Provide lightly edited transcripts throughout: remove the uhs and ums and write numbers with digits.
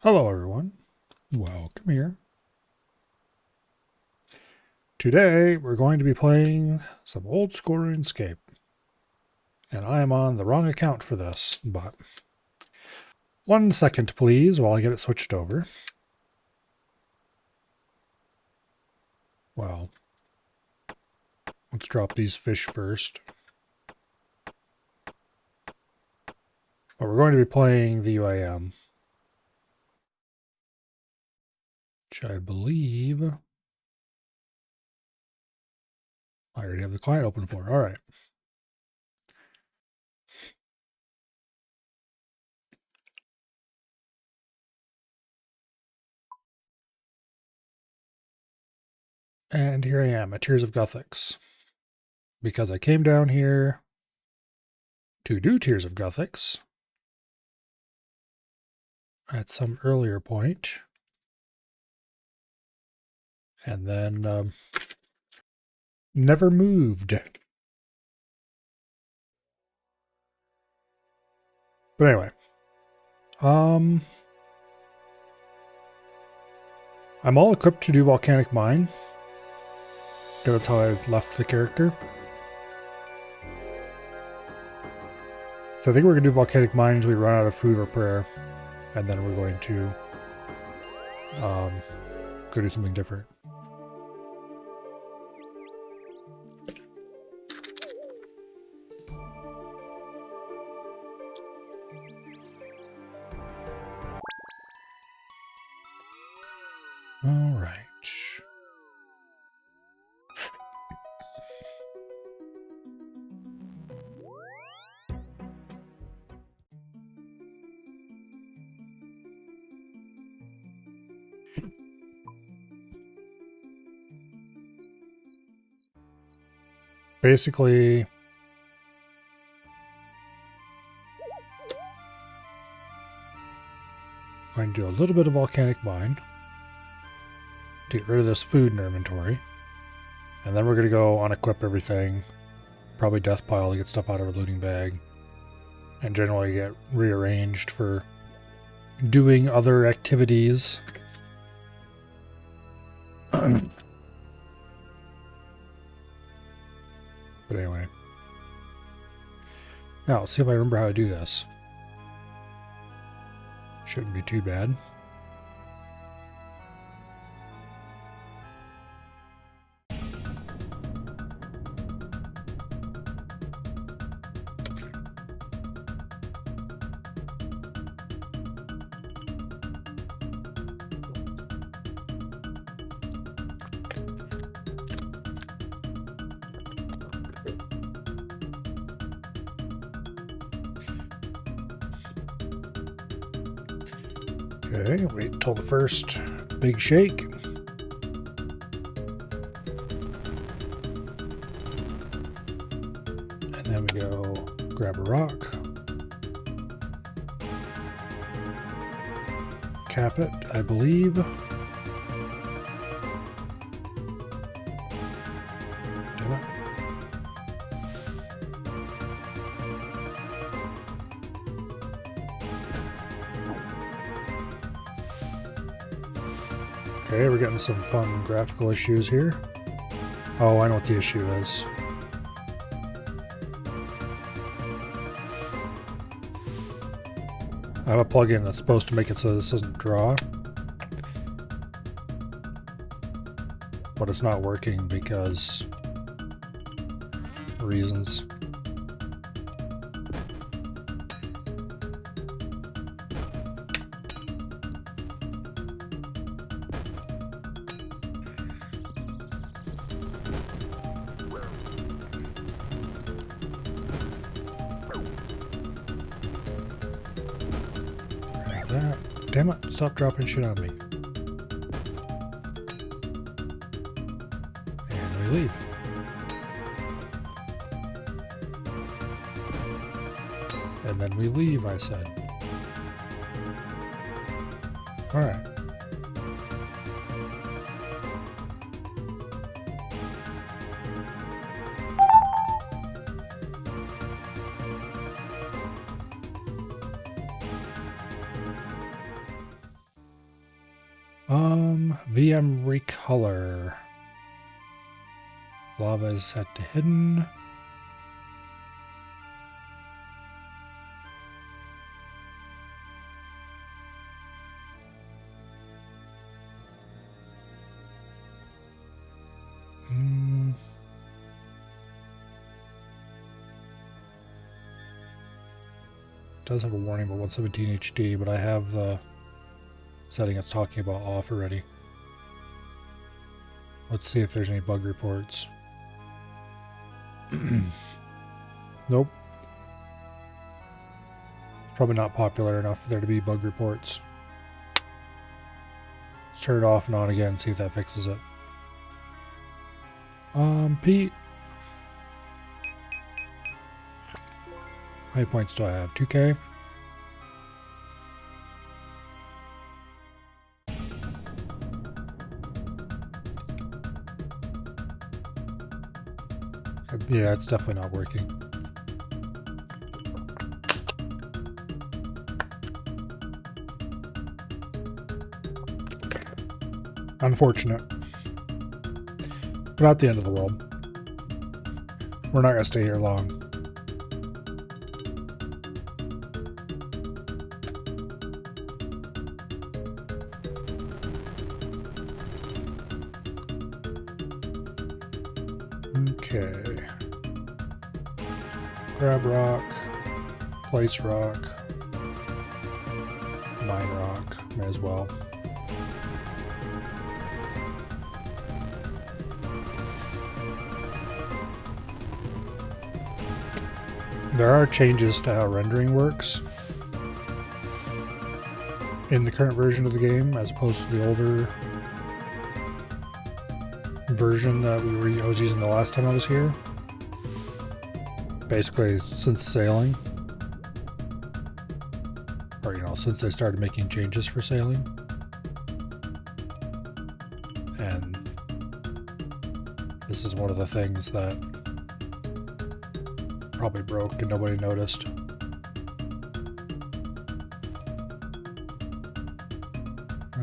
Hello everyone, welcome here. Today we're going to be playing some old school RuneScape. And I am on the wrong account for this, but 1 second please while I get it switched over. Well, let's drop these fish first. But we're going to be playing the UAM, which I believe I already have the client open for. All right. And here I am at Tears of Gothics. Because I came down here to do Tears of Gothics at some earlier point. And then never moved. But anyway, I'm all equipped to do Volcanic Mine. That's how I left the character. So I think we're going to do Volcanic Mine until we run out of food or prayer. And then we're going to go do something different. All right. Basically, I'm going to do a little bit of Volcanic Mine to get rid of this food in our inventory. And then we're going to go unequip everything. Probably Death Pile to get stuff out of our looting bag. And generally get rearranged for doing other activities. But anyway. Now, let's see if I remember how to do this. Shouldn't be too bad. Okay, wait till the first big shake. And then we go grab a rock. Cap it, I believe. Damn it. Okay, we're getting some fun graphical issues here. Oh, I know what the issue is. I have a plugin that's supposed to make it so this doesn't draw. But it's not working because reasons. That. Damn it, stop dropping shit on me. And we leave. And then we leave, I said. Alright. VM recolor. Lava is set to hidden. Does have a warning about 117 HD, but I have the setting it's talking about off already. Let's see if there's any bug reports. Nope. It's probably not popular enough for there to be bug reports. Let's turn it off and on again, see if that fixes it. Pete. How many points do I have? 2K? Yeah, it's definitely not working. Unfortunate. But not the end of the world. We're not going to stay here long. Okay. Grab rock, place rock, mine rock, may as well. There are changes to how rendering works in the current version of the game as opposed to the older version that I was using the last time I was here. Basically, since sailing, or since they started making changes for sailing, and this is one of the things that probably broke and nobody noticed.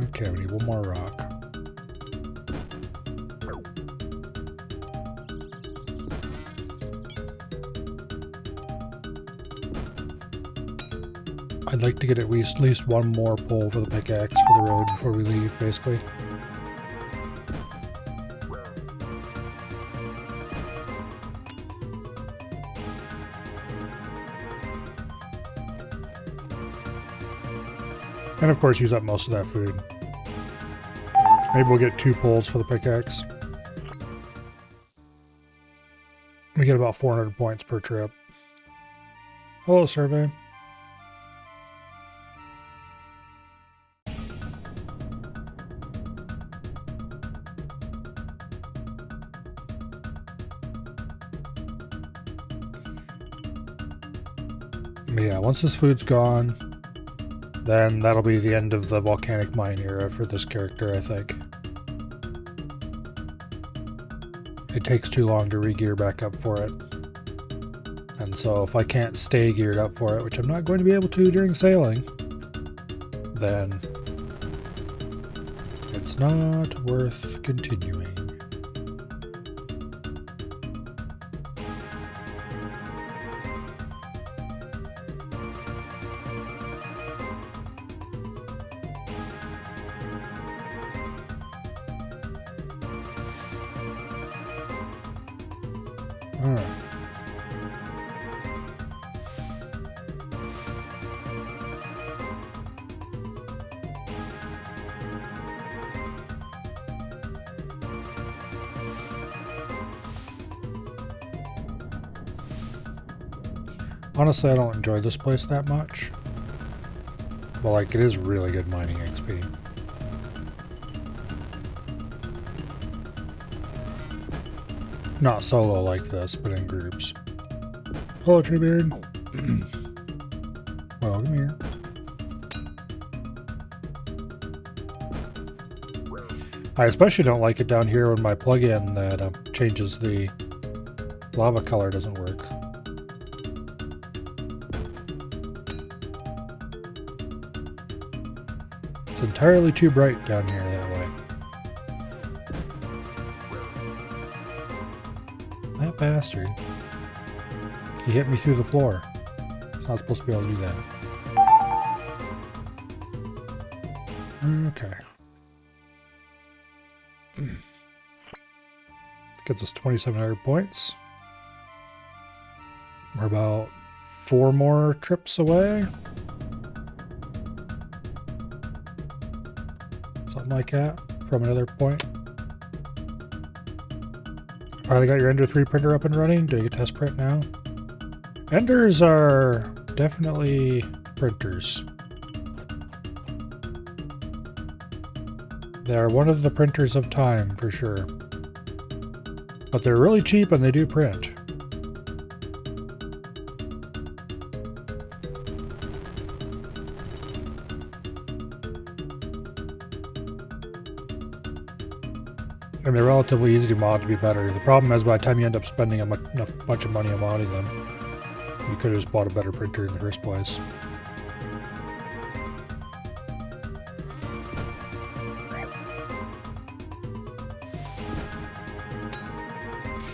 Okay, we need one more rock. I'd like to get at least one more pole for the pickaxe for the road before we leave, basically. And of course use up most of that food. Maybe we'll get 2 poles for the pickaxe. We get about 400 points per trip. Hello, survey. Yeah, once this food's gone, then that'll be the end of the volcanic mine era for this character, I think. It takes too long to re-gear back up for it. And so if I can't stay geared up for it, which I'm not going to be able to during sailing, then it's not worth continuing. Alright. Honestly, I don't enjoy this place that much. But like, it is really good mining XP. Not solo like this, but in groups. Hello, Treebeard. Welcome here. I especially don't like it down here when my plugin that changes the lava color doesn't work. It's entirely too bright down here that way. That bastard. He hit me through the floor. He's not supposed to be able to do that. Okay. Gets us 2,700 points. We're about 4 more trips away. Something like that from another point. Finally got your Ender 3 printer up and running. Doing a test print now. Enders are definitely printers. They're one of the printers of time, for sure. But they're really cheap and they do print. And they're relatively easy to mod to be better. The problem is by the time you end up spending a bunch of money on modding them, you could have just bought a better printer in the first place.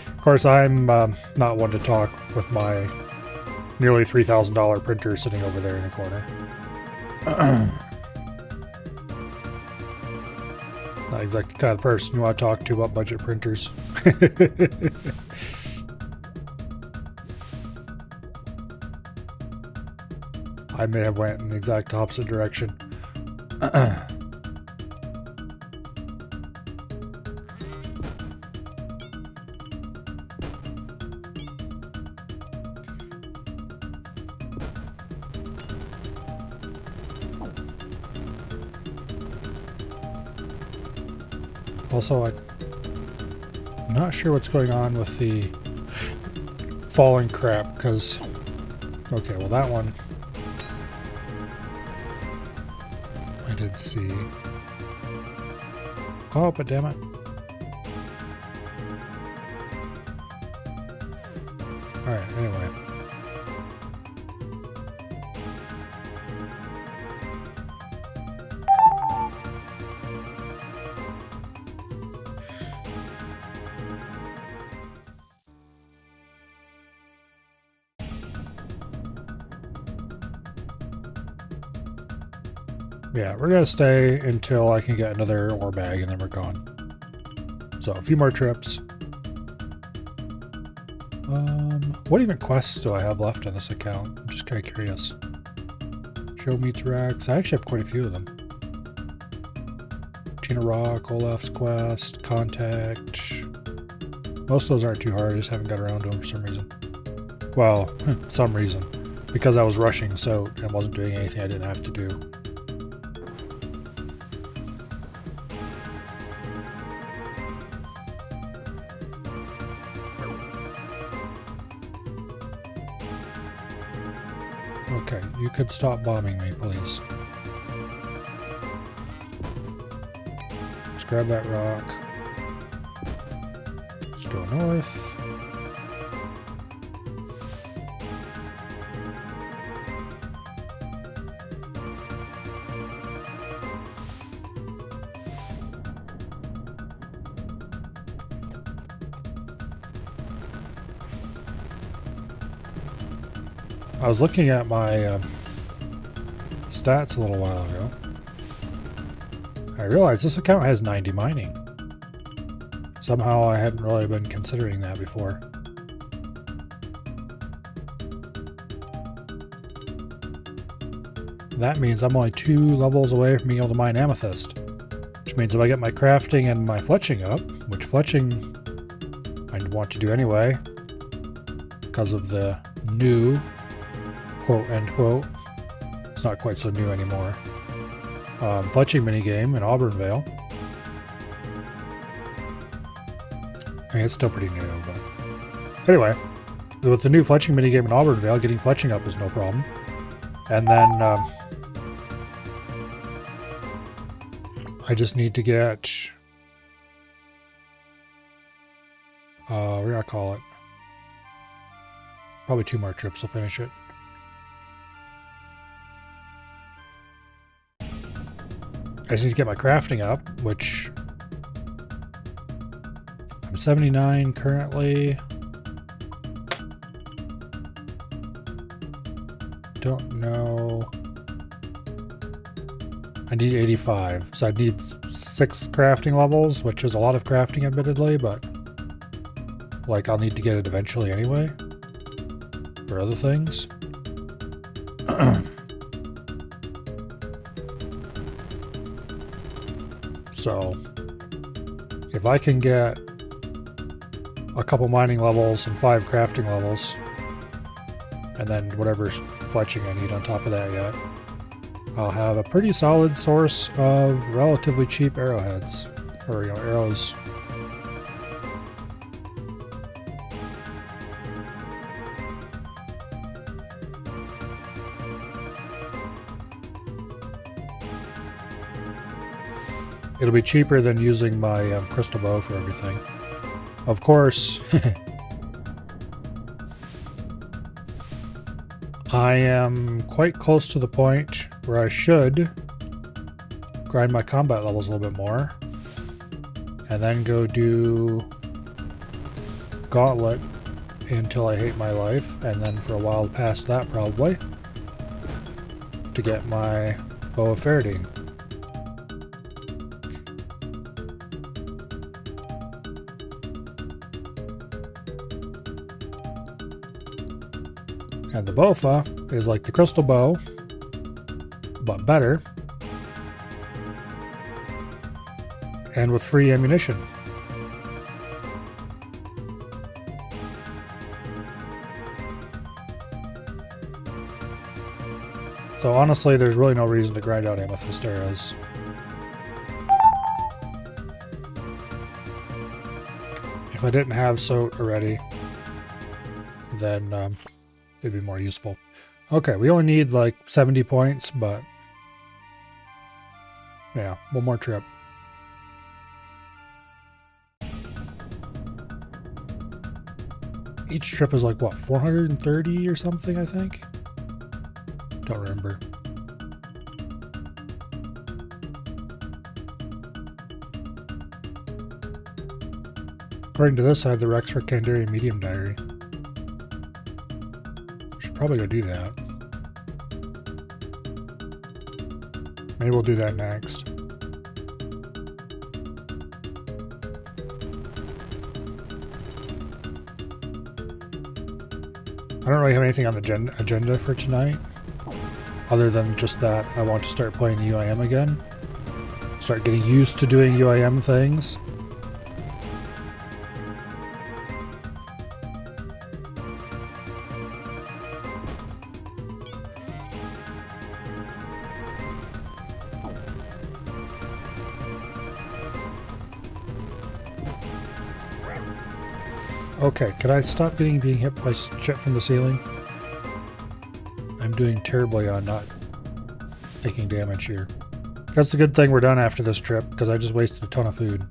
Of course, I'm not one to talk with my nearly $3,000 printer sitting over there in the corner. Not exactly the kind of person you want to talk to about budget printers. I may have went in the exact opposite direction. Also, I'm not sure what's going on with the falling crap, because... Okay, well that one... I did see... Oh, but damn it. Alright, anyway. Yeah, we're gonna stay until I can get another ore bag and then we're gone. So, a few more trips. What even quests do I have left on this account? I'm just kind of curious. Show meets Rex. I actually have quite a few of them. Tina Rock, Olaf's quest, Contact. Most of those aren't too hard, I just haven't got around to them for some reason. Well, some reason. Because I was rushing, so I wasn't doing anything I didn't have to do. Okay, you could stop bombing me, please. Let's grab that rock. Let's go north. I was looking at my stats a little while ago. I realized this account has 90 mining. Somehow I hadn't really been considering that before. That means I'm only 2 levels away from being able to mine amethyst. Which means if I get my crafting and my fletching up, which fletching I want to do anyway, because of the new quote end quote, it's not quite so new anymore, fletching minigame in Auburnvale. I mean, it's still pretty new, but anyway, with the new fletching minigame in Auburnvale, getting fletching up is no problem. And then I just need to get we're gonna call it probably 2 more trips to finish it. just need to get my crafting up, which I'm 79 currently. Don't know. I need 85, so I need 6 crafting levels, which is a lot of crafting admittedly, but like I'll need to get it eventually anyway for other things. So if I can get a couple mining levels and 5 crafting levels, and then whatever fletching I need on top of that yet, I'll have a pretty solid source of relatively cheap arrowheads, or arrows. It'll be cheaper than using my crystal bow for everything. Of course, I am quite close to the point where I should grind my combat levels a little bit more, and then go do Gauntlet until I hate my life, and then for a while past that probably, to get my Bow of Faradine. And the Bofa is like the crystal bow, but better, and with free ammunition. So honestly, there's really no reason to grind out amethyst arrows. If I didn't have Soat already, then it'd be more useful. Okay, we only need like 70 points, but yeah, one more trip. Each trip is like, what, 430 or something, I think? Don't remember. According to this, I have the Rex for Kandarian Medium Diary. Should probably go do that. Maybe we'll do that next. I don't really have anything on the agenda for tonight, other than just that I want to start playing UIM again. Start getting used to doing UIM things. Okay, could I stop being hit by shit from the ceiling? I'm doing terribly on not taking damage here. That's the good thing we're done after this trip, because I just wasted a ton of food.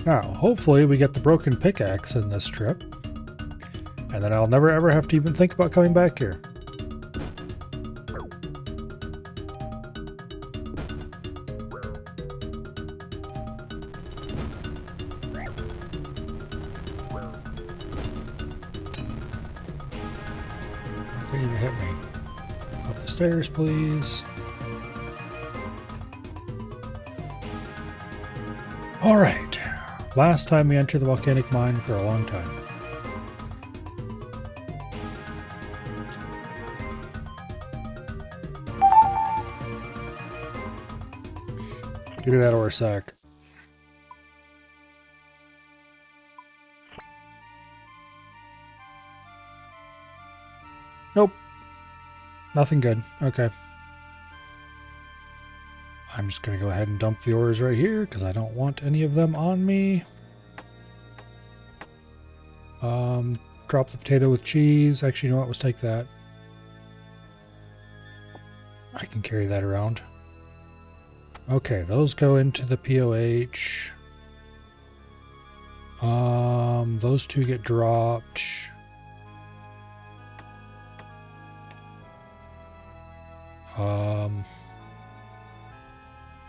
Now, hopefully we get the broken pickaxe in this trip, and then I'll never ever have to even think about coming back here. Nothing even hit me. Up the stairs, please. Alright. Last time we entered the volcanic mine for a long time. Give me that ore sack. Nope. Nothing good. Okay. I'm just going to go ahead and dump the ores right here because I don't want any of them on me. Drop the potato with cheese. Actually, you know what? Let's take that. I can carry that around. Okay, those go into the POH. Those two get dropped.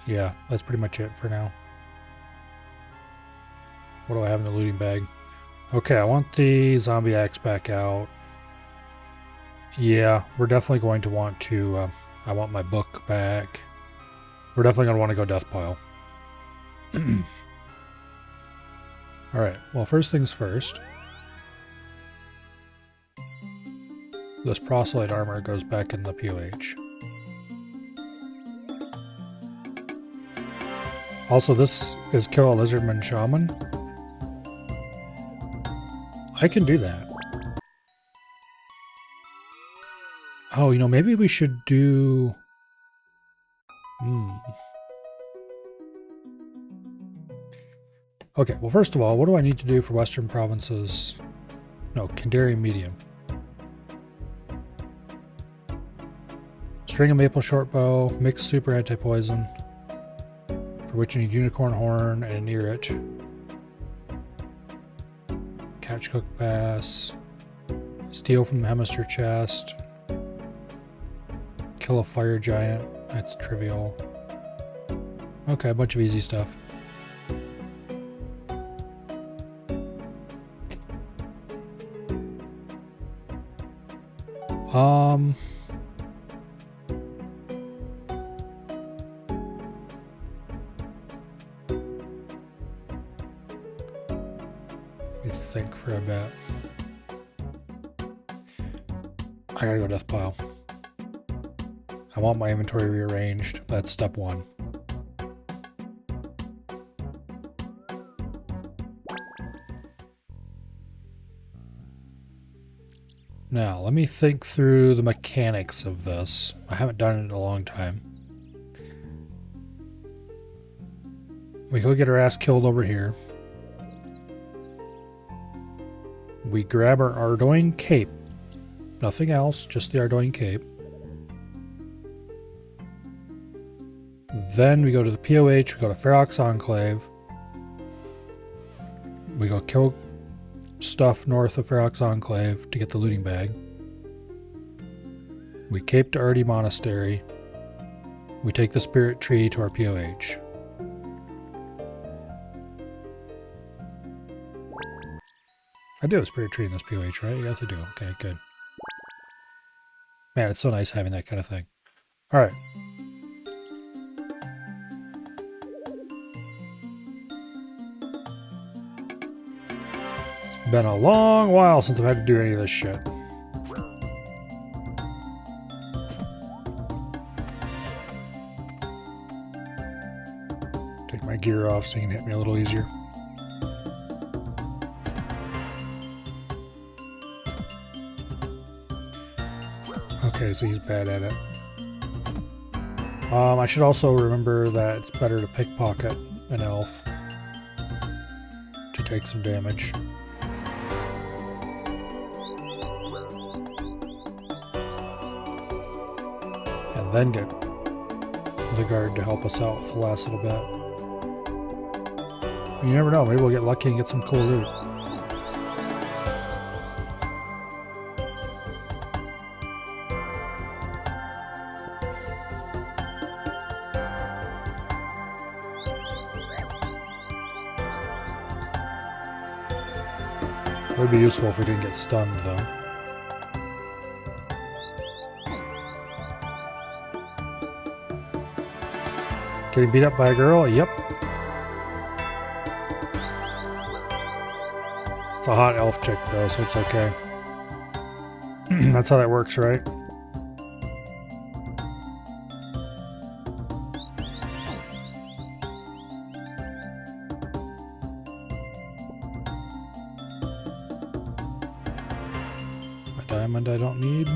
Yeah, that's pretty much it for now. What do I have in the looting bag? Okay, I want the zombie axe back out. Yeah, we're definitely going to want to, I want my book back. We're definitely going to want to go death pile. Alright, well first things first. This proselyte armor goes back in the POH. Also, this is kill a lizardman shaman. I can do that. Oh, you know, maybe we should do... Okay, well first of all, what do I need to do for Western Provinces? No, Kandarian Medium. String of maple shortbow, mixed super anti-poison, for which you need unicorn horn and an ear itch. Catch cook bass, steal from the hemisphere chest, kill a fire giant, that's trivial. Okay, a bunch of easy stuff. Let me think for a bit. I gotta go death pile. I want my inventory rearranged. That's step one. Now, let me think through the mechanics of this. I haven't done it in a long time. We go get our ass killed over here. We grab our Ardoin cape. Nothing else, just the Ardoin cape. Then we go to the POH, we go to Ferox Enclave. We go kill stuff north of Ferox Enclave to get the looting bag. We cape to Urdi Monastery. We take the spirit tree to our POH. I do have a spirit tree in this POH, right? Yes, I do. Okay, good. Man, it's so nice having that kind of thing. Alright. It's been a long while since I've had to do any of this shit. Take my gear off so you can hit me a little easier. Okay, so he's bad at it. I should also remember that it's better to pickpocket an elf to take some damage. And then get the guard to help us out with the last little bit. You never know, maybe we'll get lucky and get some cool loot. It would be useful if we didn't get stunned, though. Getting beat up by a girl? Yep. It's a hot elf chick, though, so it's okay. That's how that works, right? Diamond I don't need.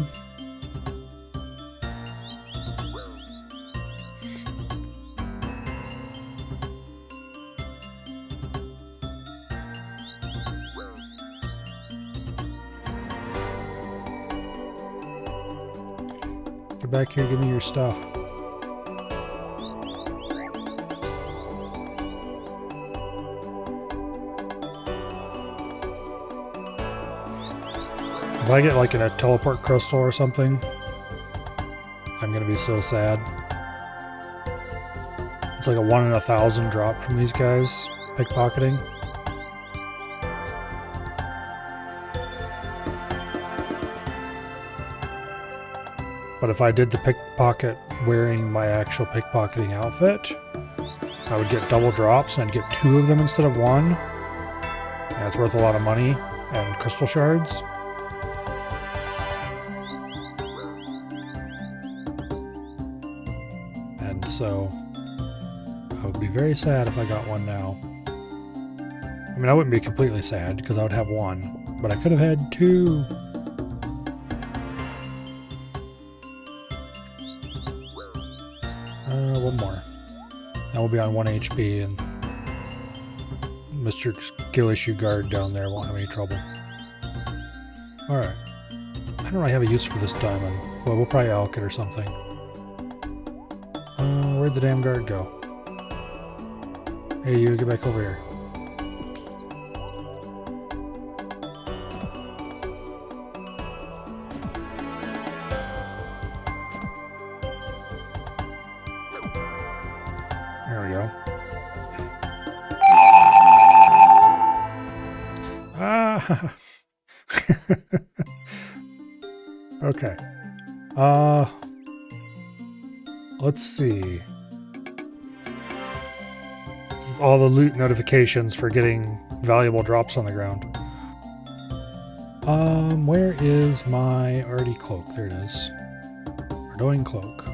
Get back here, give me your stuff. If I get like a teleport crystal or something, I'm gonna be so sad. It's like a 1 in 1,000 drop from these guys pickpocketing. But if I did the pickpocket wearing my actual pickpocketing outfit, I would get double drops and I'd get 2 of them instead of 1. And it's worth a lot of money and crystal shards. And so I would be very sad if I got one now. I mean, I wouldn't be completely sad because I would have 1, but I could have had 2. One more. Now we'll be on 1 HP and Mr. Skill Issue Guard down there won't have any trouble. Alright. I don't really have a use for this diamond. Well, we'll probably alch it or something. Where'd the damn guard go? Hey, you, get back over here. There we go. Ah! Okay. Let's see. This is all the loot notifications for getting valuable drops on the ground. Where is my arty cloak? There it is. Ardoin cloak.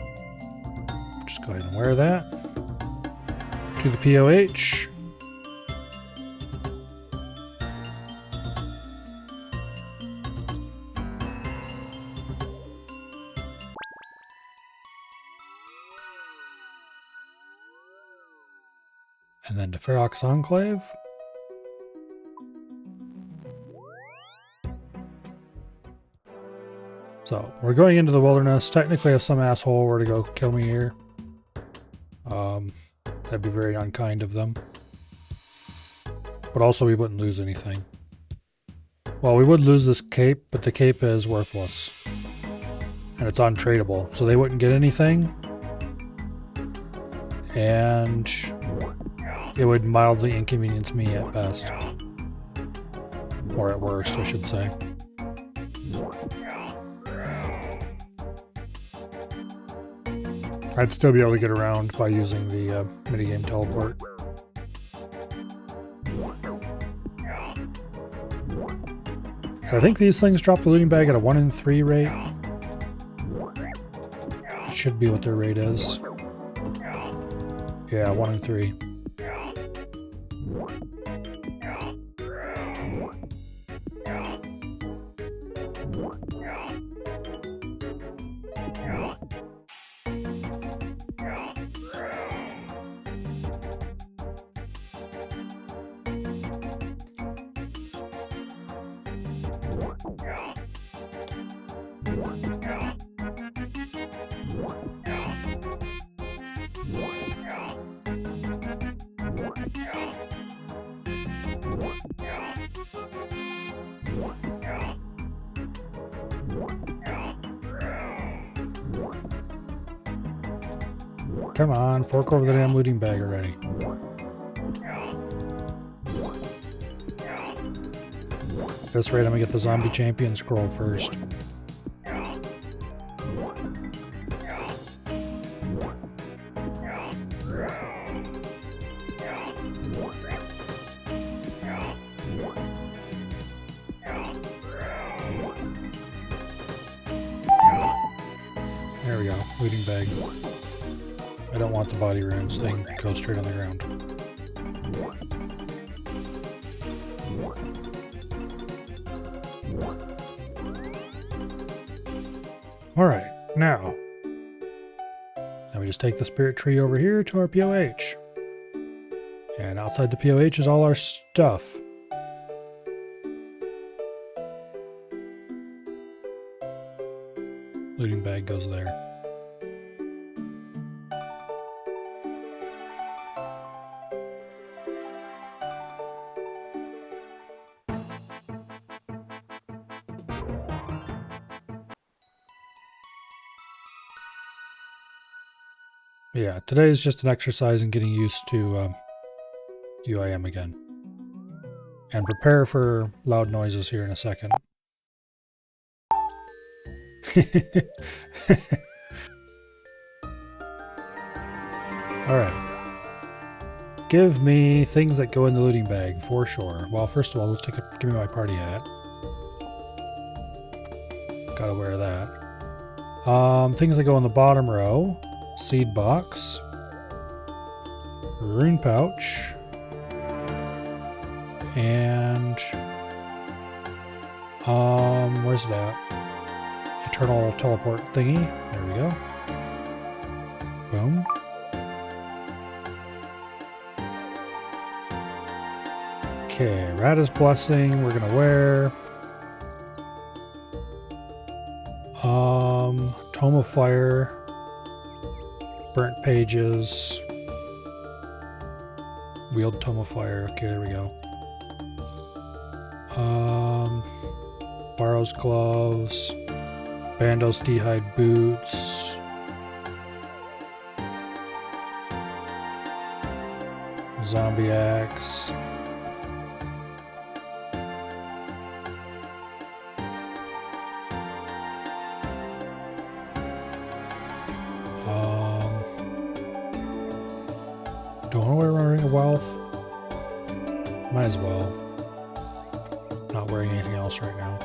Just go ahead and wear that. To the POH. And then to Ferox Enclave. So, we're going into the wilderness. Technically, if some asshole were to go kill me here, that'd be very unkind of them. But also, we wouldn't lose anything. Well, we would lose this cape, but the cape is worthless. And it's untradeable, so they wouldn't get anything. And it would mildly inconvenience me at best. Or at worst, I should say. I'd still be able to get around by using the minigame teleport. So I think these things drop the looting bag at a 1 in 3 rate. That should be what their rate is. Yeah, 1 in 3. Come on, fork over the damn looting bag already. At this rate, I'm gonna get the zombie champion scroll first. There we go, looting bag. I don't want the body runes, they can go straight on the ground. Alright, now we just take the spirit tree over here to our POH. And outside the POH is all our stuff. Looting bag goes there. Yeah, today is just an exercise in getting used to UIM again. And prepare for loud noises here in a second. Alright. Give me things that go in the looting bag, for sure. Well, first of all, give me my party hat. Gotta wear that. Things that go in the bottom row. Seed box. Rune pouch. And... where's that? Eternal teleport thingy. There we go. Boom. Okay, Rada's Blessing, we're gonna wear. Tome of Fire. Burnt Pages. Wield Tome of Fire. Okay, there we go. Barrow's Gloves. Bandos D'hide Boots. Zombie Axe. Do I want to wear a Ring of Wealth? Might as well. Not wearing anything else right now.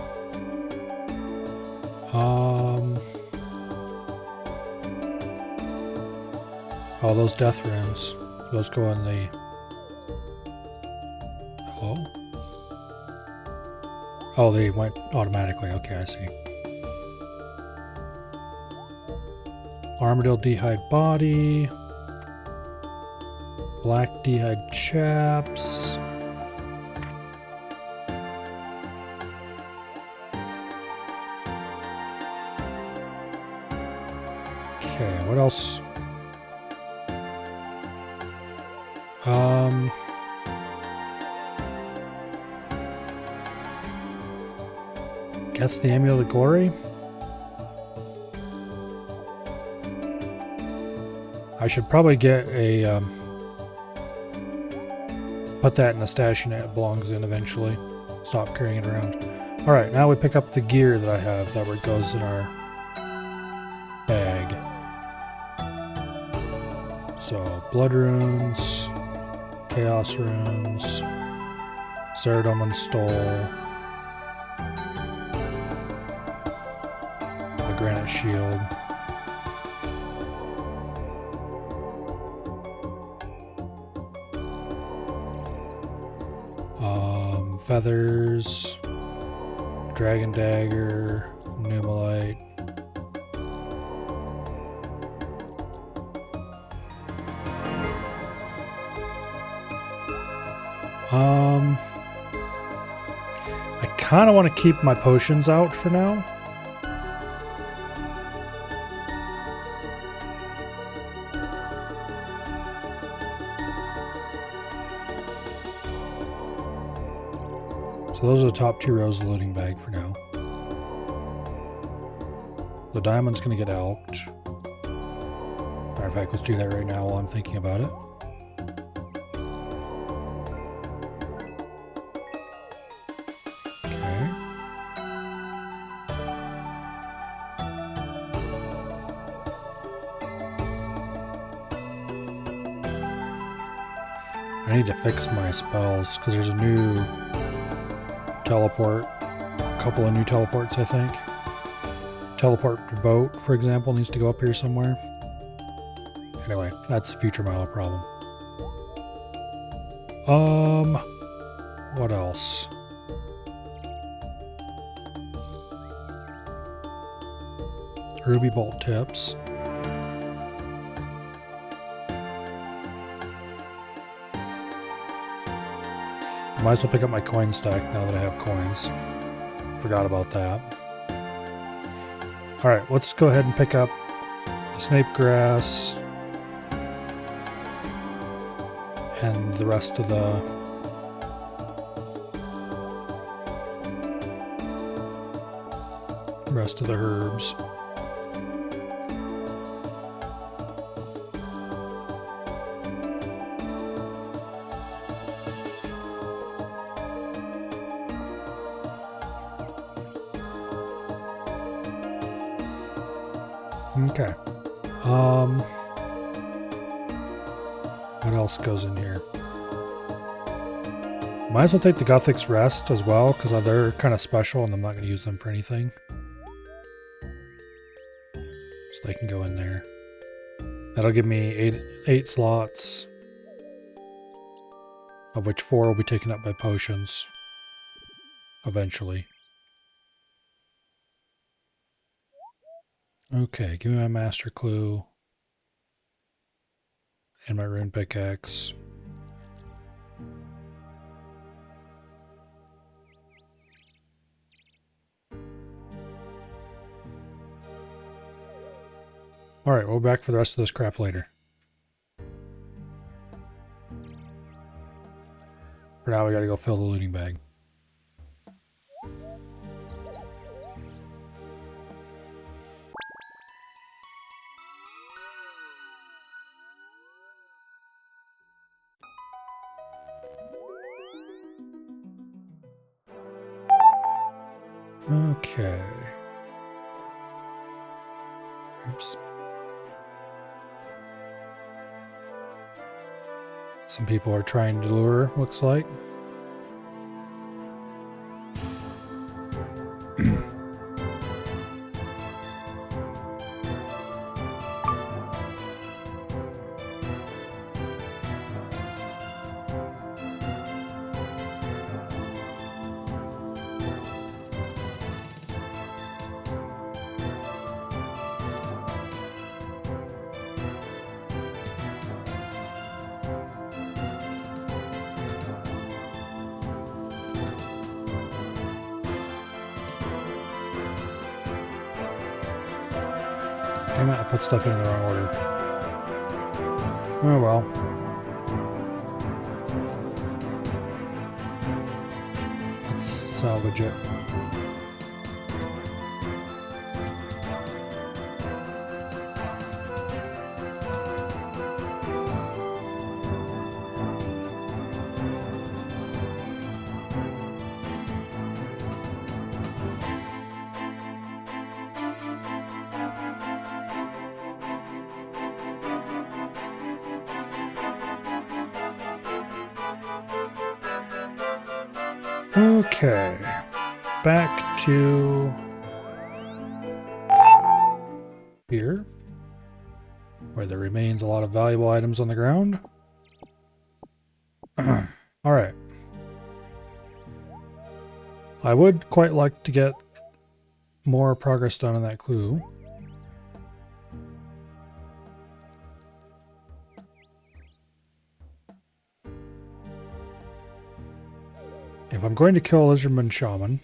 Oh, those death runes. Those go in the... Hello? Oh, they went automatically. Okay, I see. Armadillo D'hide Body. Black D'hide Chaps. Okay, what else? Guess the Amulet of Glory? I should probably get a, put that in the stash unit it belongs in eventually. Stop carrying it around. Alright, now we pick up the gear that I have that goes in our bag. So, Blood Runes, Chaos Runes, Saradomin Stole, the Granite Shield. Feathers, Dragon Dagger, Numalite. I kind of want to keep my potions out for now. So those are the top two rows of the loading bag for now. The diamond's going to get alked. Matter of fact, let's do that right now while I'm thinking about it. Okay. I need to fix my spells because there's a new teleport. A couple of new teleports, I think. Teleport to boat, for example, needs to go up here somewhere. Anyway, that's a future Milo problem. What else? Ruby bolt tips. I might as well pick up my coin stack now that I have coins. Forgot about that. Alright, let's go ahead and pick up the snape grass and the rest of the herbs. Okay. What else goes in here? Might as well take the Gothic's Rest as well, because they're kind of special and I'm not going to use them for anything. So they can go in there. That'll give me eight slots, of which 4 will be taken up by potions eventually. Okay, give me my Master Clue and my Rune Pickaxe. Alright, we'll be back for the rest of this crap later. For now, we gotta go fill the looting bag. Okay. Oops. Some people are trying to lure, looks like. Damn it, I put stuff in the wrong order. Oh well. Let's salvage it. Okay, back to here, where there remains a lot of valuable items on the ground. Alright. I would quite like to get more progress done on that clue. If I'm going to kill Lizardman Shaman,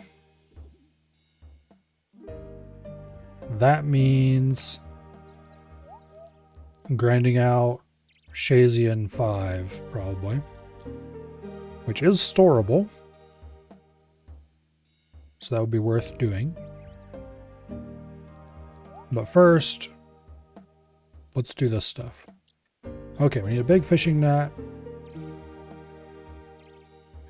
that means grinding out Shazian 5, probably. Which is storable. So that would be worth doing. But first, let's do this stuff. Okay, we need a big fishing net.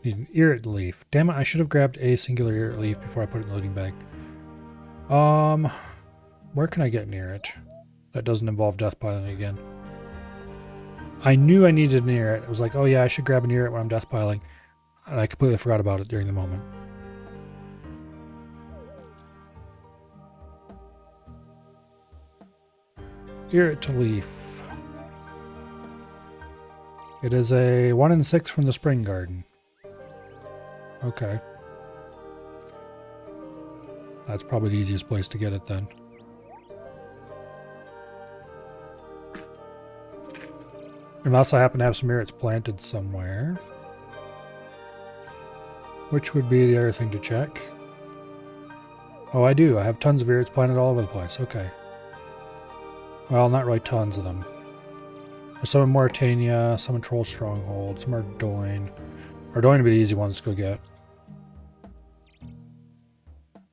Need an Irrit leaf. Damn it, I should have grabbed a singular Irrit leaf before I put it in the looting bag. Where can I get an Irrit? That doesn't involve death piling again. I knew I needed an Irrit. I was like, oh yeah, I should grab an Irrit when I'm death piling. And I completely forgot about it during the moment. Irrit to leaf. It is a 1 in 6 from the Spring Garden. Okay. That's probably the easiest place to get it then. Unless I happen to have some Irrits planted somewhere. Which would be the other thing to check. Oh, I do. I have tons of Irrits planted all over the place. Okay. Well, not really tons of them. There's some in Mauritania, some in Troll Stronghold, some are Ardoyne. Ardoyne would be the easy ones to go get.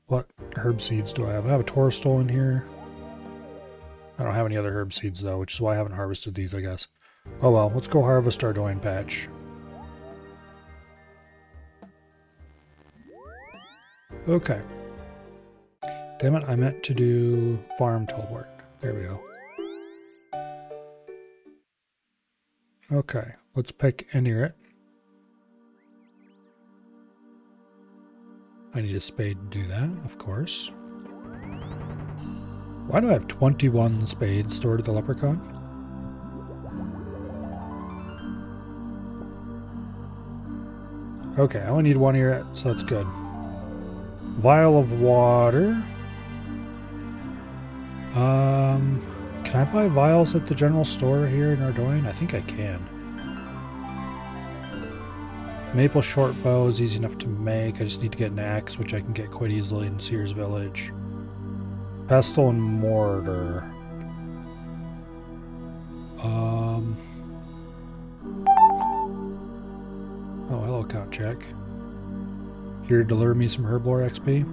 What herb seeds do I have? I have a Tourstole in here. I don't have any other herb seeds though, which is why I haven't harvested these, I guess. Oh well, let's go harvest our Ardoyne patch. Okay. Damn it, I meant to do farm teleport. There we go. Okay, let's pick an ear. I need a spade to do that, of course. Why do I have 21 spades stored at the leprechaun? Okay, I only need one ear, so that's good. Vial of water. Can I buy vials at the general store here in Ardoyne? I think I can. Maple short bow is easy enough to make. I just need to get an axe, which I can get quite easily in Sears Village. Pestle and mortar. Oh, hello, Count Check. Here to deliver me some herblore XP.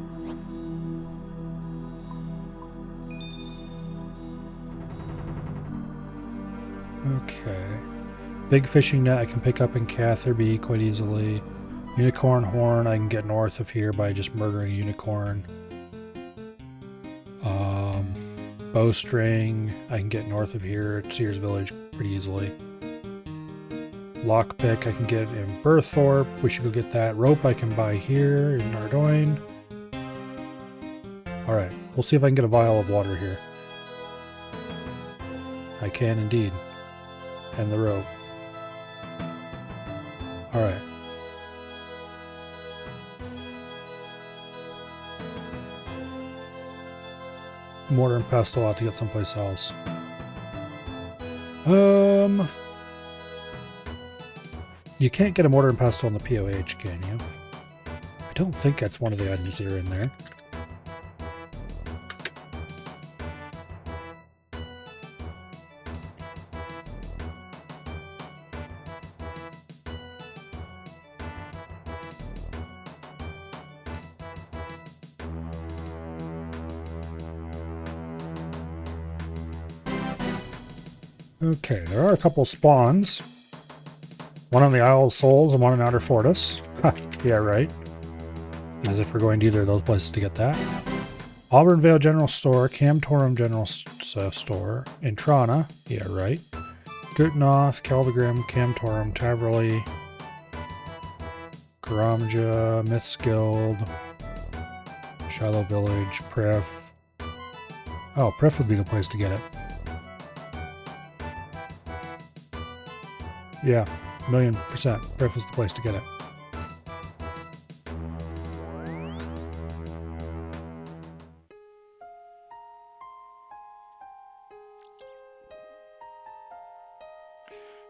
Okay. Big fishing net I can pick up in Catherby quite easily. Unicorn horn I can get north of here by just murdering a unicorn. Bowstring I can get north of here at Sears Village pretty easily. Lockpick I can get in Burthorpe. We should go get that. Rope I can buy here in Ardoyne. Alright, we'll see if I can get a vial of water here. I can indeed. And the rope. Alright. Mortar and pestle, I'll have to get someplace else. You can't get a mortar and pestle on the POH, can you? I don't think that's one of the items that are in there. Okay, there are a couple spawns. One on the Isle of Souls and one in Outer Fortis. Ha, yeah, right. As if we're going to either of those places to get that. Auburn Vale General Store, Camtorum General Store, Intrana, yeah, right. Gutnoth, Keldegrim, Camtorum, Taverley, Karamja, Myths Guild, Shallow Village, Pref. Oh, Pref would be the place to get it. Yeah, 1,000,000%. Pref is the place to get it.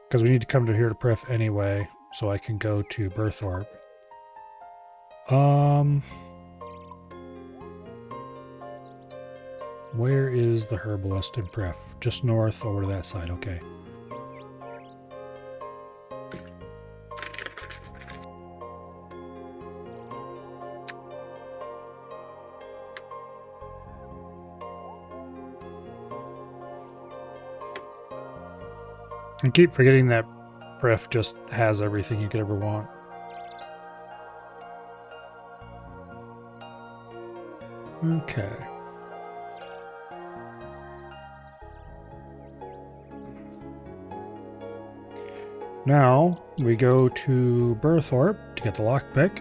Because we need to come to here to Pref anyway, so I can go to Burthorpe. Where is the herbalist in Pref? Just north over to that side, okay. I keep forgetting that Pref just has everything you could ever want. Okay. Now, we go to Burthorpe to get the lockpick.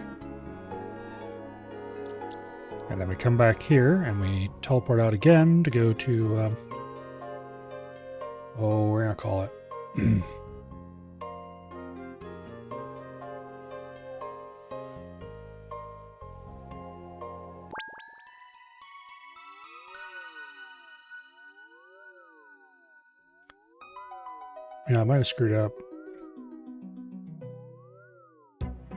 And then we come back here and we teleport out again to go to, oh, we're gonna call it. Yeah, I might have screwed up.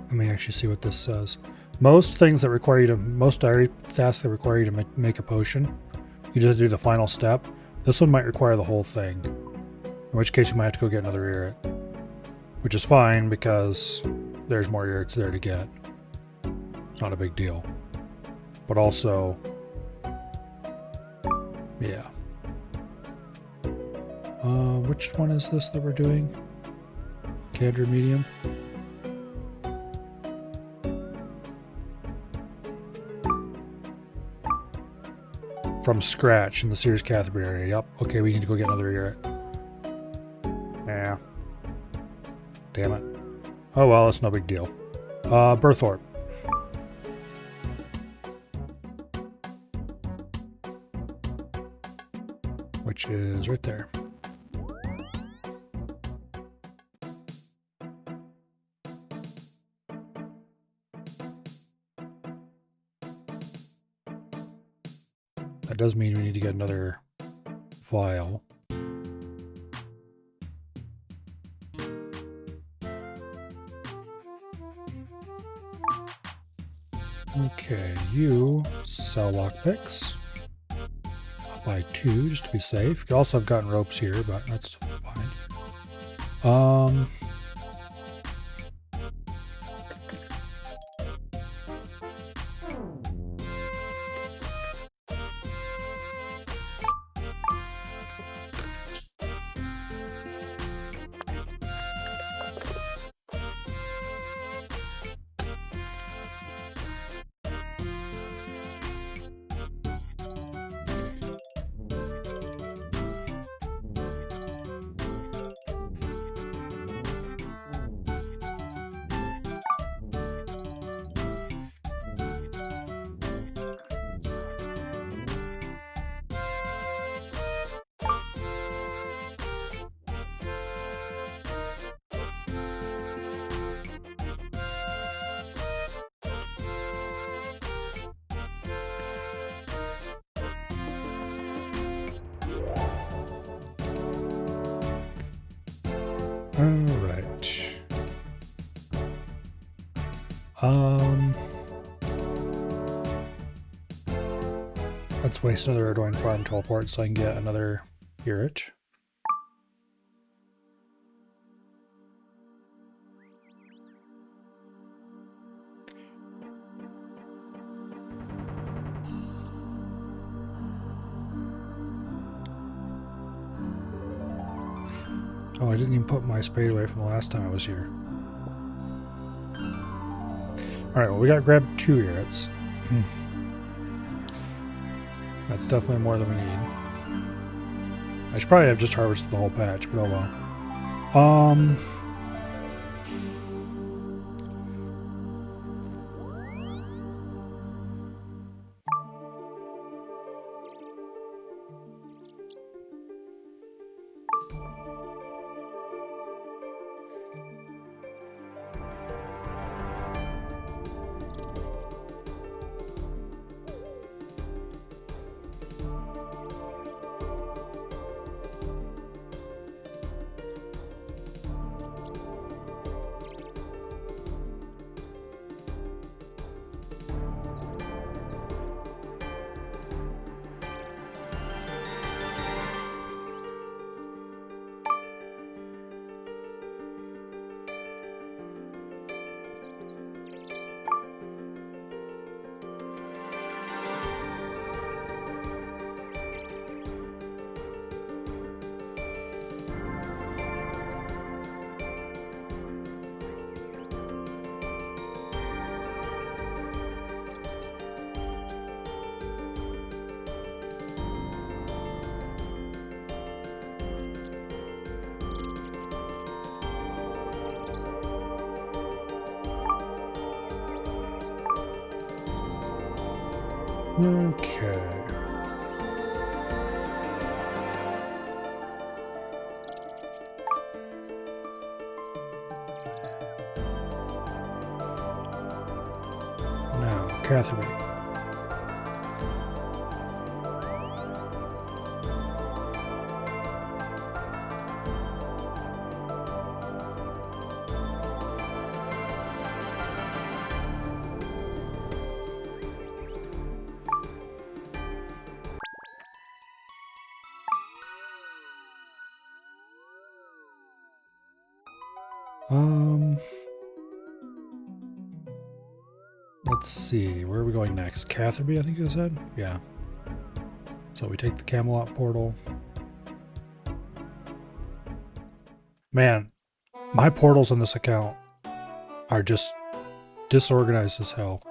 Let me actually see what this says. Most things that require you to, most diary tasks that require you to make a potion, you just do the final step. This one might require the whole thing. In which case you might have to go get another ear. Which is fine because there's more ears there to get. It's not a big deal. But also, yeah. Which one is this that we're doing? Cadre medium. from scratch in the Sears Catherby area. Yep. Okay, we need to go get another Erit. Yeah. Damn it. Oh well, it's no big deal. Berthorpe. Which is right there. That does mean we need to get another file. Okay, you sell lockpicks. I'll buy 2 just to be safe. Could also have gotten ropes here, but that's fine. Alright. Let's waste another Ardougne farm teleport so I can get another Erit. Oh, I didn't even put my spade away from the last time I was here. Alright, well, we got grabbed 2 Erits. That's definitely more than we need. I should probably have just harvested the whole patch, but oh well. Okay. Now, Catherby. Let's see, where are we going next? Catherby, I think you said? Yeah. So we take the Camelot portal. Man, my portals on this account are just disorganized as hell.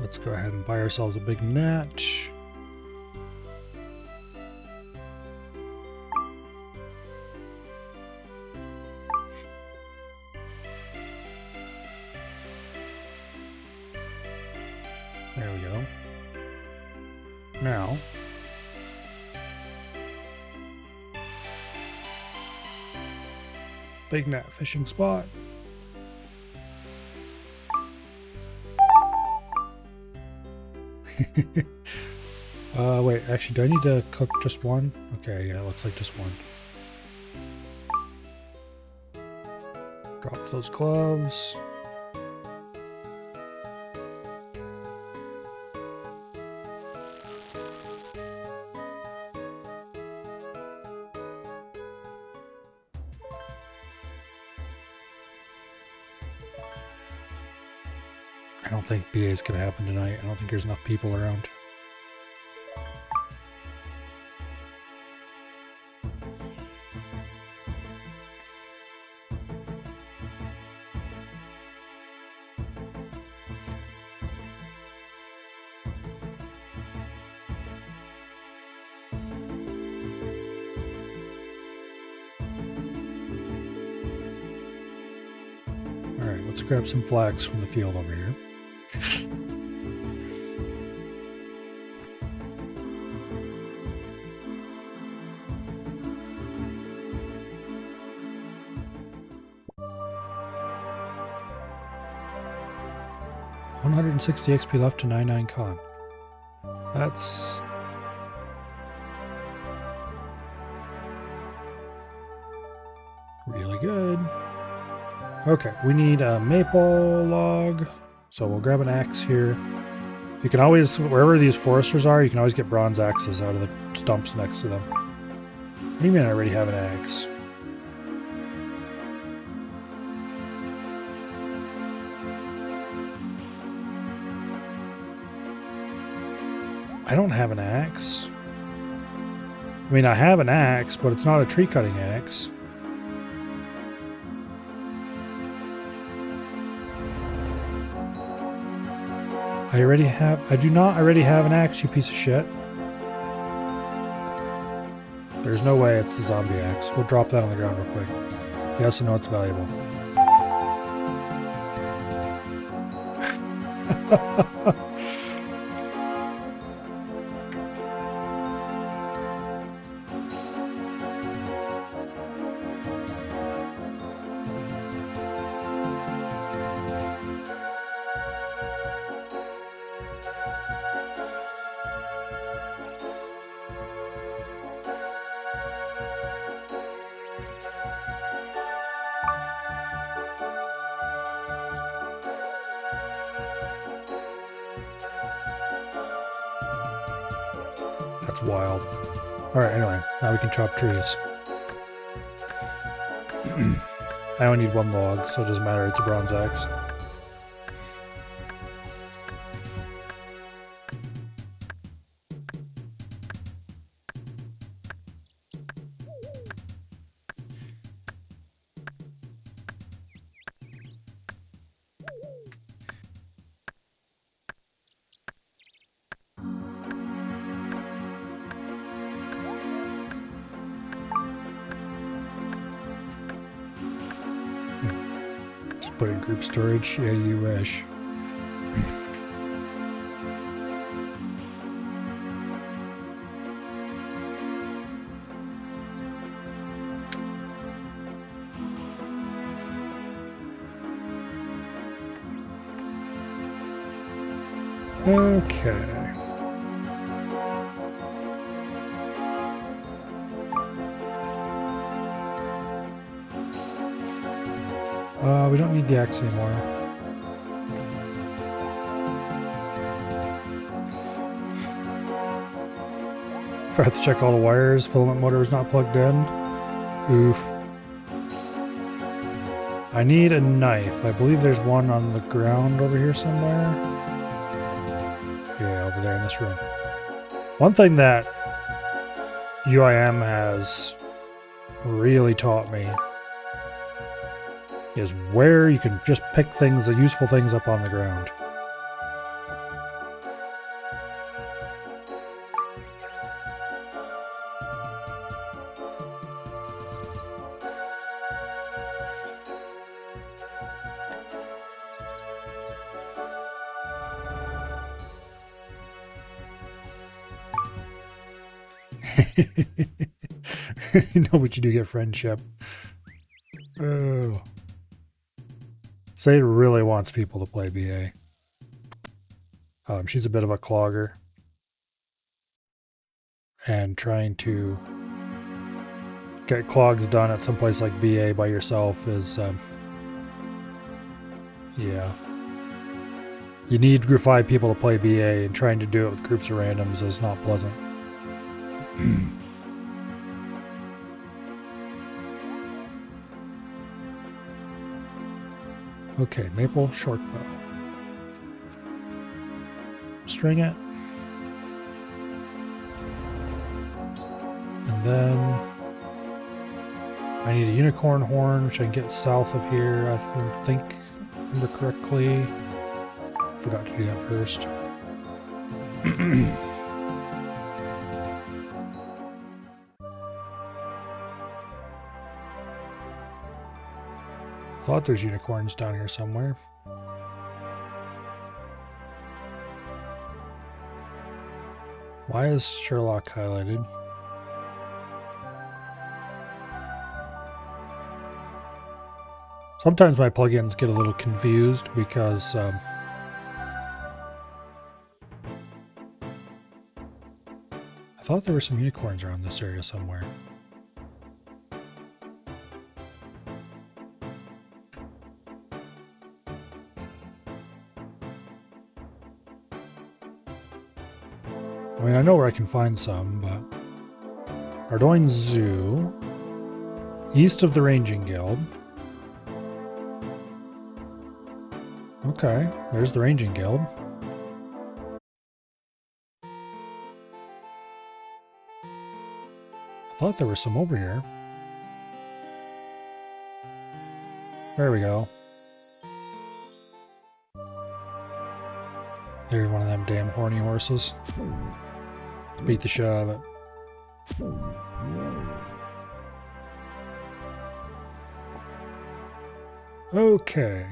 Let's go ahead and buy ourselves a big net. There we go. Now, big net fishing spot. Wait, actually, do I need to cook just one? Okay, yeah, it looks like just one. Drop those gloves. I don't think BA is going to happen tonight. I don't think there's enough people around. Alright, let's grab some flax from the field over here. $160 XP left to 99 con. That's really good. Okay, we need a maple log, so we'll grab an axe here. You can always, wherever these foresters are, you can always get bronze axes out of the stumps next to them. What do you mean I already have an axe? I don't have an axe. I mean, I have an axe, but it's not a tree cutting axe. I do not already have an axe, you piece of shit. There's no way it's a zombie axe. We'll drop that on the ground real quick. Yes, I know it's valuable. That's wild. Alright, anyway, now we can chop trees. I only need one log, so it doesn't matter, it's a bronze axe. Put in group storage? Yeah, you wish. Okay. We don't need the axe anymore. Forgot to check all the wires. Filament motor was not plugged in. Oof. I need a knife. I believe there's one on the ground over here somewhere. Yeah, over there in this room. One thing that UIM has really taught me is where you can just pick things, the useful things up on the ground. No, but you do get friendship. Oh. Say really wants people to play BA. She's a bit of a clogger. And trying to get clogs done at some place like BA by yourself is, yeah. You need group 5 people to play BA, and trying to do it with groups of randoms is not pleasant. Okay, maple short bow. String it. And then I need a unicorn horn, which I can get south of here, I think, remember correctly. Forgot to do that first. Thought there's unicorns down here somewhere. Why is Sherlock highlighted? Sometimes my plugins get a little confused because I thought there were some unicorns around this area somewhere. I mean, I know where I can find some, but... Ardoin Zoo. East of the Ranging Guild. Okay, there's the Ranging Guild. I thought there was some over here. There we go. There's one of them damn horny horses. Let's beat the shit out of it. Okay.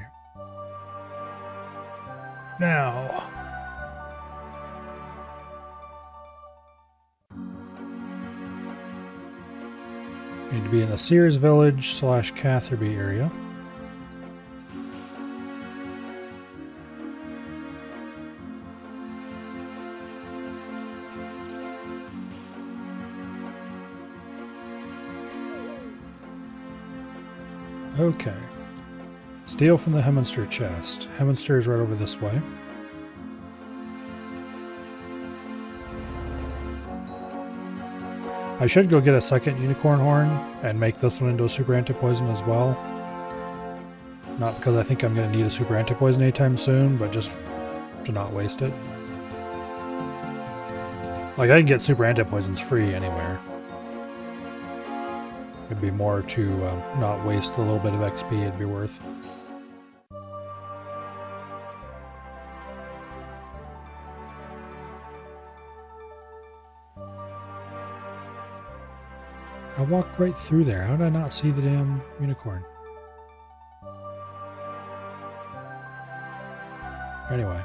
Now. Need to be in the Sears Village / Catherby area. Okay. Steal from the Hemminster chest. Hemminster is right over this way. I should go get a second unicorn horn and make this one into a super anti-poison as well. Not because I think I'm going to need a super anti-poison anytime soon, but just to not waste it. Like, I can get super anti-poisons free anywhere. It'd be more to not waste the little bit of XP it'd be worth. I walked right through there. How did I not see the damn unicorn? Anyway.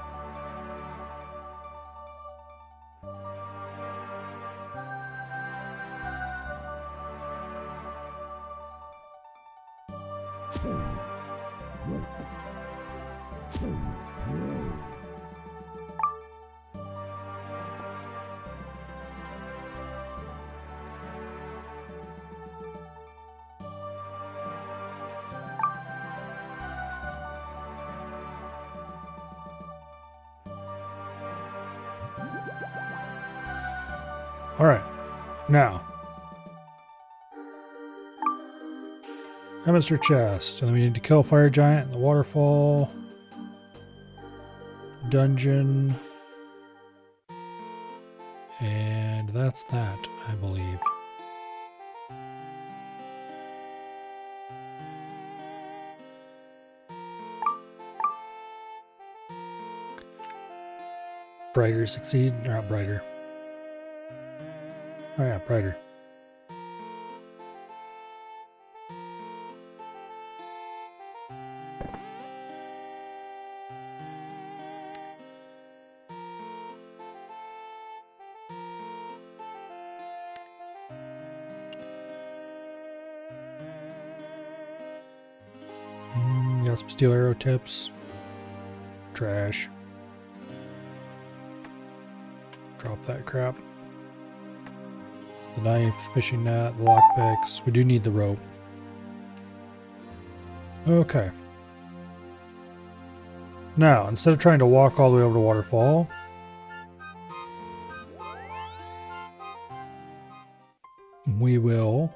Alright, now. Hemminster chest, and then we need to kill a fire giant in the waterfall. Dungeon. And that's that, I believe. Brighter succeed, or not brighter. Oh yeah, brighter. Got some steel arrow tips. Trash. Drop that crap. The knife, fishing net, the lockpicks. We do need the rope. Okay. Now, instead of trying to walk all the way over to Waterfall, we will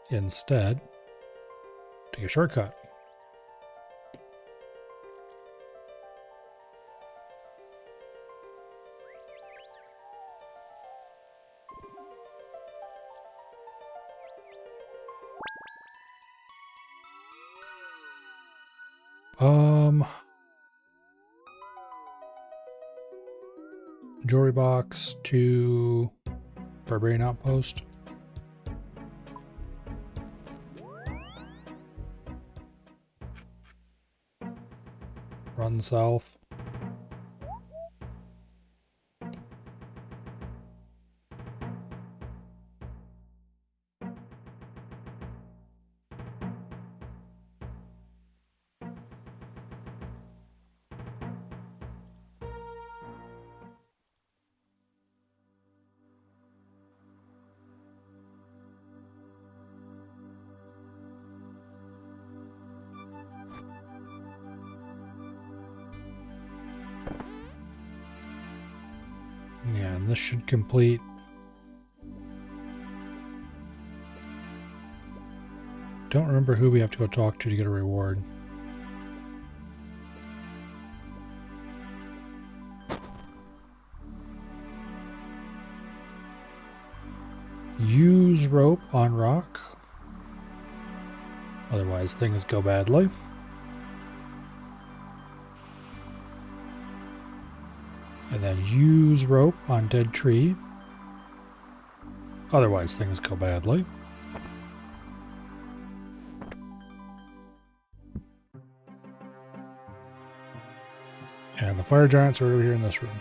instead take a shortcut. Jewelry box to Barbarian Outpost. Run south. Yeah, and this should complete. Don't remember who we have to go talk to get a reward. Use rope on rock. Otherwise things go badly. And then use rope on dead tree. Otherwise things go badly. And the fire giants are over here in this room.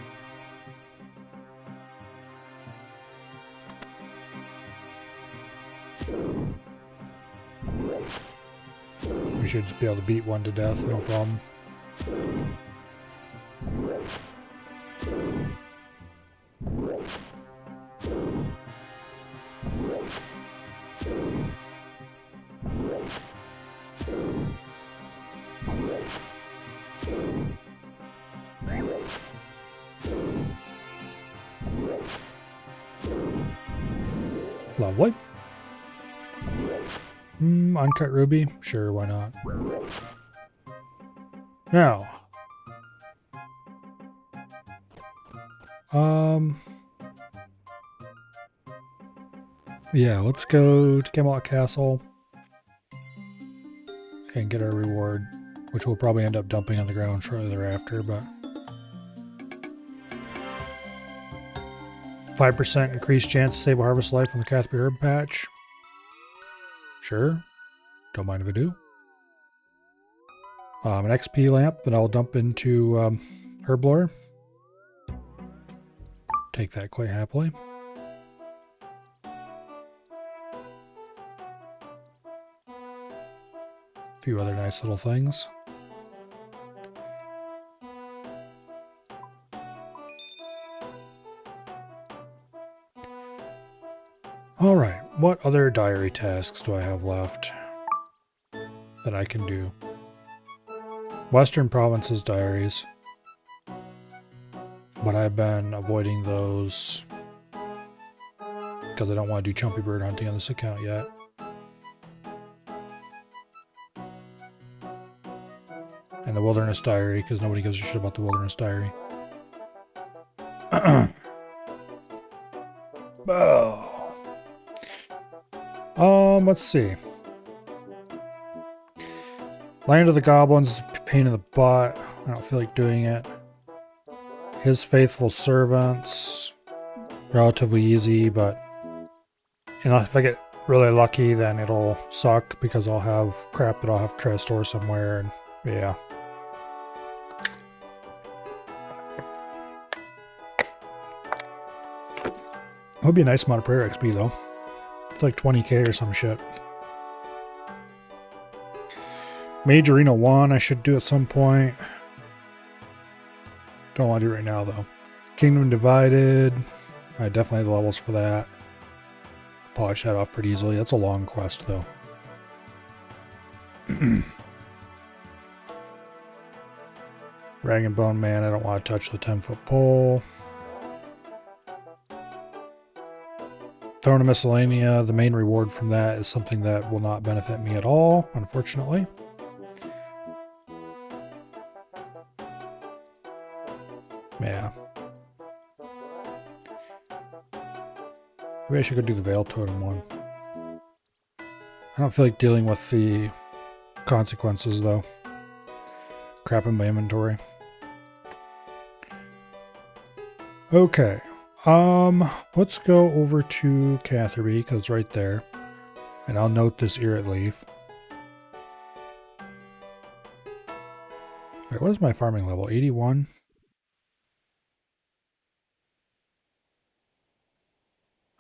We should just be able to beat one to death, no problem. Lovely. Uncut ruby? Sure, why not? Now. Yeah, let's go to Camelot Castle and get our reward, which we'll probably end up dumping on the ground shortly thereafter, but 5% increased chance to save a harvest life from the Cathby herb patch. Sure. Don't mind if I do. An XP lamp that I'll dump into Herblore. Take that quite happily. A few other nice little things. Alright, what other diary tasks do I have left that I can do? Western Provinces diaries. But I've been avoiding those because I don't want to do chumpy bird hunting on this account yet. And the Wilderness Diary, because nobody gives a shit about the Wilderness Diary. Oh. Let's see. Land of the Goblins is a pain in the butt. I don't feel like doing it. His Faithful Servants, relatively easy, but if I get really lucky, then it'll suck because I'll have crap that I'll have to try to store somewhere, and yeah. It would be a nice amount of prayer XP though. It's like 20k or some shit. Mage Arena 1 I should do at some point. Don't want to do it right now though. Kingdom Divided. I definitely have the levels for that. Polish that off pretty easily. That's a long quest though. Rag and Bone Man, I don't want to touch the 10-foot pole. Throne of Miscellanea, the main reward from that is something that will not benefit me at all, unfortunately. Yeah. Maybe I should go do the Veil Totem one. I don't feel like dealing with the consequences though. Crap in my inventory. Okay. Let's go over to Catherby, because it's right there. And I'll note this Irrit Leaf. Wait, what is my farming level? 81?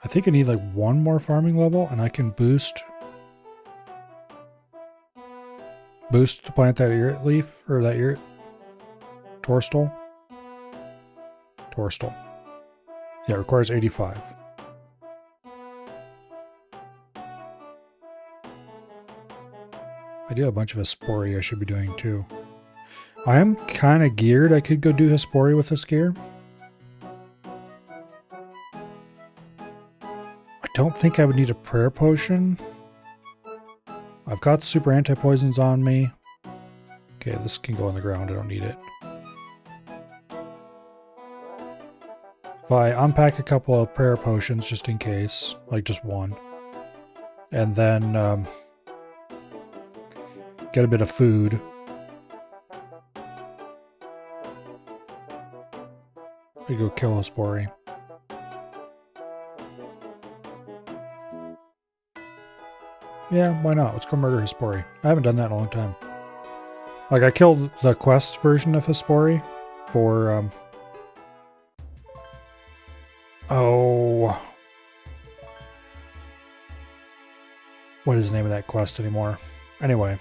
I think I need like one more farming level, and I can boost to plant that Irrit Leaf, or that Irrit Torstal. Torstal. Yeah, it requires 85. I do have a bunch of Hespori I should be doing too. I am kind of geared. I could go do Hespori with this gear. I don't think I would need a prayer potion. I've got super anti-poisons on me. Okay, this can go on the ground. I don't need it. If I unpack a couple of prayer potions just in case, like just one, and then get a bit of food. We go kill a Spori. Yeah, why not? Let's go murder Hespori. I haven't done that in a long time. Like, I killed the quest version of Hespori for, oh... What is the name of that quest anymore? Anyway.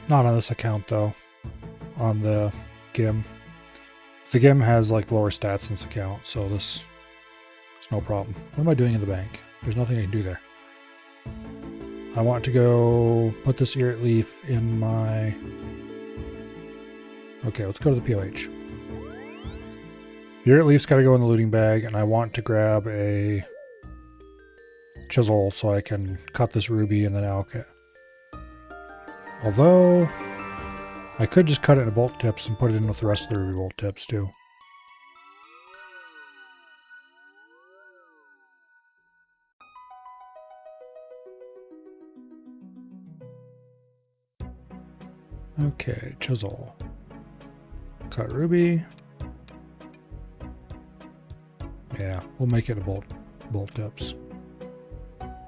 Not on this account, though. On the GIM. The GIM has, like, lower stats in this account, so this is no problem. What am I doing in the bank? There's nothing I can do there. I want to go put this Irrit Leaf in my... Okay, let's go to the POH. The Irrit Leaf's got to go in the looting bag, and I want to grab a chisel so I can cut this ruby and then allocate. Although, I could just cut it into bolt tips and put it in with the rest of the ruby bolt tips too. Okay, chisel. Cut ruby. Yeah, we'll make it a bolt tips.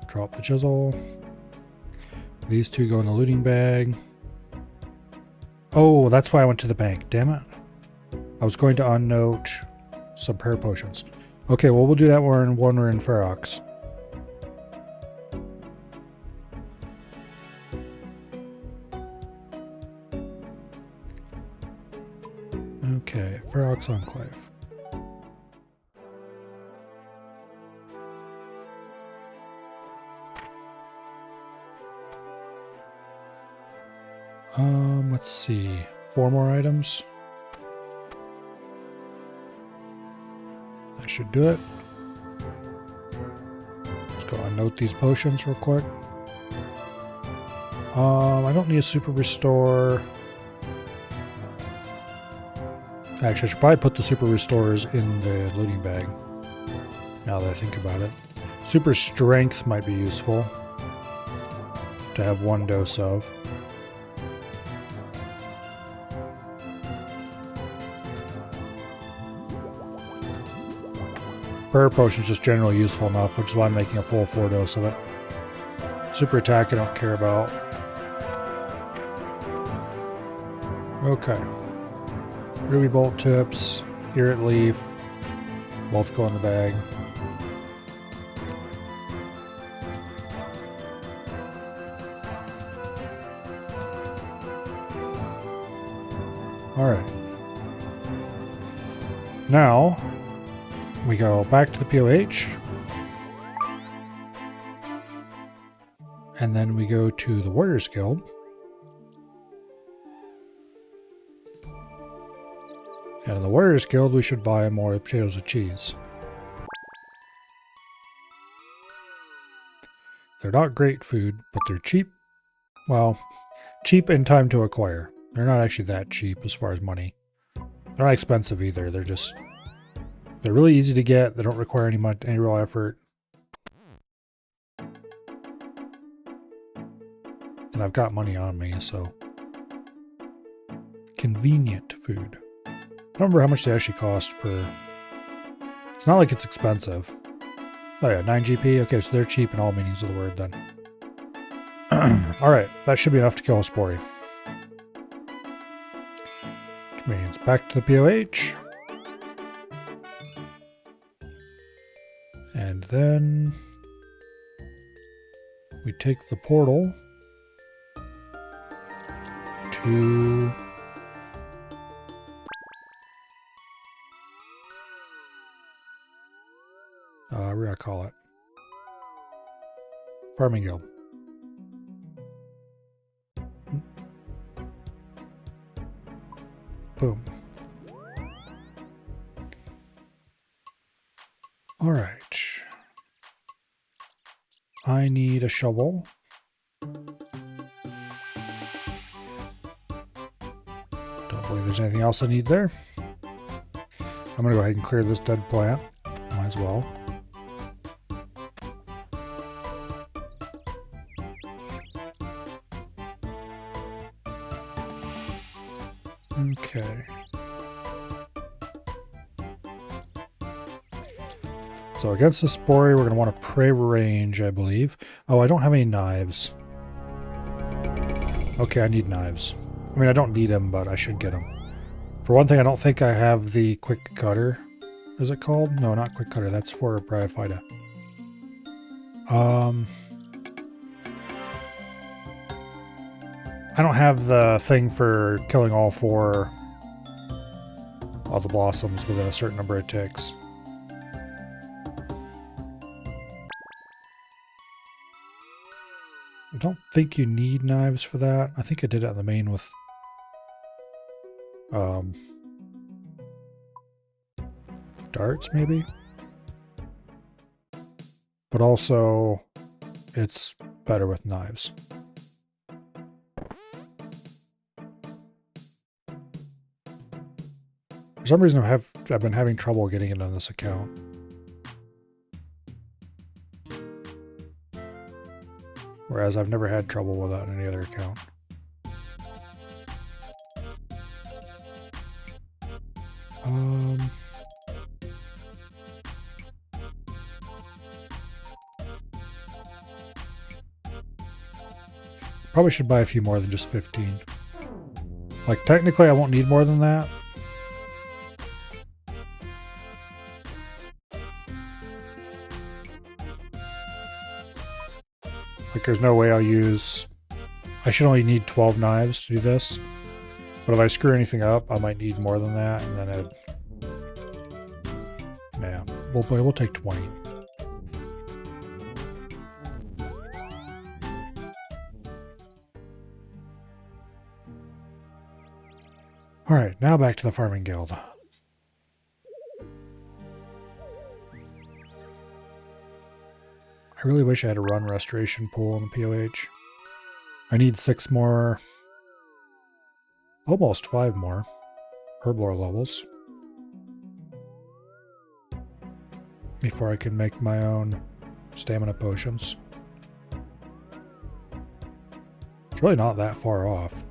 Drop the chisel. These two go in the looting bag. Oh, that's why I went to the bank. Damn it. I was going to unnote some prayer potions. Okay, well, we'll do that when we're in Ferox. Okay, Ferox Enclave. Let's see. 4 more items. That should do it. Let's go unnote these potions real quick. I don't need a super restore. Actually, I should probably put the super restores in the looting bag. Now that I think about it. Super strength might be useful to have 1 dose of. Prayer potion is just generally useful enough, which is why I'm making a full 4 dose of it. Super attack I don't care about. Okay. Ruby bolt tips, Irrit Leaf, both go in the bag. Alright. Now, we go back to the POH. And then we go to the Warriors Guild. And in the Warriors Guild, we should buy more potatoes with cheese. They're not great food, but they're cheap. Well, cheap in time to acquire. They're not actually that cheap as far as money. They're not expensive either. They're really easy to get. They don't require any real effort. And I've got money on me, so convenient food. I don't remember how much they actually cost per. It's not like it's expensive. Oh yeah, 9 GP. Okay, so they're cheap in all meanings of the word then. Alright, that should be enough to kill a Spory. Which means back to the POH. And then we take the portal to we're gonna call it Farming Guild. Boom. All right. I need a shovel. Don't believe there's anything else I need there. I'm gonna go ahead and clear this dead plant. Might as well. Okay. So against the Spory, we're going to want to pray range, I believe. Oh, I don't have any knives. Okay, I need knives. I mean, I don't need them, but I should get them. For one thing, I don't think I have the quick cutter. Is it called? No, not quick cutter. That's for Bryophyta. I don't have the thing for killing all the blossoms within a certain number of ticks. I don't think you need knives for that. I think I did it on the main with darts maybe. But also it's better with knives. For some reason I've been having trouble getting it on this account. Whereas I've never had trouble with that on any other account. Probably should buy a few more than just 15. Like, technically I won't need more than that. Like, there's no way I'll use... I should only need 12 knives to do this. But if I screw anything up, I might need more than that, and then it... Man, we'll take 20. Alright, now back to the Farming Guild. I really wish I had a run restoration pool in the POH. I need 6 more, almost 5 more herblore levels before I can make my own stamina potions. It's really not that far off.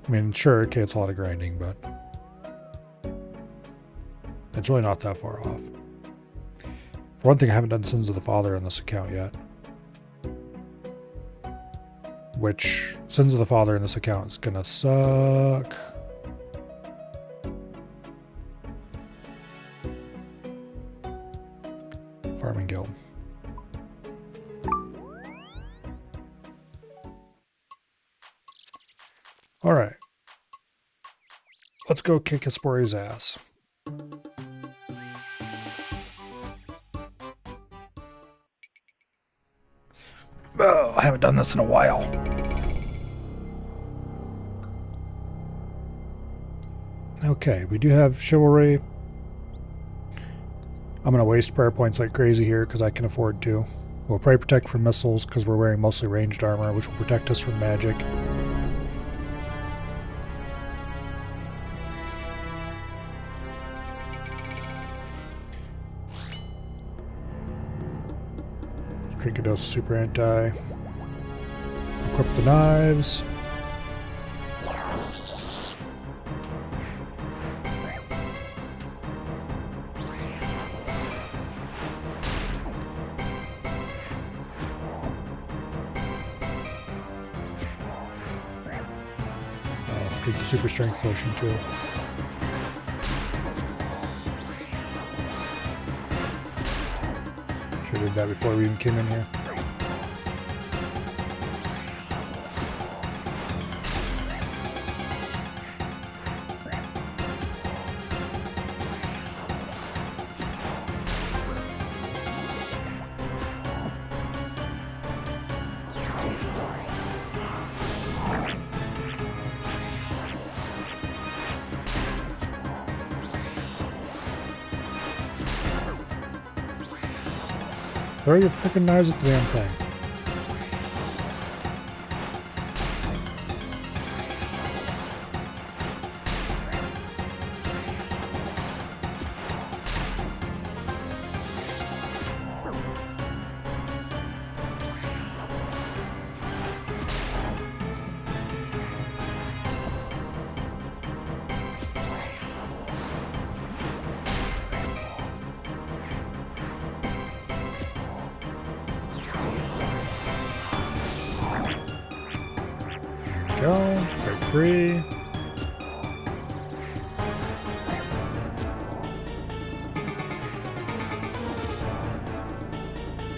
I mean, sure, okay, it's a lot of grinding, but it's really not that far off. For one thing, I haven't done Sins of the Father on this account yet. Which, Sins of the Father in this account is gonna suck. Farming Guild. Alright. let's go kick Hesporia's ass. Oh, I haven't done this in a while. Okay, we do have Chivalry. I'm going to waste prayer points like crazy here because I can afford to. We'll pray protect from missiles because we're wearing mostly ranged armor, which will protect us from magic. Trinkedos super anti. Equip the knives. Drink the super strength potion too. Should have did that before we even came in here. Throw your freaking knives at the damn thing. Go, break free.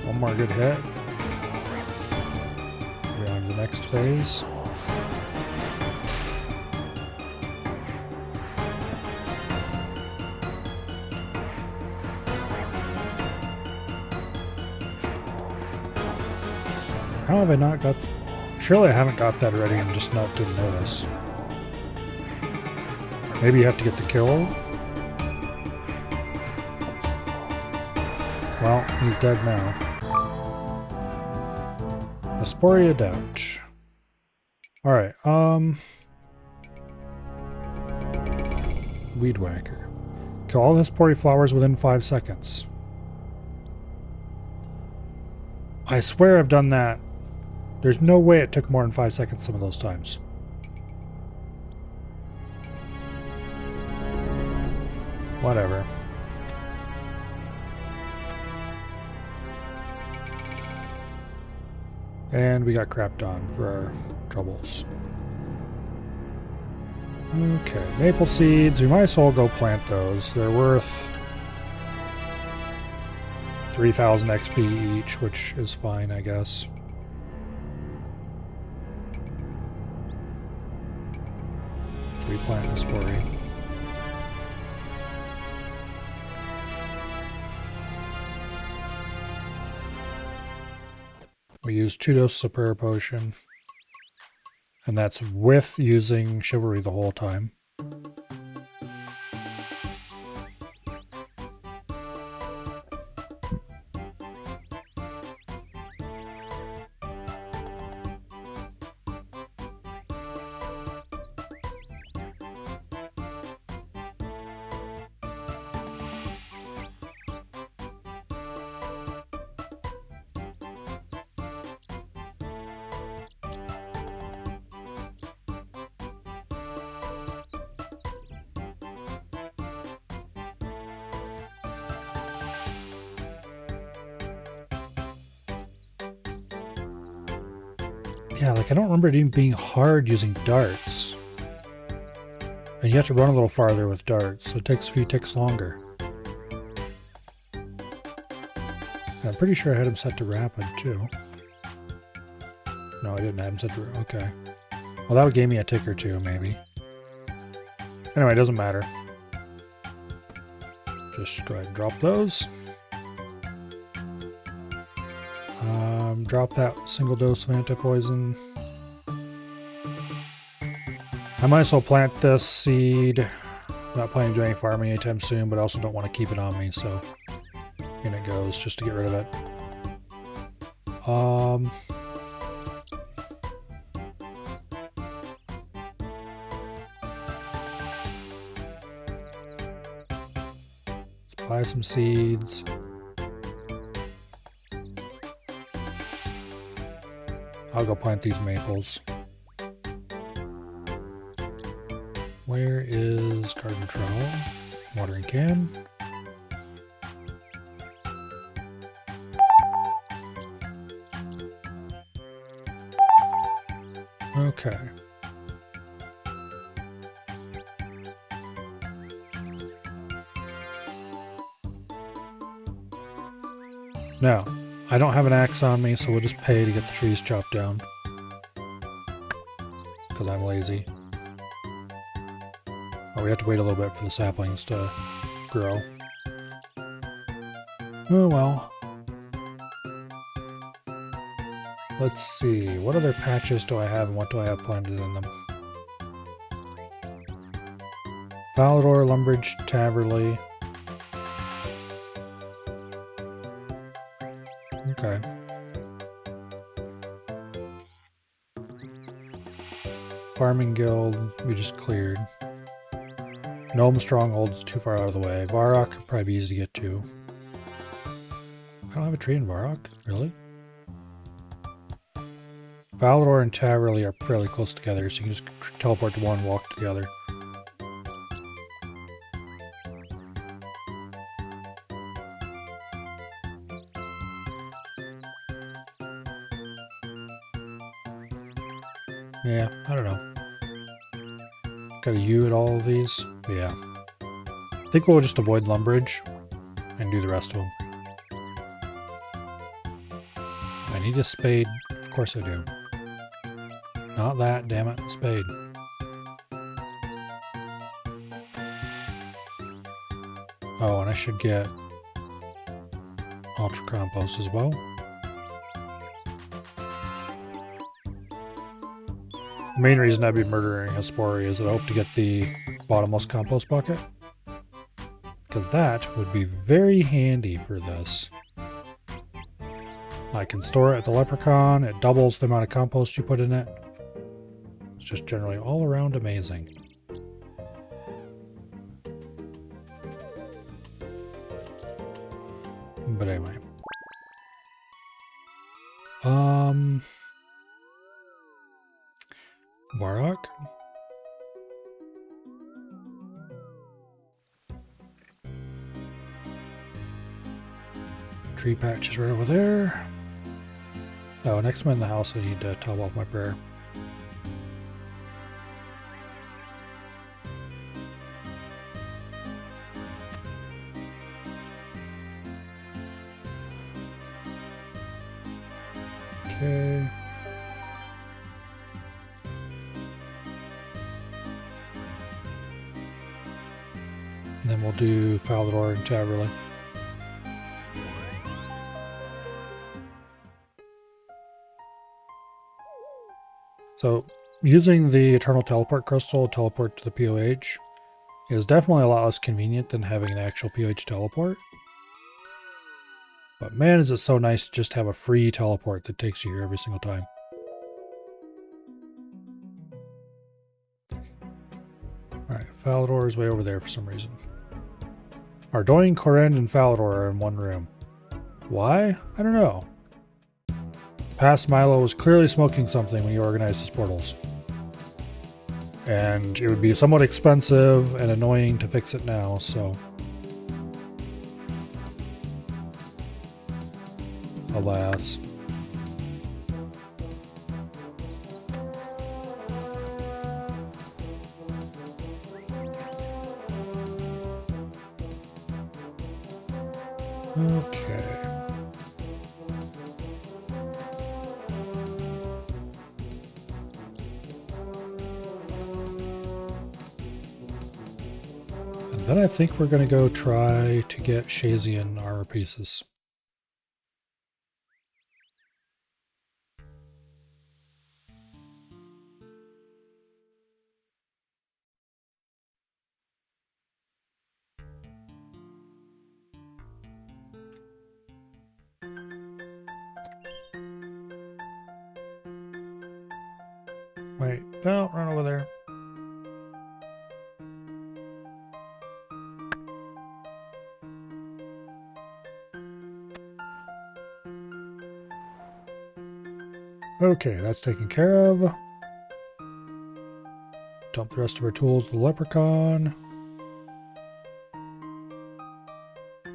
One more good hit. We're on to the next phase. How have I not got... Surely I haven't got that already and just didn't notice. Maybe you have to get the kill. Well, he's dead now. Hesperia Doubt. Alright, Weed Whacker. Kill all the Hesperia flowers within 5 seconds. I swear I've done that. There's no way it took more than 5 seconds some of those times. Whatever. And we got crapped on for our troubles. Okay, maple seeds. We might as well go plant those. They're worth 3,000 XP each, which is fine, I guess. Replant this quarry. We use 2 doses of prayer potion, and that's with using chivalry the whole time. Yeah, like I don't remember it even being hard using darts. And you have to run a little farther with darts, so it takes a few ticks longer. I'm pretty sure I had him set to rapid too. No, I didn't have him set to... Okay. Well, that gave me a tick or two, maybe. Anyway, it doesn't matter. Just go ahead and drop those. Drop that single dose of anti-poison. I might as well plant this seed. I'm not planning to do any farming anytime soon, but I also don't want to keep it on me, so in it goes just to get rid of it. Let's buy some seeds. I'll go plant these maples. Where is garden trowel? Watering can. Okay. Now, I don't have an axe on me, so we'll just pay to get the trees chopped down. Because I'm lazy. Or we have to wait a little bit for the saplings to grow. Oh well. Let's see, what other patches do I have and what do I have planted in them? Valador, Lumbridge, Taverley. Okay. Farming Guild, we just cleared. Gnome Stronghold's too far out of the way. Varrock could probably be easy to get to. I don't have a tree in Varrock, really? Valador and Taverley are fairly close together, so you can just teleport to one and walk together. Yeah, I don't know. Got a U at all of these? Yeah. I think we'll just avoid Lumbridge and do the rest of them. I need a spade. Of course I do. Not that, damn it. Spade. Oh, and I should get Ultra Compost as well. The main reason I'd be murdering Hespori is that I hope to get the bottomless compost bucket. Because that would be very handy for this. I can store it at the Leprechaun, it doubles the amount of compost you put in it. It's just generally all around amazing. But anyway. Varrock? Tree patch is right over there. Oh, next time in the house I need to top off my prayer. Okay. And then we'll do Valador and Taverley. So, using the Eternal Teleport Crystal to teleport to the POH is definitely a lot less convenient than having an actual POH teleport. But man, is it so nice to just have a free teleport that takes you here every single time. Alright, Valador is way over there for some reason. Ardoin, Korend, and Valador are in one room. Why? I don't know. Past Milo was clearly smoking something when he organized his portals. And it would be somewhat expensive and annoying to fix it now, so... Alas. Okay. Then I think we're going to go try to get Shazian armor pieces. Wait, don't run over there. Okay, that's taken care of. Dump the rest of our tools to the leprechaun.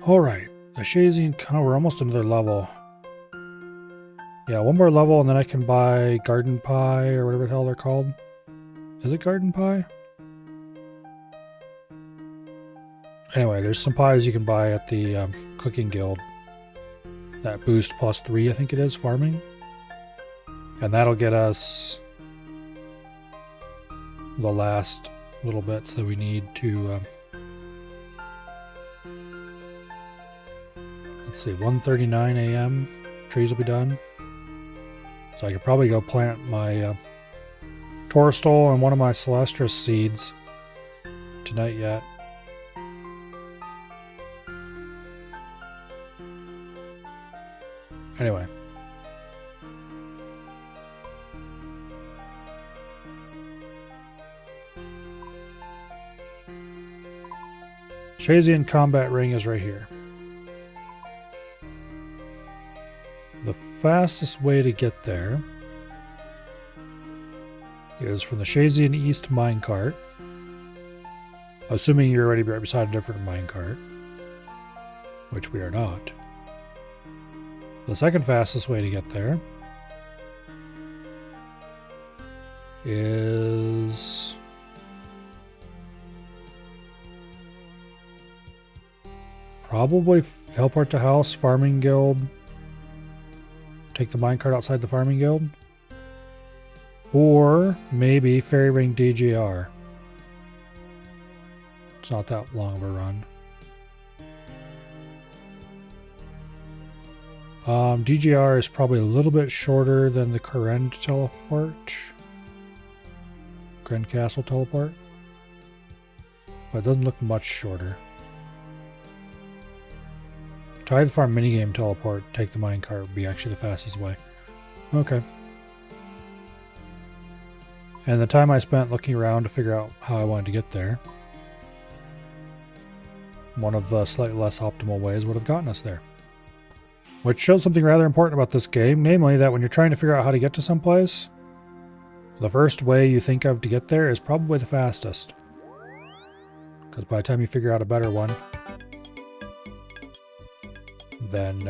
Alright, the Shazian, we're almost another level. Yeah, one more level and then I can buy garden pie or whatever the hell they're called. Is it garden pie? Anyway, there's some pies you can buy at the cooking guild. That boost +3, I think it is, farming. And that'll get us the last little bits that we need to... let's see, 1:39 a.m. Trees will be done. So I could probably go plant my Torstol and one of my Celestris seeds tonight yet. Anyway. Shazian combat ring is right here. The fastest way to get there is from the Shazian East minecart. Assuming you're already right beside a different minecart, which we are not. The second fastest way to get there is probably teleport to house, farming guild, take the minecart outside the farming guild, or maybe Fairy Ring DGR. It's not that long of a run. DGR is probably a little bit shorter than the Korend teleport. Korend Castle teleport. But it doesn't look much shorter. Try the farm minigame teleport, take the minecart would be actually the fastest way. Okay. And the time I spent looking around to figure out how I wanted to get there, one of the slightly less optimal ways would have gotten us there. Which shows something rather important about this game, namely that when you're trying to figure out how to get to someplace, the first way you think of to get there is probably the fastest. Because by the time you figure out a better one, then,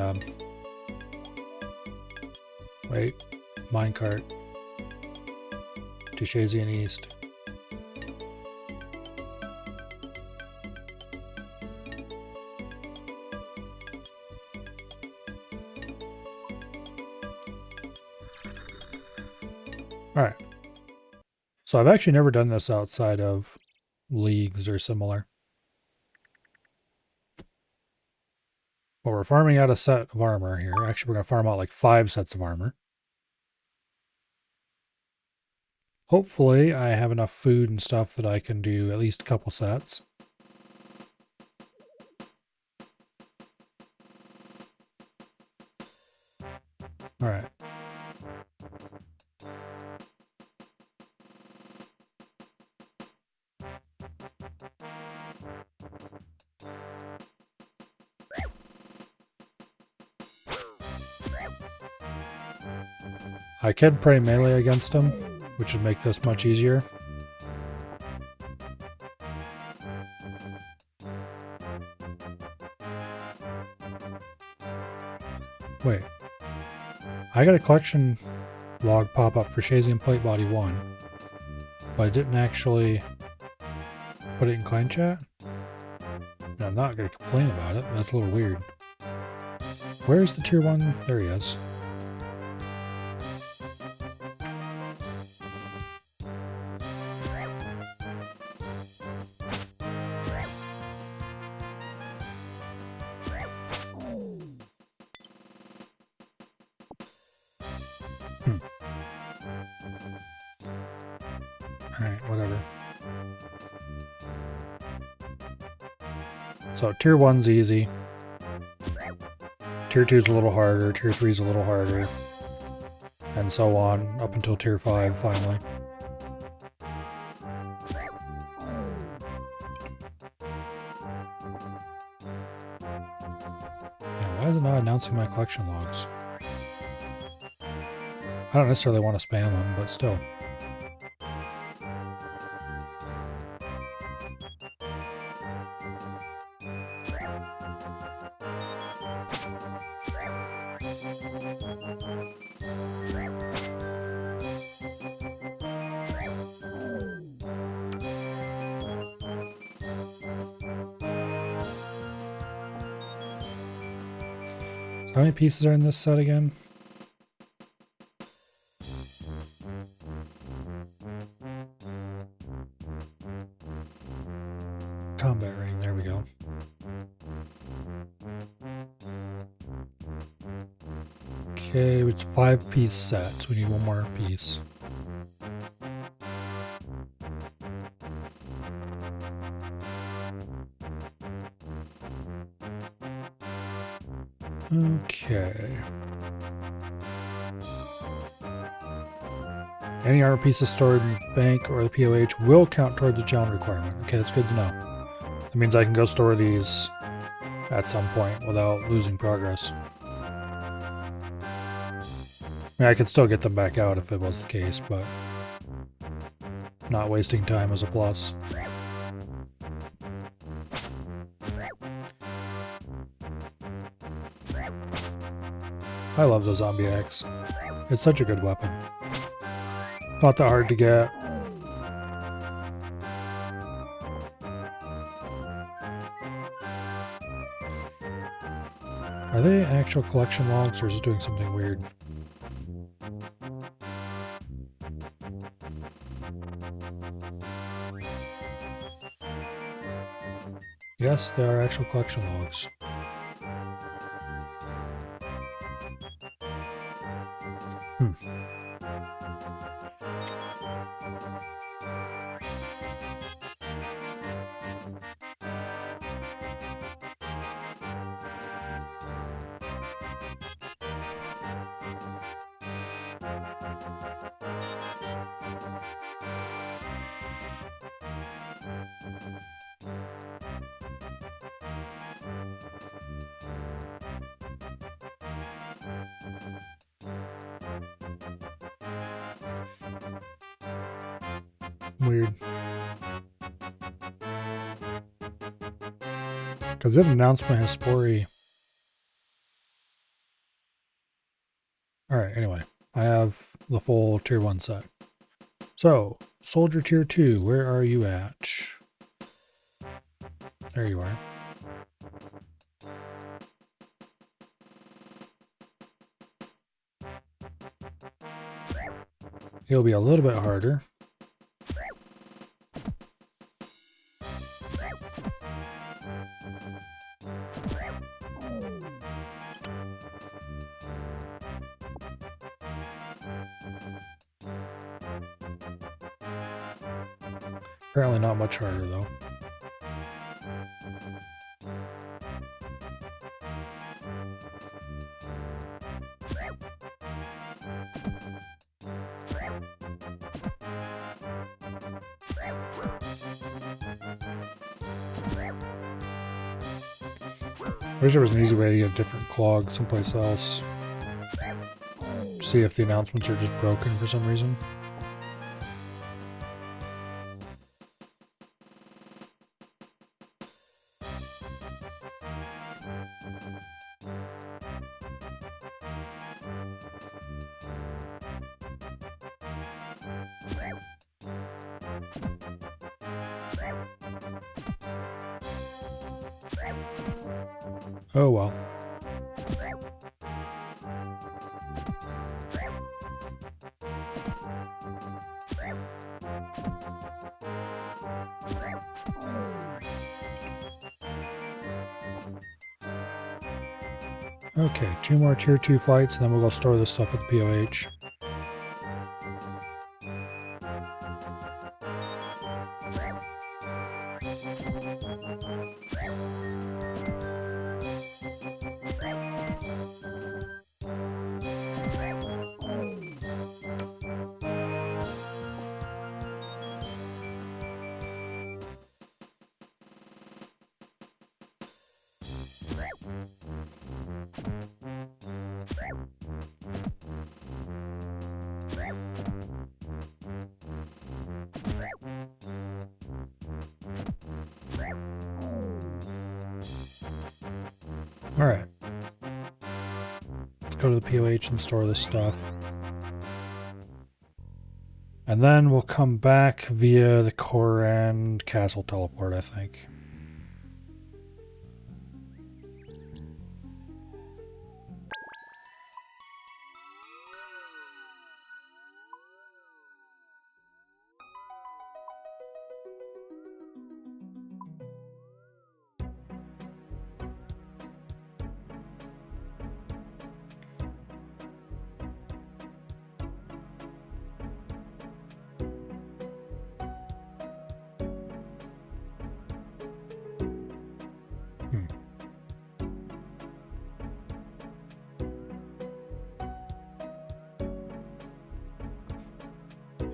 wait, minecart to Shazian East. Alright. So I've actually never done this outside of leagues or similar. But we're farming out a set of armor here. Actually, we're going to farm out like 5 sets of armor. Hopefully, I have enough food and stuff that I can do at least a couple sets. Alright. I could pray melee against him, which would make this much easier. Wait. I got a collection log pop up for Shazian Plate Body 1, but I didn't actually put it in clan chat. And I'm not going to complain about it, but that's a little weird. Where's the tier 1? There he is. Alright, whatever. So tier 1's easy. Tier 2's a little harder, tier 3's a little harder. And so on, up until tier 5, finally. Yeah, why is it not announcing my collection logs? I don't necessarily want to spam them, but still. How many pieces are in this set again? Combat ring, there we go. Okay, it's a 5-piece set, so we need one more piece. Okay. Any armor pieces stored in the bank or the POH will count toward the challenge requirement. Okay, that's good to know. That means I can go store these at some point without losing progress. I mean, I could still get them back out if it was the case, but not wasting time is a plus. I love the zombie axe. It's such a good weapon. Not that hard to get. Are they actual collection logs or is it doing something weird? Yes, they are actual collection logs. Weird. Because it announced my Hespori. Alright, anyway. I have the full tier 1 set. So, Soldier tier 2, where are you at? There you are. It'll be a little bit harder. Apparently not much harder though. I wish there was an easy way to get a different clog someplace else. See if the announcements are just broken for some reason. Oh well. Okay, 2 more tier 2 fights and then we'll go store this stuff at the POH. go to the POH and store this stuff. And then we'll come back via the core and castle teleport, I think.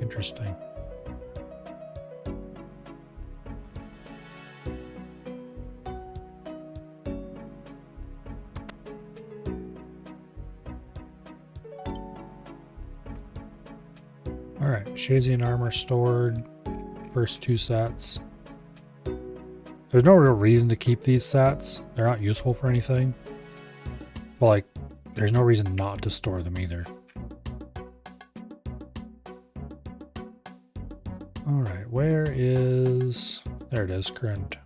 Interesting. Alright, Shazian armor stored. First 2 sets. There's no real reason to keep these sets. They're not useful for anything. But like, there's no reason not to store them either. Alright, where is... There it is, current.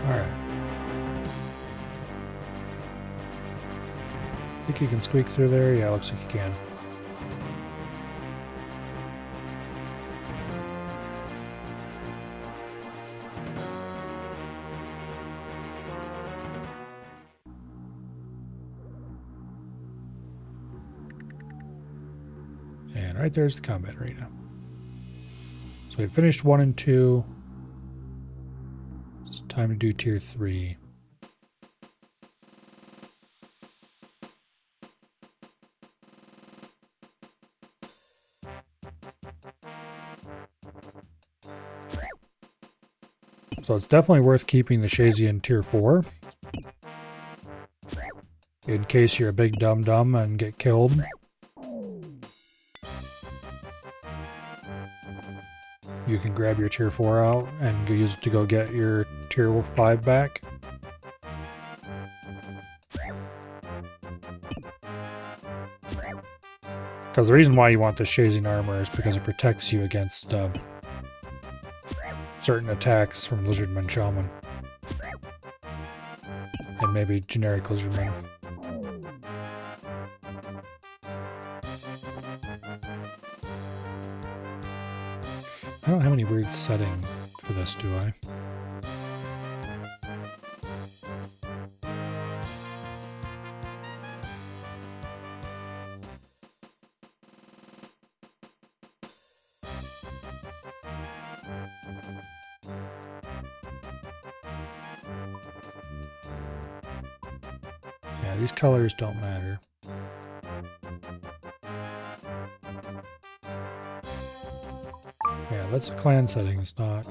Alright. Think you can squeak through there? Yeah, looks like you can. And right there's the combat arena. So we finished 1 and 2. It's time to do tier 3. So it's definitely worth keeping the Shazian tier 4. In case you're a big dum-dum and get killed. You can grab your tier 4 out and use it to go get your tier 5 back. Because the reason why you want the Shazian armor is because it protects you against certain attacks from Lizardman Shaman. And maybe generic Lizardman. I don't have any weird setting for this, do I? Yeah, these colors don't matter. Yeah, that's a clan setting, it's not.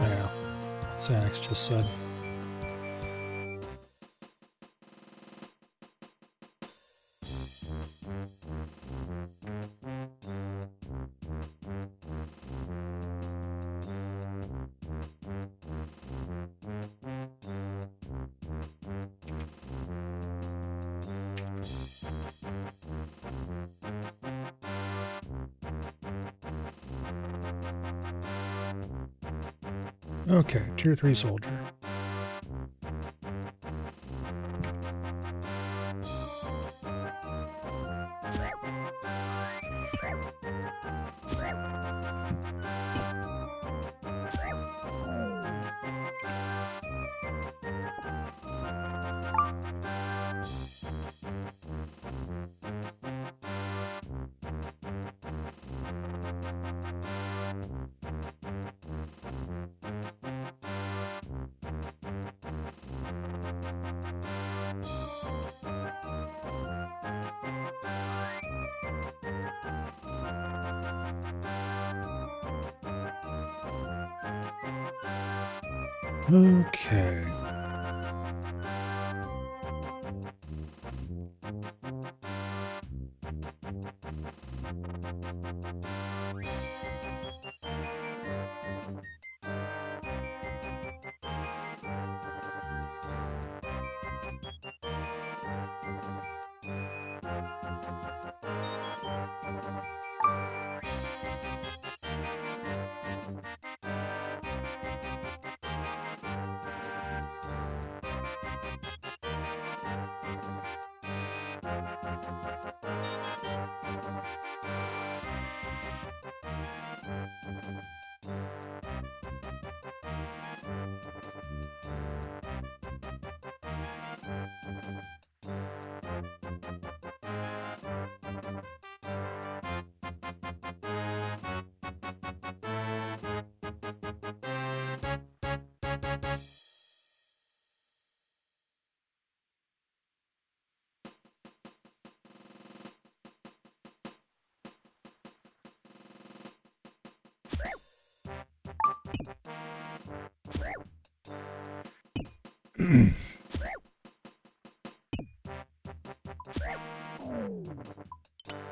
Yeah, Sanix just said. Okay, tier 3 soldier. Okay.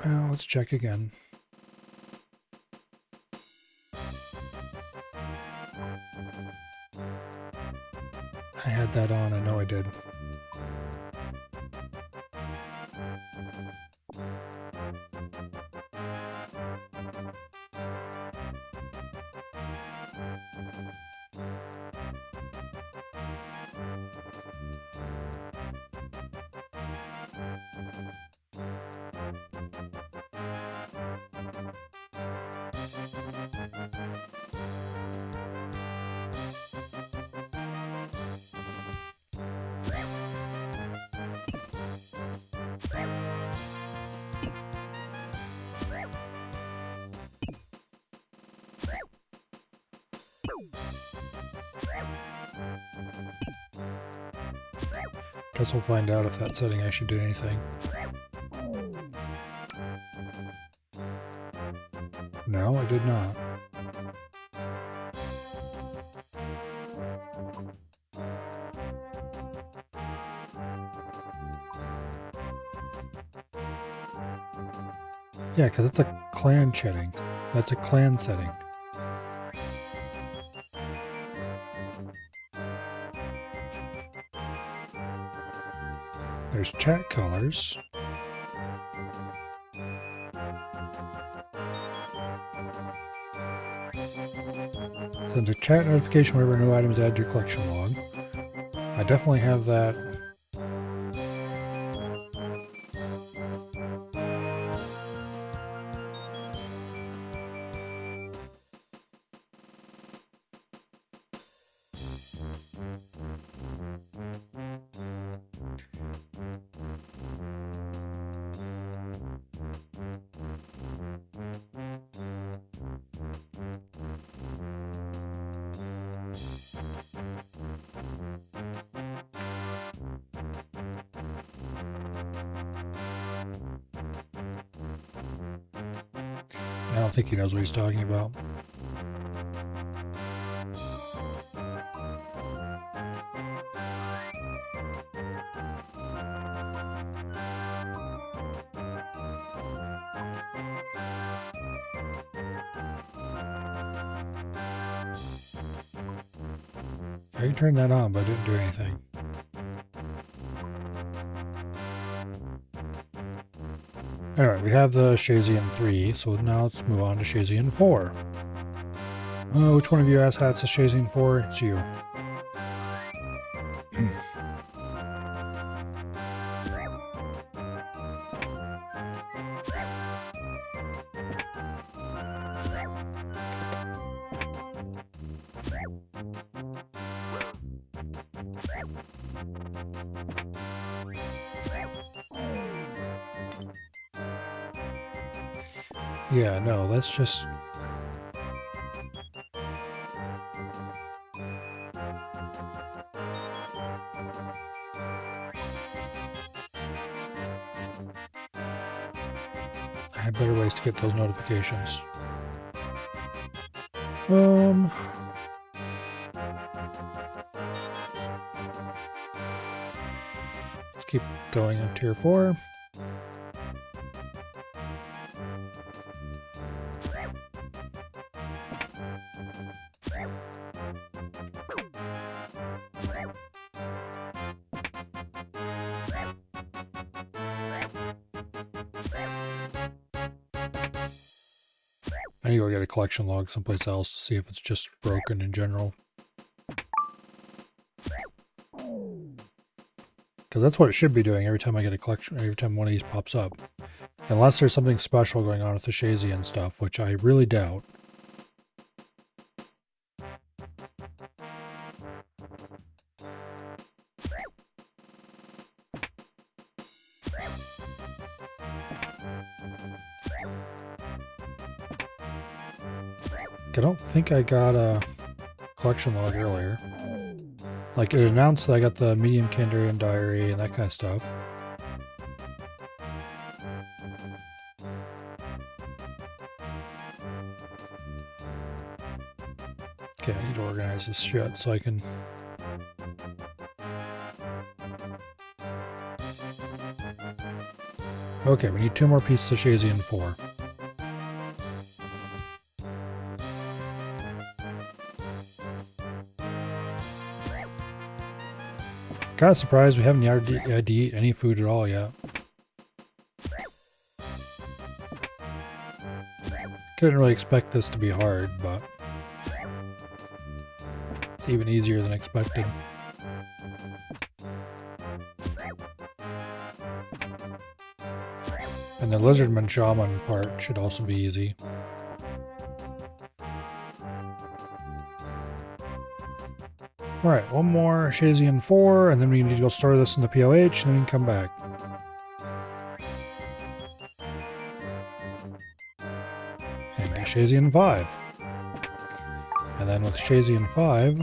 Well, let's check again. I had that on, I know I did. Guess we'll find out if that setting actually did anything. No, it did not. Yeah, because it's a clan chatting. That's a clan setting. There's chat colors. Send a chat notification whenever new items add to your collection log. I definitely have that. I don't think he knows what he's talking about. I can turn that on, but it didn't do anything. Anyway, we have the Shazian 3, so now let's move on to Shazian 4. Oh, which one of you asshats is Shazian 4? It's you. Yeah, no, let's just... I had better ways to get those notifications. keep going on tier 4. I need to go get a collection log someplace else to see if it's just broken in general. Because that's what it should be doing every time I get a collection, every time one of these pops up. Unless there's something special going on with the Shazian stuff, which I really doubt. I don't think I got a collection log earlier. Like, it announced that I got the medium Kandarian diary and that kind of stuff. Okay, I need to organize this shit so I can... Okay, we need 2 more pieces of Shazian 4. Kind of surprised we haven't had to eat any food at all yet. Didn't really expect this to be hard, but it's even easier than expected. And the Lizardman Shaman part should also be easy. Alright, one more Shazian 4, and then we need to go store this in the POH, and then we can come back. And get Shazian 5. And then with Shazian 5...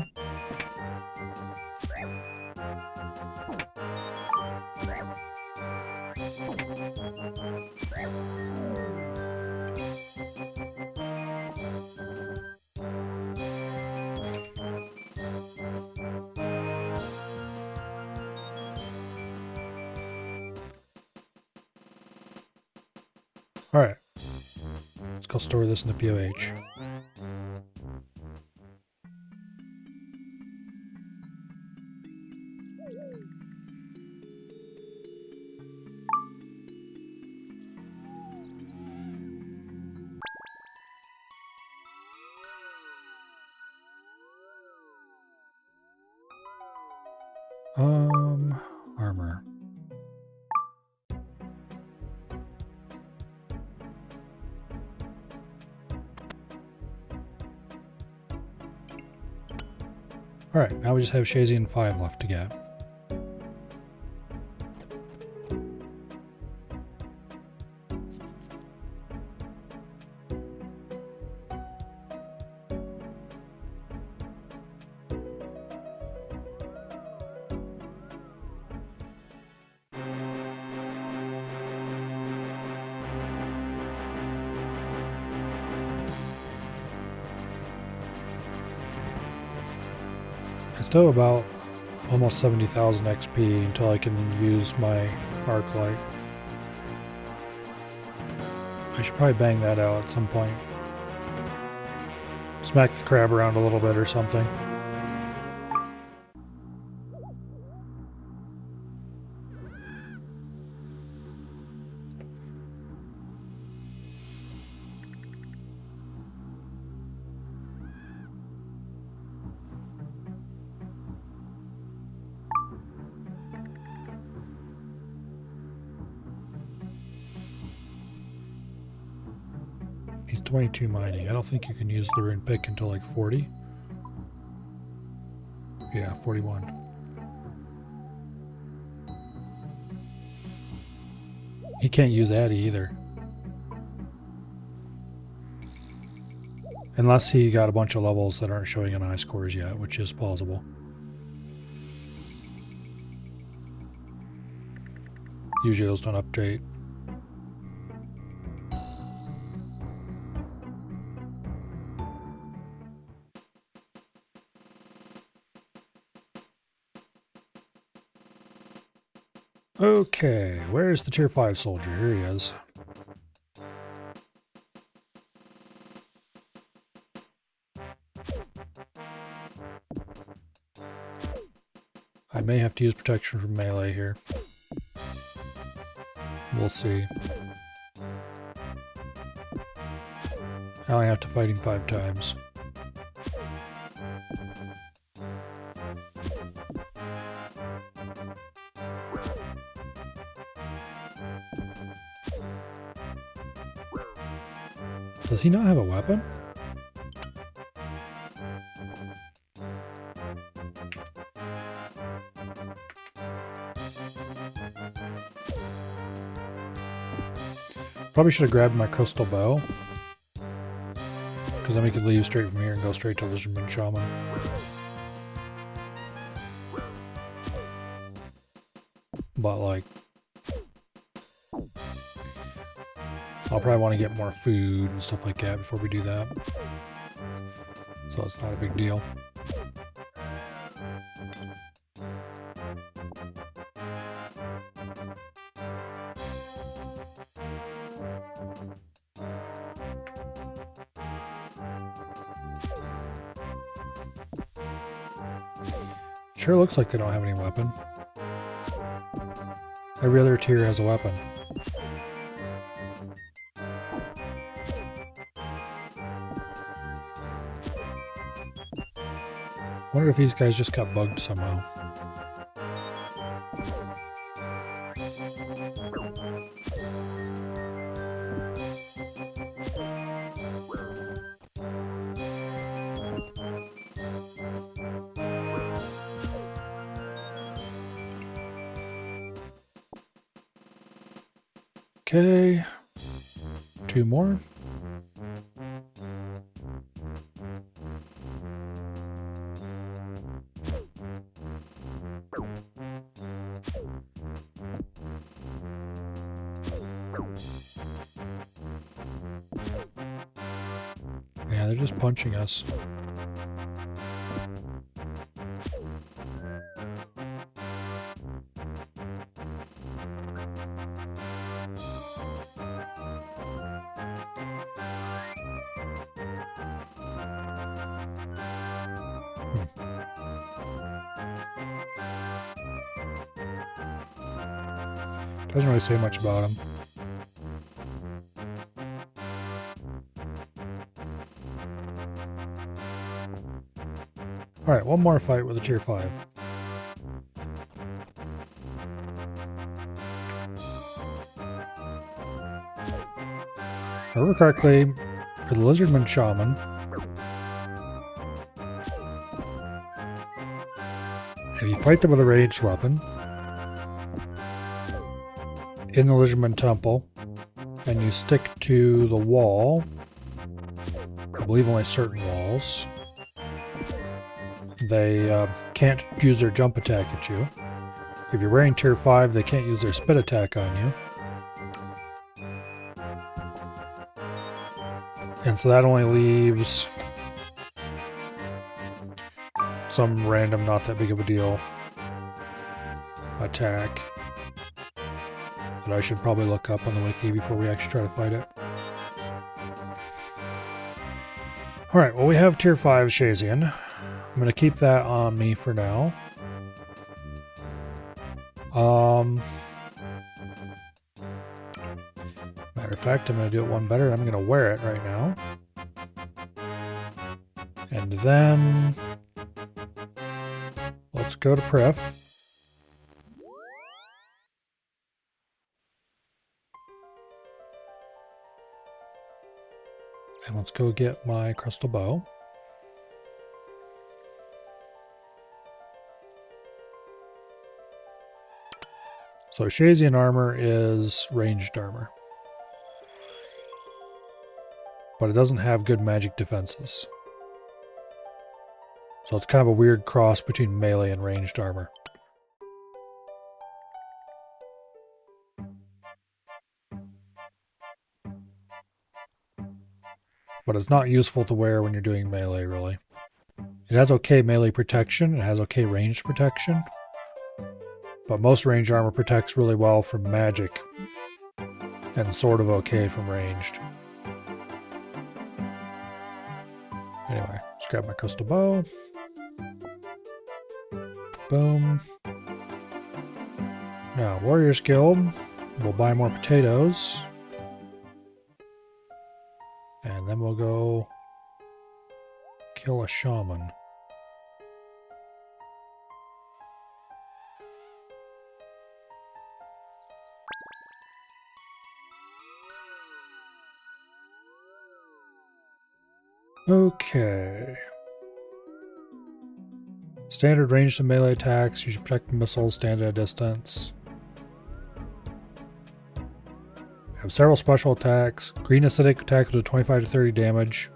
Alright, let's go store this in the POH. Armor. Alright, now we just have Shazian 5 left to get. I still have about almost 70,000 XP until I can use my arc light. I should probably bang that out at some point. Smack the crab around a little bit or something. He's 22 mining. I don't think you can use the rune pick until like 40. Yeah, 41. He can't use Addy either. Unless he got a bunch of levels that aren't showing in high scores yet, which is plausible. Usually those don't update. Okay, where's the tier 5 soldier? Here he is. I may have to use protection from melee here. We'll see. I only have to fight him 5 times. Does he not have a weapon? Probably should have grabbed my crystal bow. Because then we could leave straight from here and go straight to Lizardman Shaman. But like, I'll probably want to get more food and stuff like that before we do that. So it's not a big deal. Sure looks like they don't have any weapon. Every other tier has a weapon. Wonder if these guys just got bugged somehow. Okay, 2 more. Yeah, they're just punching us. Doesn't really say much about him. Alright, one more fight with a tier 5. If I remember correctly, for the Lizardman Shaman, if you fight them with a ranged weapon in the Lizardman Temple, and you stick to the wall, I believe only certain walls, they can't use their jump attack at you. If you're wearing tier 5, they can't use their spit attack on you. And so that only leaves some random, not that big of a deal attack that I should probably look up on the wiki before we actually try to fight it. Alright, well we have tier 5 Shazian. I'm going to keep that on me for now. Matter of fact, I'm going to do it one better. I'm going to wear it right now. And then let's go to Prif. And let's go get my crystal bow. So Shazian armor is ranged armor. But it doesn't have good magic defenses. So it's kind of a weird cross between melee and ranged armor. But it's not useful to wear when you're doing melee, really. It has okay melee protection, it has okay ranged protection. But most range armor protects really well from magic. And sort of okay from ranged. Anyway, let's grab my crystal bow. Boom. Now, Warriors Guild. We'll buy more potatoes. And then we'll go kill a shaman. Okay. Standard ranged and melee attacks. Use protect missiles, stand at a distance. Have several special attacks. Green acidic attack will do 25 to 30 damage.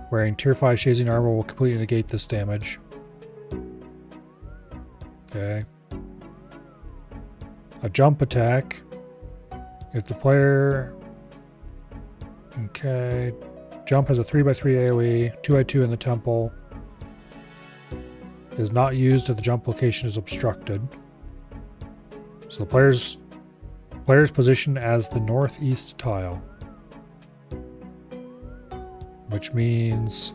Wearing tier 5 shazing armor will completely negate this damage. Okay. A jump attack. If the player... Okay. Jump has a 3x3 AoE, 2x2 in the temple. Is not used if the jump location is obstructed. So the player's position as the northeast tile. Which means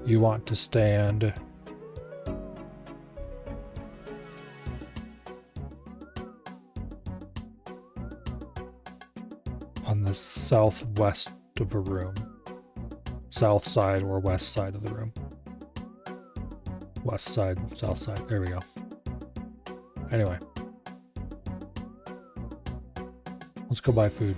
you want to stand on the southwest of a room. South side or west side of the room. West side, south side. There we go. Anyway. Let's go buy food.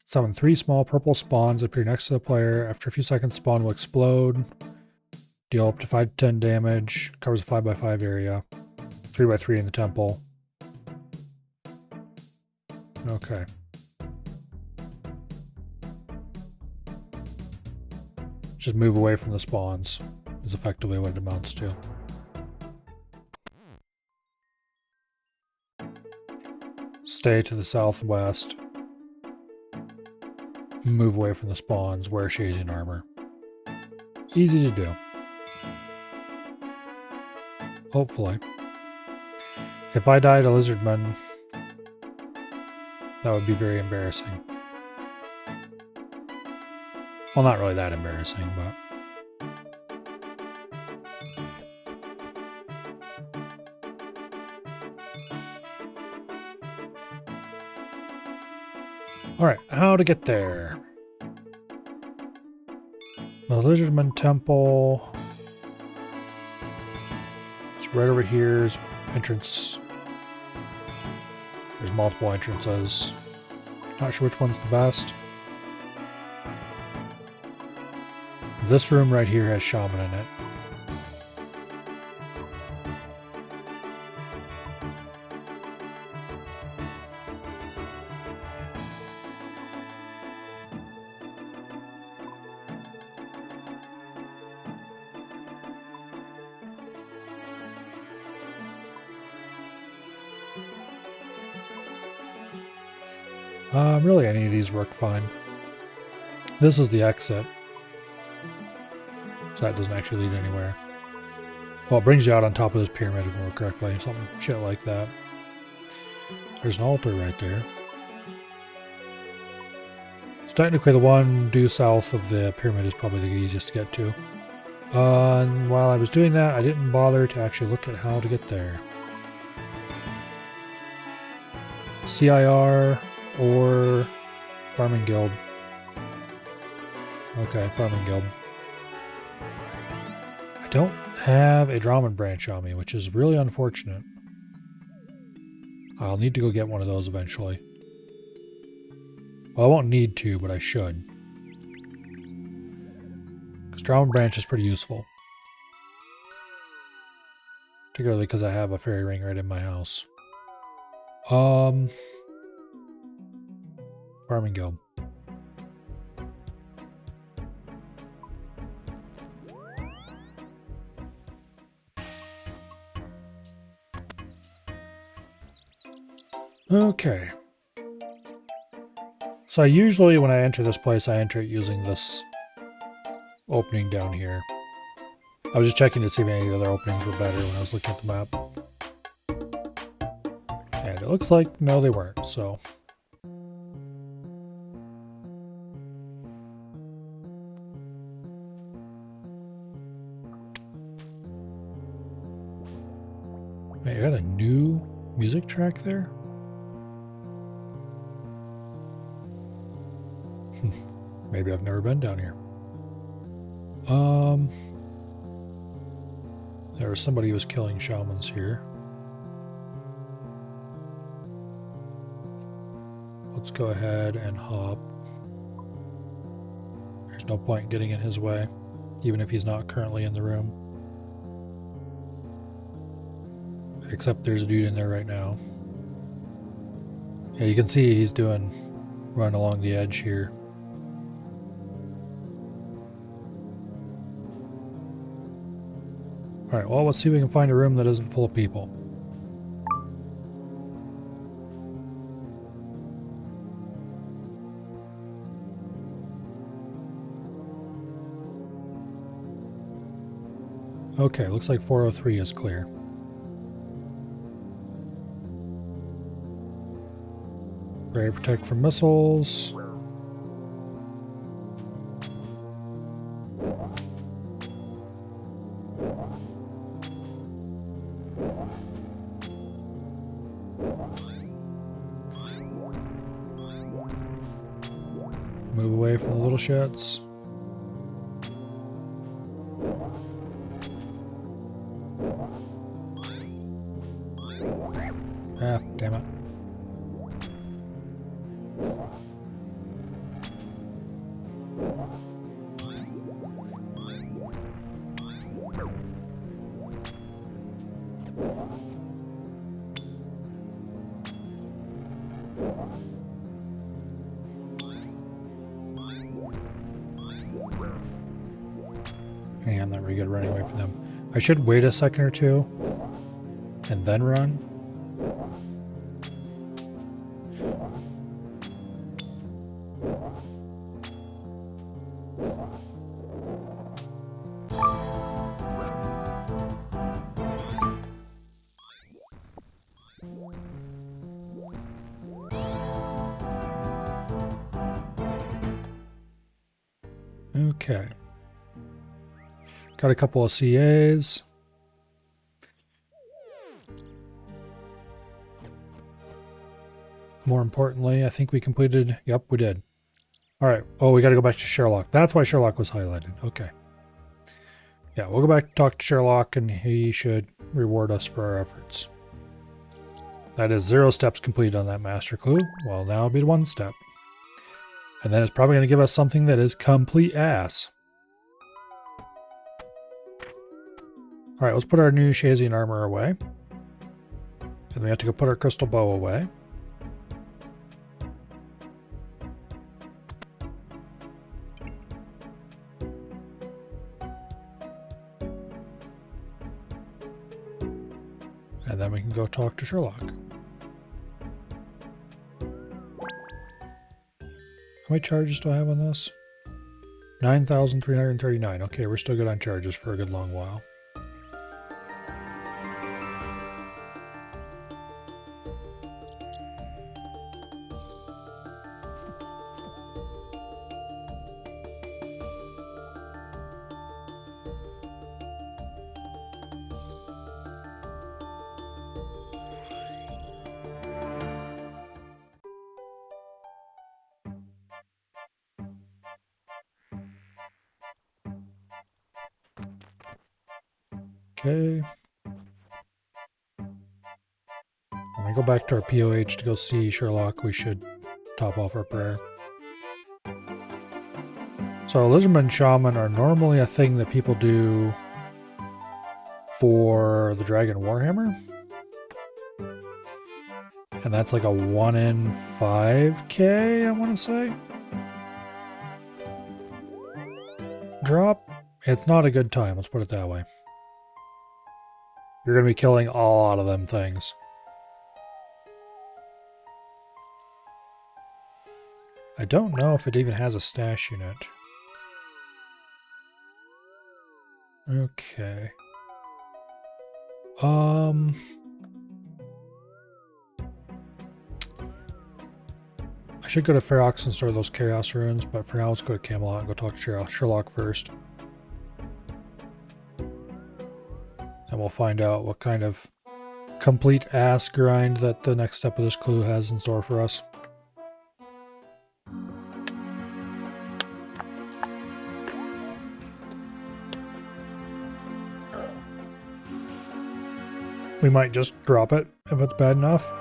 Summon 3 small purple spawns appear next to the player. After a few seconds, spawn will explode. Deal up to 5 to 10 damage. Covers a 5x5 area. 3x3 in the temple. Okay. Just move away from the spawns is effectively what it amounts to. Stay to the southwest. Move away from the spawns, wear shazing armor. Easy to do. Hopefully. If I died a lizardman, that would be very embarrassing. Well, not really that embarrassing, but... Alright, how to get there? The Lizardman Temple. It's right over here's entrance. There's multiple entrances. Not sure which one's the best. This room right here has shaman in it. Really any of these work fine. This is the exit. So that doesn't actually lead anywhere. Well, it brings you out on top of this pyramid, if I remember correctly. Something shit like that. There's an altar right there. So technically the one due south of the pyramid is probably the easiest to get to. And while I was doing that, I didn't bother to actually look at how to get there. CIR or Farming Guild. Okay, Farming Guild. I don't have a Drahman branch on me, which is really unfortunate. I'll need to go get one of those eventually. Well, I won't need to, but I should. Because Drahman branch is pretty useful. Particularly because I have a fairy ring right in my house. Farming Guild. Okay. So I usually, when I enter this place, I enter it using this opening down here. I was just checking to see if any other openings were better when I was looking at the map. And it looks like, no, they weren't, so. Wait, I got a new music track there? Maybe I've never been down here. There was somebody who was killing shamans here. Let's go ahead and hop. There's no point in getting in his way, even if he's not currently in the room. Except there's a dude in there right now. Yeah, you can see he's running along the edge here. Alright, well, let's see if we can find a room that isn't full of people. Okay, looks like 403 is clear. Ready to protect from missiles. Move away from the little shits. Ah, damn it. Hey, I'm not very good running away from them. I should wait a second or two and then run. Okay. Got a couple of CAs. More importantly, I think we completed... Yep, we did. Alright. Oh, we got to go back to Sherlock. That's why Sherlock was highlighted. Okay. Yeah, we'll go back to talk to Sherlock, and he should reward us for our efforts. That is 0 steps completed on that master clue. Well, now it'll be 1 step. And then it's probably going to give us something that is complete ass. Alright, let's put our new Shazian armor away. And we have to go put our crystal bow away. And then we can go talk to Sherlock. How many charges do I have on this? 9,339. Okay, we're still good on charges for a good long while. Okay. When we go back to our POH to go see Sherlock, we should top off our prayer. So Lizardman Shaman are normally a thing that people do for the Dragon Warhammer. And that's like a 1 in 5k, I want to say. Drop. It's not a good time, let's put it that way. You're going to be killing a lot of them things. I don't know if it even has a stash unit. Okay. I should go to Ferox and store those Chaos Runes, but for now let's go to Camelot and go talk to Sherlock first. And we'll find out what kind of complete ass grind that the next step of this clue has in store for us. We might just drop it if it's bad enough.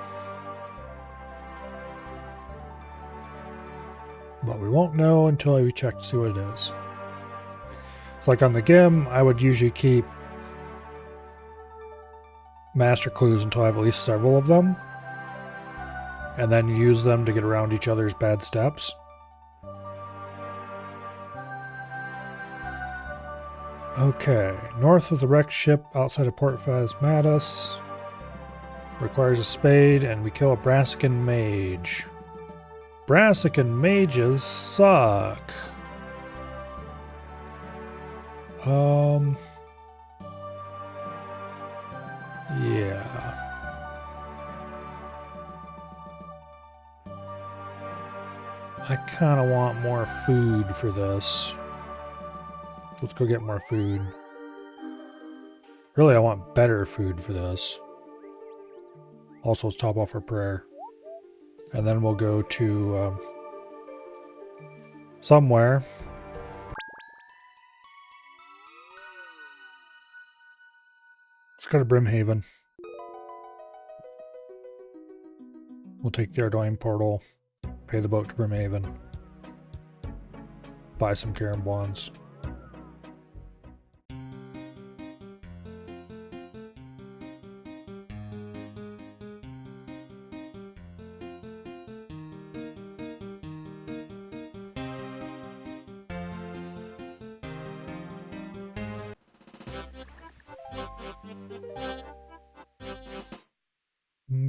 But we won't know until we check to see what it is. It's like on the GIM, I would usually keep master clues until I have at least several of them, and then use them to get around each other's bad steps. Okay, north of the wrecked ship outside of Port Phasmatis. Requires a spade, and we kill a Brassican mage. Brassican mages suck. Yeah. I kind of want more food for this. Let's go get more food. Really, I want better food for this. Also, let's top off our prayer. And then we'll go to somewhere. Let's go to Brimhaven. We'll take the Ardoin portal, pay the boat to Brimhaven, buy some Caramblons.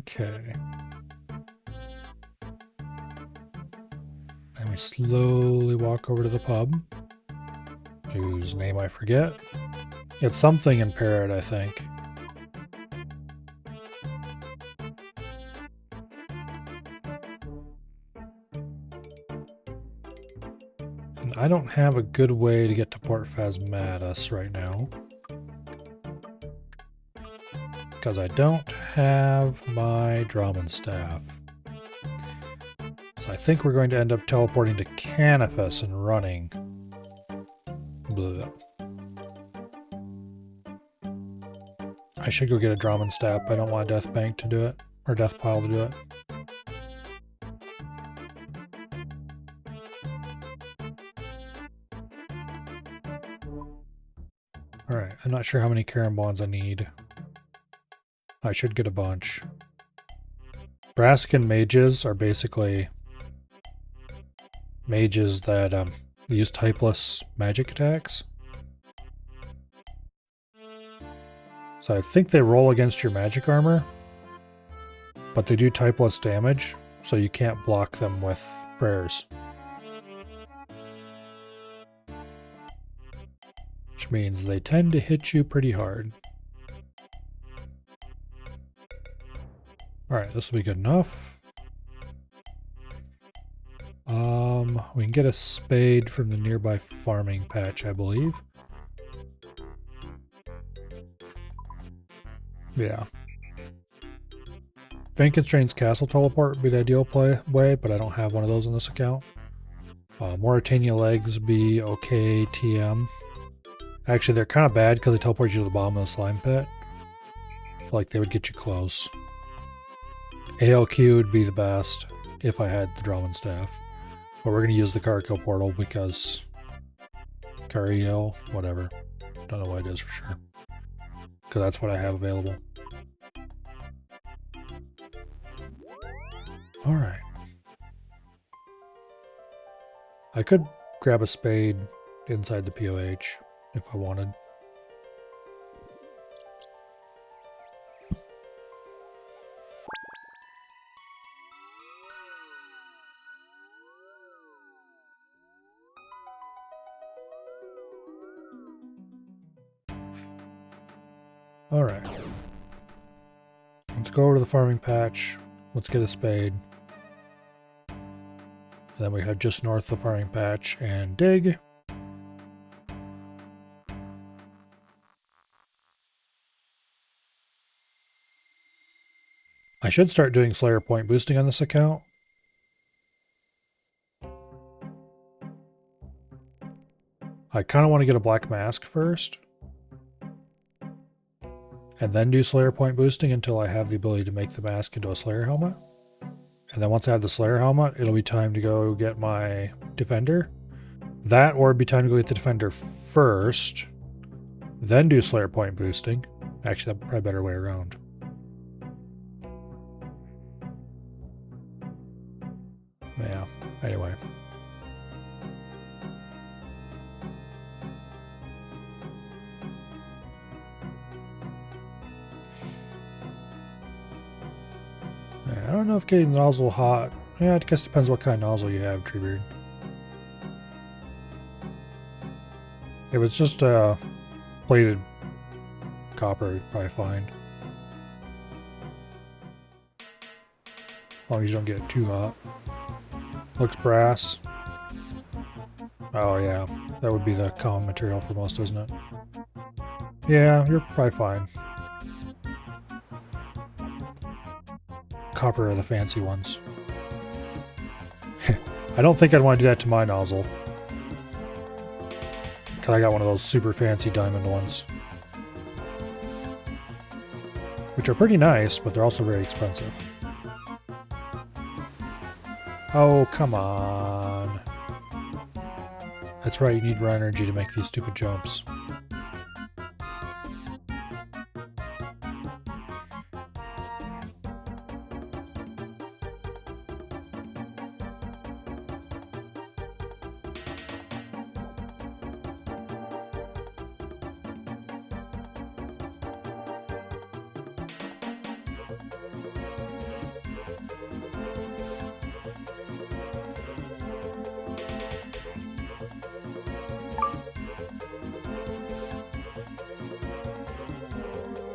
Okay. And we slowly walk over to the pub, whose name I forget. It's something in Parrot, I think. And I don't have a good way to get to Port Phasmatis right now, because I don't have my Drummond staff. So I think we're going to end up teleporting to Canifus and running. Blah. I should go get a Drummond staff. I don't want a Death Bank to do it, or Death Pile to do it. Alright, I'm not sure how many Caramblons I need. I should get a bunch. Brassican mages are basically mages that use typeless magic attacks. So I think they roll against your magic armor, but they do typeless damage, so you can't block them with prayers. Which means they tend to hit you pretty hard. Alright, this will be good enough. We can get a spade from the nearby farming patch, I believe. Yeah. Vanconstrain's Castle Teleport would be the ideal way, but I don't have one of those in this account. Mauritania Legs be okay TM. Actually, they're kind of bad because they teleport you to the bottom of the slime pit. Like, they would get you close. ALQ would be the best if I had the Drummond staff. But we're going to use the Carkill portal because Cariel, whatever. Don't know what it is for sure. Because that's what I have available. Alright. I could grab a spade inside the POH if I wanted. Alright. Let's go over to the farming patch. Let's get a spade. And then we head just north of the farming patch and dig. I should start doing Slayer point boosting on this account. I kind of want to get a black mask first. And then do Slayer point boosting until I have the ability to make the mask into a Slayer helmet. And then once I have the Slayer helmet, it'll be time to go get my Defender. That, or it'd be time to go get the Defender first, then do Slayer point boosting. Actually, that's probably a better way around. Yeah, anyway. I don't know if getting the nozzle hot. Yeah, I guess it depends what kind of nozzle you have, Treebeard. If it's just plated copper, you'd probably fine. As long as you don't get it too hot. Looks brass. Oh yeah, that would be the common material for most, isn't it? Yeah, you're probably fine. Copper are the fancy ones. I don't think I'd want to do that to my nozzle. Because I got one of those super fancy diamond ones. Which are pretty nice, but they're also very expensive. Oh, come on. That's right, you need raw energy to make these stupid jumps.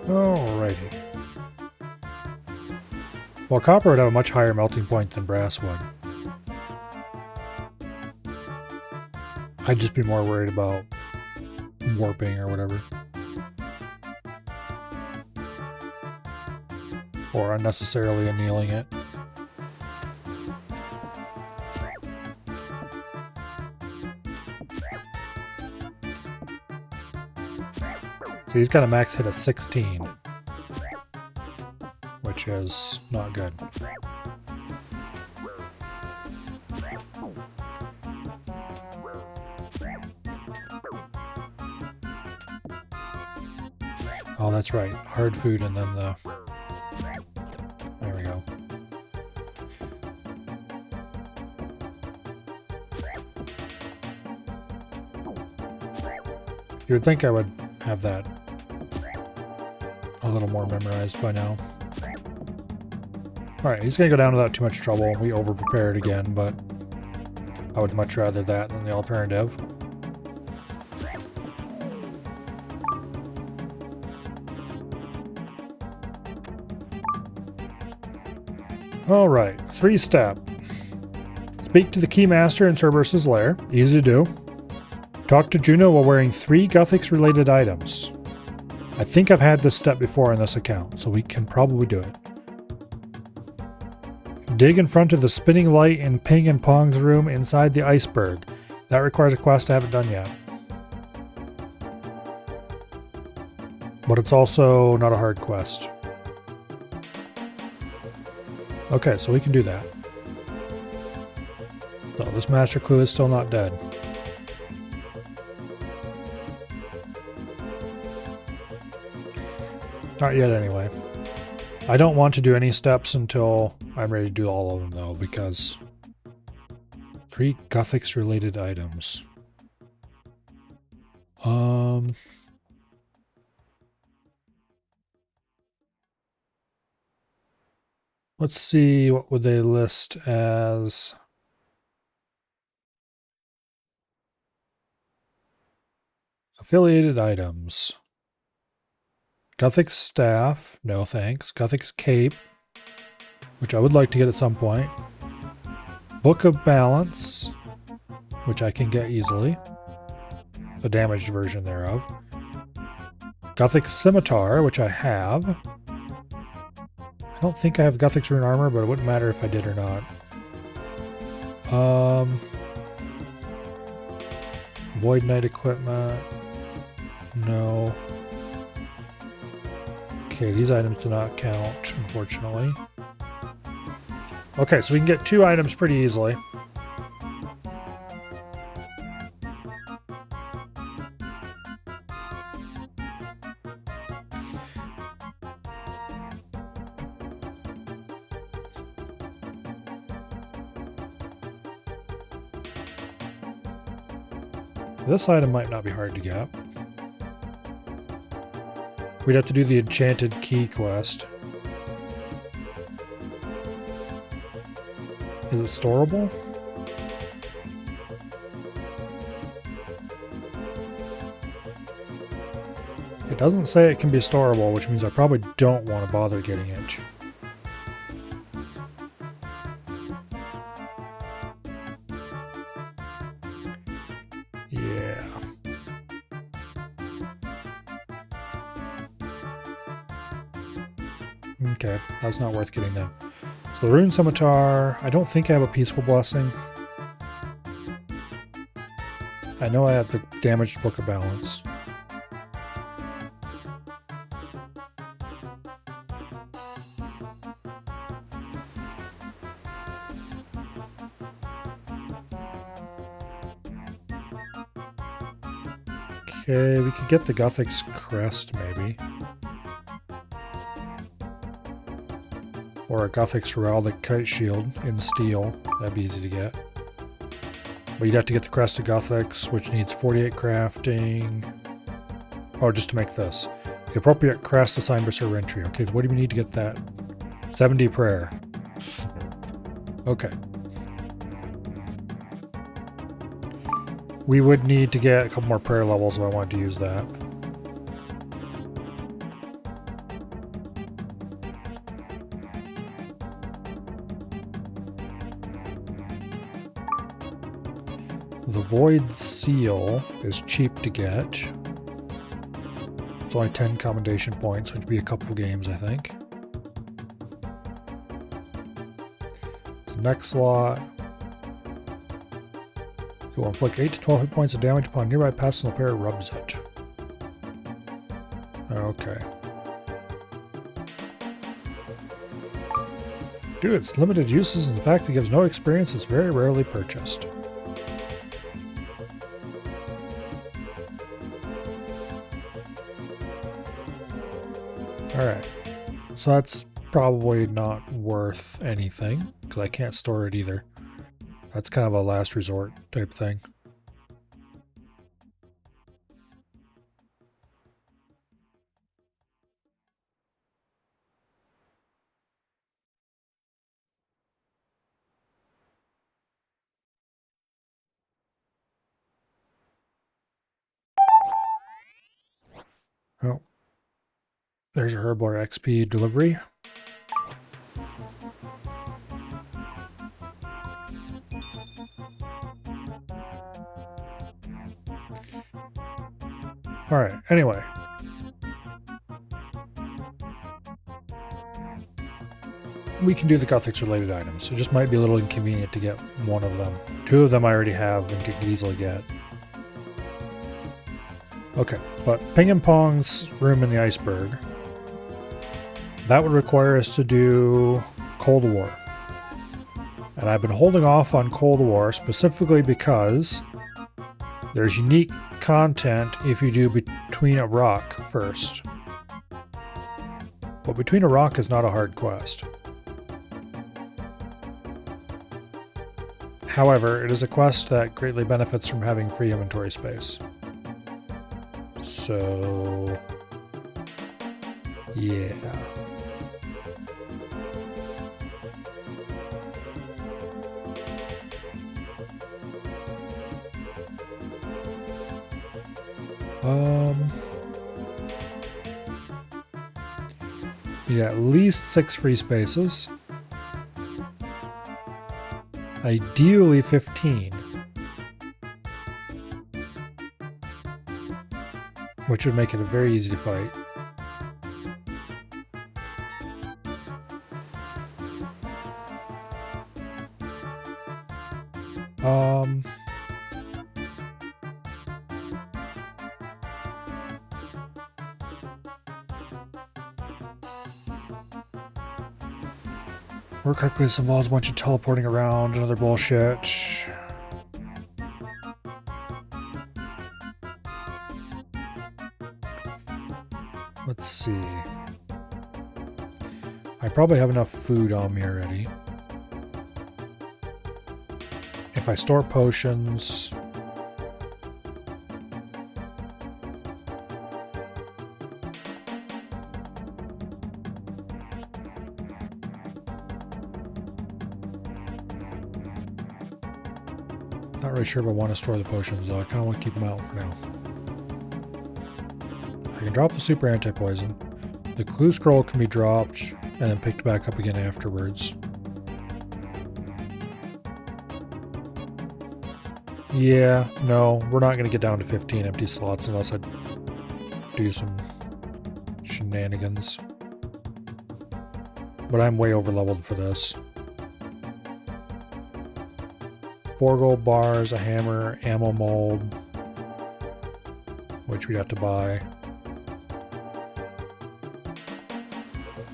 Alrighty. Well, copper would have a much higher melting point than brass would. I'd just be more worried about warping or whatever. Or unnecessarily annealing it. So he's got a max hit of 16, which is not good. Oh, that's right. Hard food and then the... There we go. You would think I would have that a little more memorized by now. Alright, he's gonna go down without too much trouble. We over-prepared again, but I would much rather that than the alternative. Alright, 3-step. Speak to the Keymaster in Cerberus's lair. Easy to do. Talk to Juno while wearing 3 Guthix-related items. I think I've had this step before on this account, so we can probably do it. Dig in front of the spinning light in Ping and Pong's room inside the iceberg. That requires a quest I haven't done yet. But it's also not a hard quest. Okay, so we can do that. So this Master Clue is still not dead. Not yet, anyway. I don't want to do any steps until I'm ready to do all of them, though, because 3 Guthix-related items. Let's see, what would they list as? Affiliated items. Gothic Staff, no thanks. Gothic's Cape, which I would like to get at some point. Book of Balance, which I can get easily. The damaged version thereof. Gothic Scimitar, which I have. I don't think I have Gothic's Rune Armor, but it wouldn't matter if I did or not. Void Knight equipment. No. Okay, these items do not count, unfortunately. Okay, so we can get 2 items pretty easily. This item might not be hard to get. We'd have to do the Enchanted Key quest. Is it storable? It doesn't say it can be storable, which means I probably don't want to bother getting it. Yeah. Okay, that's not worth getting then. So the Rune Scimitar, I don't think I have a Peaceful Blessing. I know I have the Damaged Book of Balance. Okay, we could get the Gothic's Crest, maybe. Or a Gothic's Heraldic Kite Shield in steel. That'd be easy to get. But you'd have to get the Crest of Gothic's, which needs 48 crafting. Oh, just to make this. The appropriate crest assigned by Sir Rentry. Okay, what do we need to get that? 70 prayer. Okay. We would need to get a couple more prayer levels if I wanted to use that. The Void Seal is cheap to get. It's only 10 commendation points, which would be a couple games, I think. So next slot. It will inflict 8 to 12 hit points of damage upon nearby pests and the player rubs it. Okay. Due to its limited uses and the fact that it gives no experience, it's very rarely purchased. Alright. So that's probably not worth anything, because I can't store it either. That's kind of a last resort type thing. Oh. There's a Herbler XP delivery. Alright, anyway. We can do the Gothic's related items. It just might be a little inconvenient to get one of them. 2 of them I already have and could easily get. Okay, but Ping and Pong's room in the iceberg. That would require us to do Cold War. And I've been holding off on Cold War specifically because there's unique content if you do Between a Rock first. But Between a Rock is not a hard quest. However, it is a quest that greatly benefits from having free inventory space. So, yeah. You need at least 6 free spaces. Ideally 15. Which would make it a very easy fight. Work quickly, this involves a bunch of teleporting around and other bullshit. Let's see. I probably have enough food on me already. If I store potions... Not really sure if I want to store the potions though. I kind of want to keep them out for now. I can drop the super anti-poison. The clue scroll can be dropped and then picked back up again afterwards. Yeah, no, we're not going to get down to 15 empty slots unless I do some shenanigans. But I'm way over leveled for this. 4 gold bars, a hammer, ammo mold, which we'd have to buy.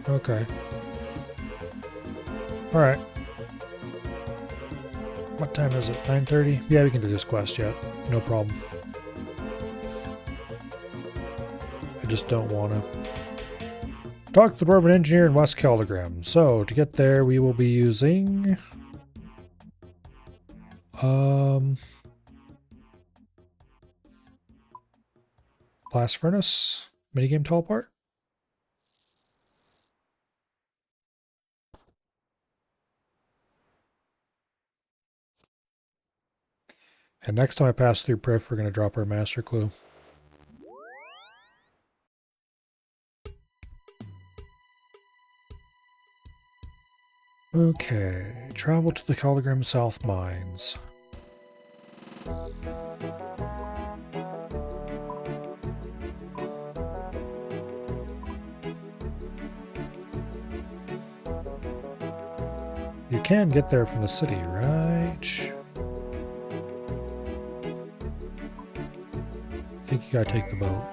Okay. Alright. What time is it? 9:30? Yeah, we can do this quest yet. No problem. I just don't want to. Talk to the Dwarven Engineer in West Caldegram. So, to get there, we will be using... Blast Furnace, minigame teleport. And next time I pass through Prif, we're going to drop our master clue. Okay, travel to the Caldegram South Mines. You can get there from the city, right? I think you gotta take the boat.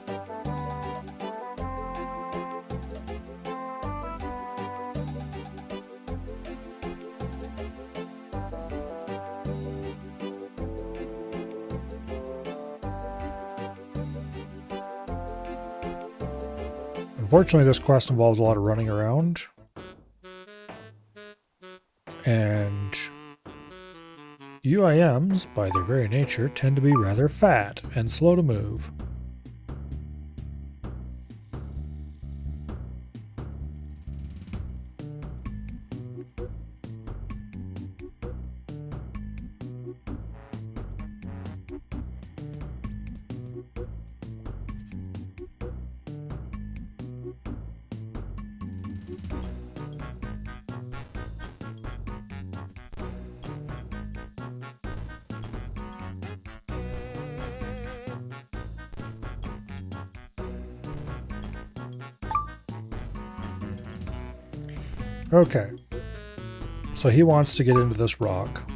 Unfortunately, this quest involves a lot of running around. And UIMs, by their very nature, tend to be rather fat and slow to move. Okay, so he wants to get into this rock.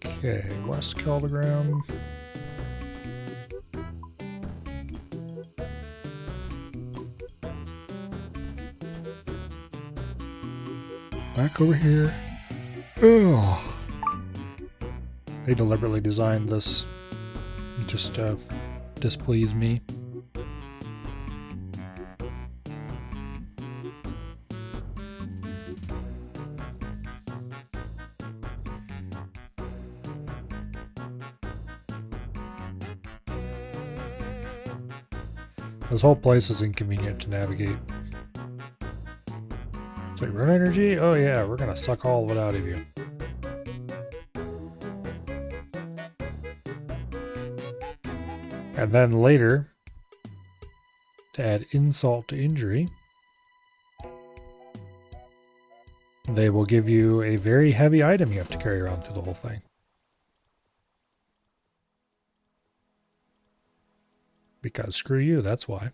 Okay, West Caldegram. Back over here. Oh, they deliberately designed this just to displease me. This whole place is inconvenient to navigate. Wait, rune energy? Oh yeah, we're gonna suck all of it out of you. And then later, to add insult to injury, they will give you a very heavy item you have to carry around through the whole thing. Because screw you, that's why.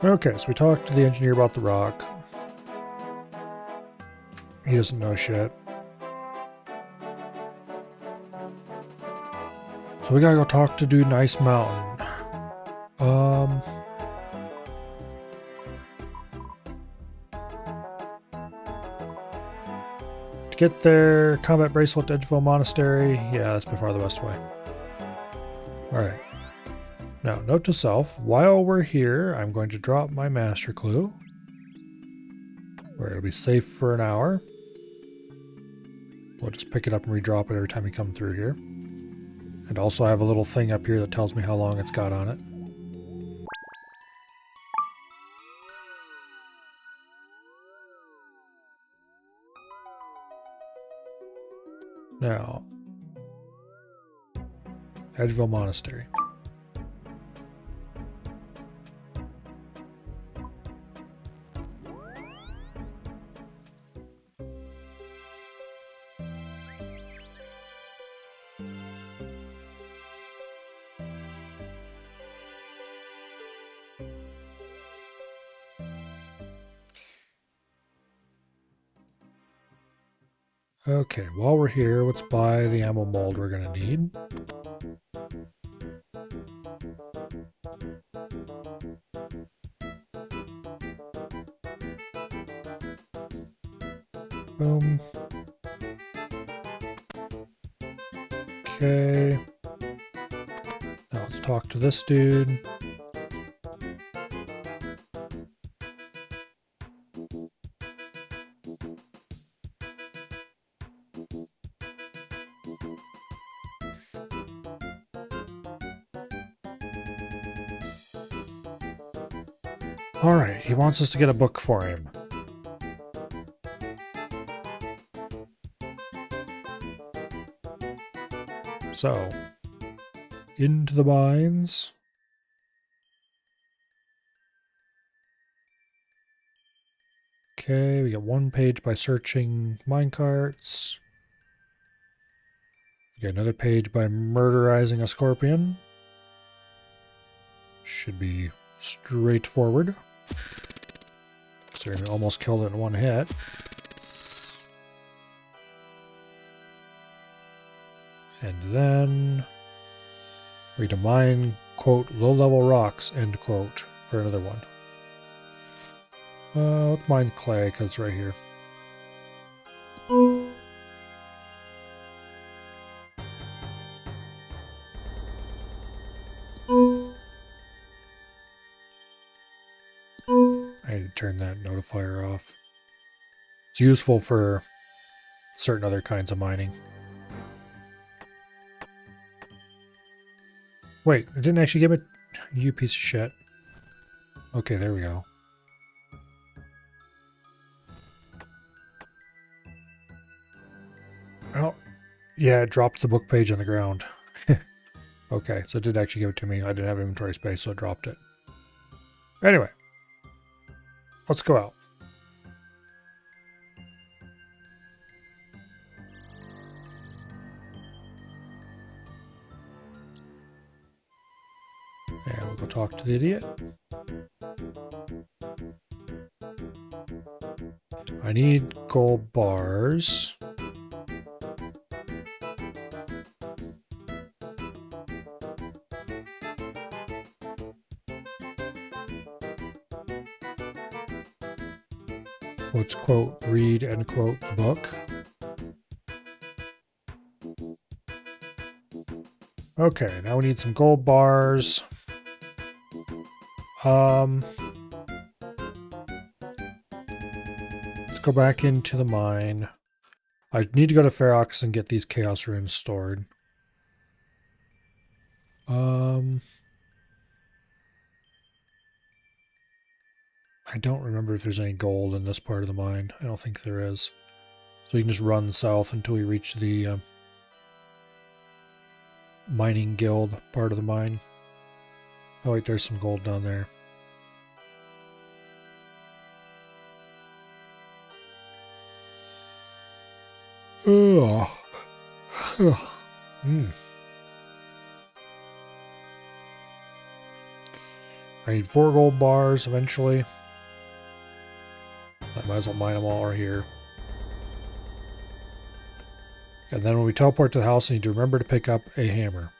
Okay, so we talked to the engineer about the rock. He doesn't know shit. So we gotta go talk to dude in Ice Mountain. To get there, combat bracelet to Edgeville Monastery. Yeah, that's by far the best way. Alright. Now, note to self, while we're here, I'm going to drop my master clue, where it'll be safe for an hour. We'll just pick it up and redrop it every time we come through here. And also I have a little thing up here that tells me how long it's got on it. Now, Edgeville Monastery. Okay, while we're here, let's buy the ammo mold we're going to need. Boom. Okay. Now let's talk to this dude. Alright, he wants us to get a book for him. So, into the mines. Okay, we get one page by searching minecarts. We get another page by murderizing a scorpion. Should be straightforward. Considering we almost killed it in one hit. And then we to mine, quote, low-level rocks, end quote, for another one. Let's mine clay, because it's right here. I need to turn that notifier off. It's useful for certain other kinds of mining. Wait, it didn't actually give it... You piece of shit. Okay, there we go. Oh, yeah, it dropped the book page on the ground. Okay, so it did actually give it to me. I didn't have inventory space, so it dropped it. Anyway, let's go out. And we'll go talk to the idiot. I need gold bars. Let's quote, read, end quote, the book. Okay, now we need some gold bars. Let's go back into the mine. I need to go to Ferox and get these Chaos Runes stored. I don't remember if there's any gold in this part of the mine. I don't think there is. So we can just run south until we reach the mining guild part of the mine. Oh wait, there's some gold down there. Oh. I need 4 gold bars eventually. I might as well mine them all right here. And then when we teleport to the house, I need to remember to pick up a hammer.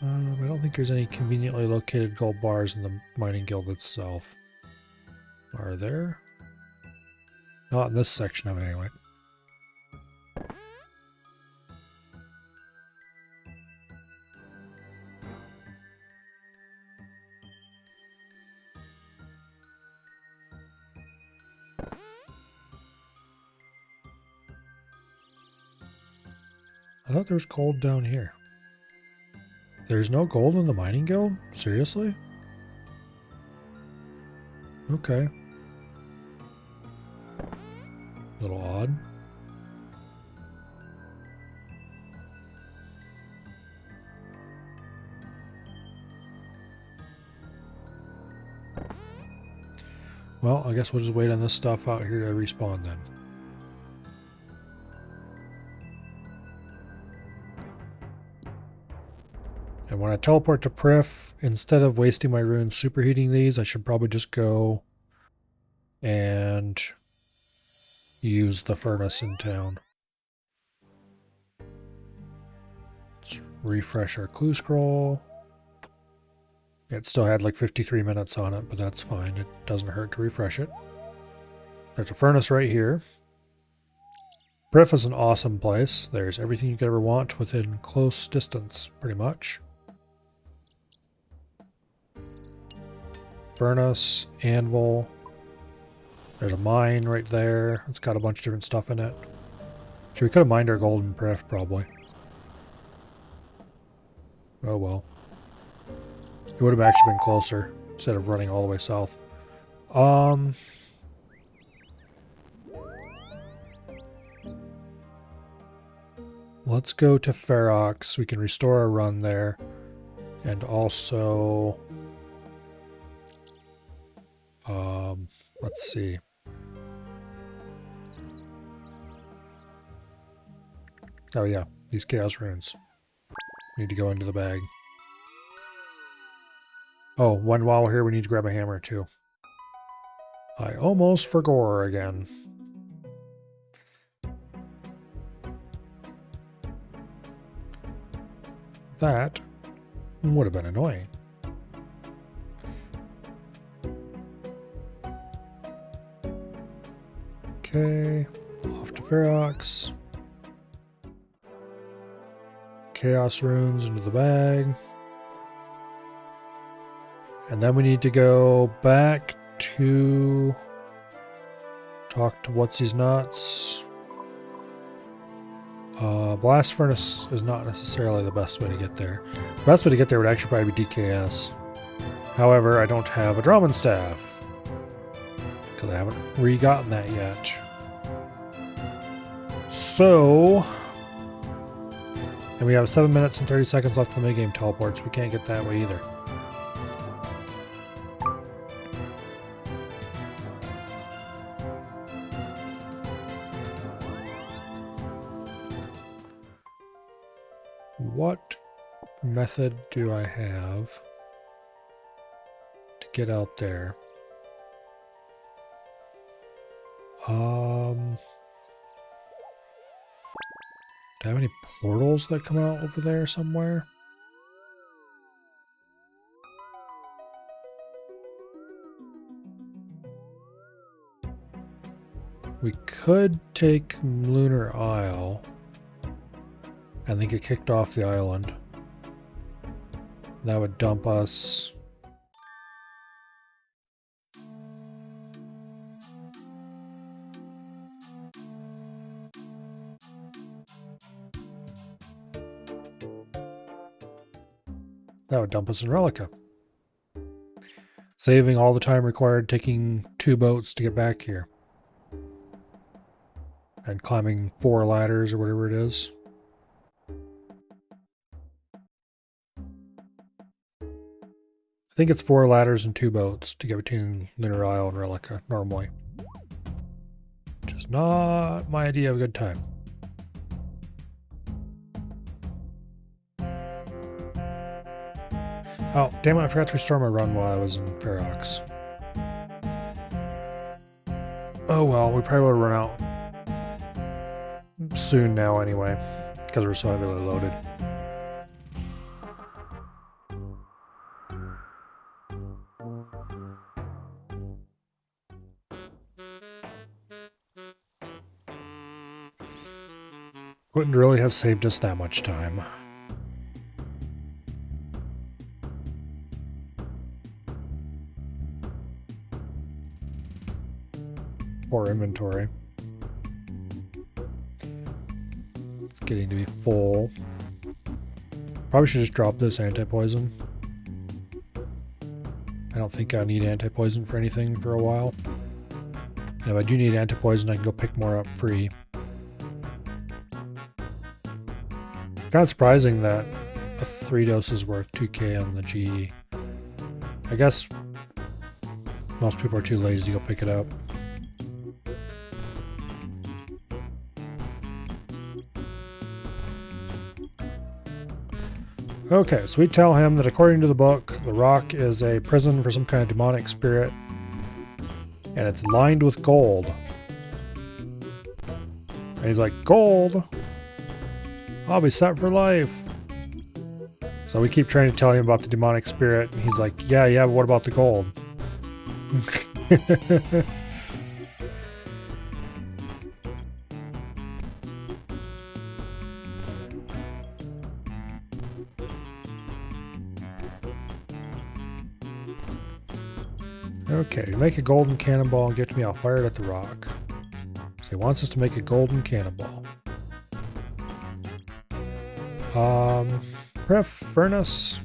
I don't think there's any conveniently located gold bars in the mining guild itself. Are there? Not in this section of it anyway. I thought there was gold down here. There's no gold in the mining guild? Seriously? Okay. A little odd. Well, I guess we'll just wait on this stuff out here to respawn then. And when I teleport to Prif, instead of wasting my runes superheating these, I should probably just go and use the furnace in town. Let's refresh our clue scroll. It still had like 53 minutes on it, but that's fine. It doesn't hurt to refresh it. There's a furnace right here. Prif is an awesome place. There's everything you could ever want within close distance, pretty much. Furnace, anvil. There's a mine right there. It's got a bunch of different stuff in it. So we could have mined our gold in Prif, probably. Oh well. It would have actually been closer, instead of running all the way south. Let's go to Ferox. We can restore our run there. And also... let's see. Oh yeah, these Chaos Runes. Need to go into the bag. Oh, while we're here, we need to grab a hammer too. I almost forgot again. That would have been annoying. Okay, off to Ferox. Chaos Runes into the bag. And then we need to go back to talk to What's-His Nuts. Blast Furnace is not necessarily the best way to get there. The best way to get there would actually probably be DKS. However, I don't have a Drummond Staff, because I haven't re-gotten that yet. So... and we have 7 minutes and 30 seconds left on the minigame teleports. We can't get that way either. What method do I have to get out there? Do I have any portals that come out over there somewhere? We could take Lunar Isle and then get kicked off the island. That would dump us That would dump us in Relica. Saving all the time required taking 2 boats to get back here. And climbing 4 ladders or whatever it is. I think it's 4 ladders and 2 boats to get between Lunar Isle and Relica, normally. Which is not my idea of a good time. Oh, damn it, I forgot to restore my run while I was in Ferox. Oh well, we probably would have run out soon now anyway, because we're so heavily loaded. Wouldn't really have saved us that much time. Or inventory. It's getting to be full. Probably should just drop this anti-poison. I don't think I need anti-poison for anything for a while. And if I do need anti-poison, I can go pick more up free. Kind of surprising that a 3 doses worth 2k on the GE. I guess most people are too lazy to go pick it up. Okay, so we tell him that according to the book, the rock is a prison for some kind of demonic spirit, and it's lined with gold. And he's like, gold? I'll be set for life. So we keep trying to tell him about the demonic spirit, and he's like, yeah, but what about the gold? Okay, make a golden cannonball and get me all fired at the rock. So he wants us to make a golden cannonball. Pref furnace.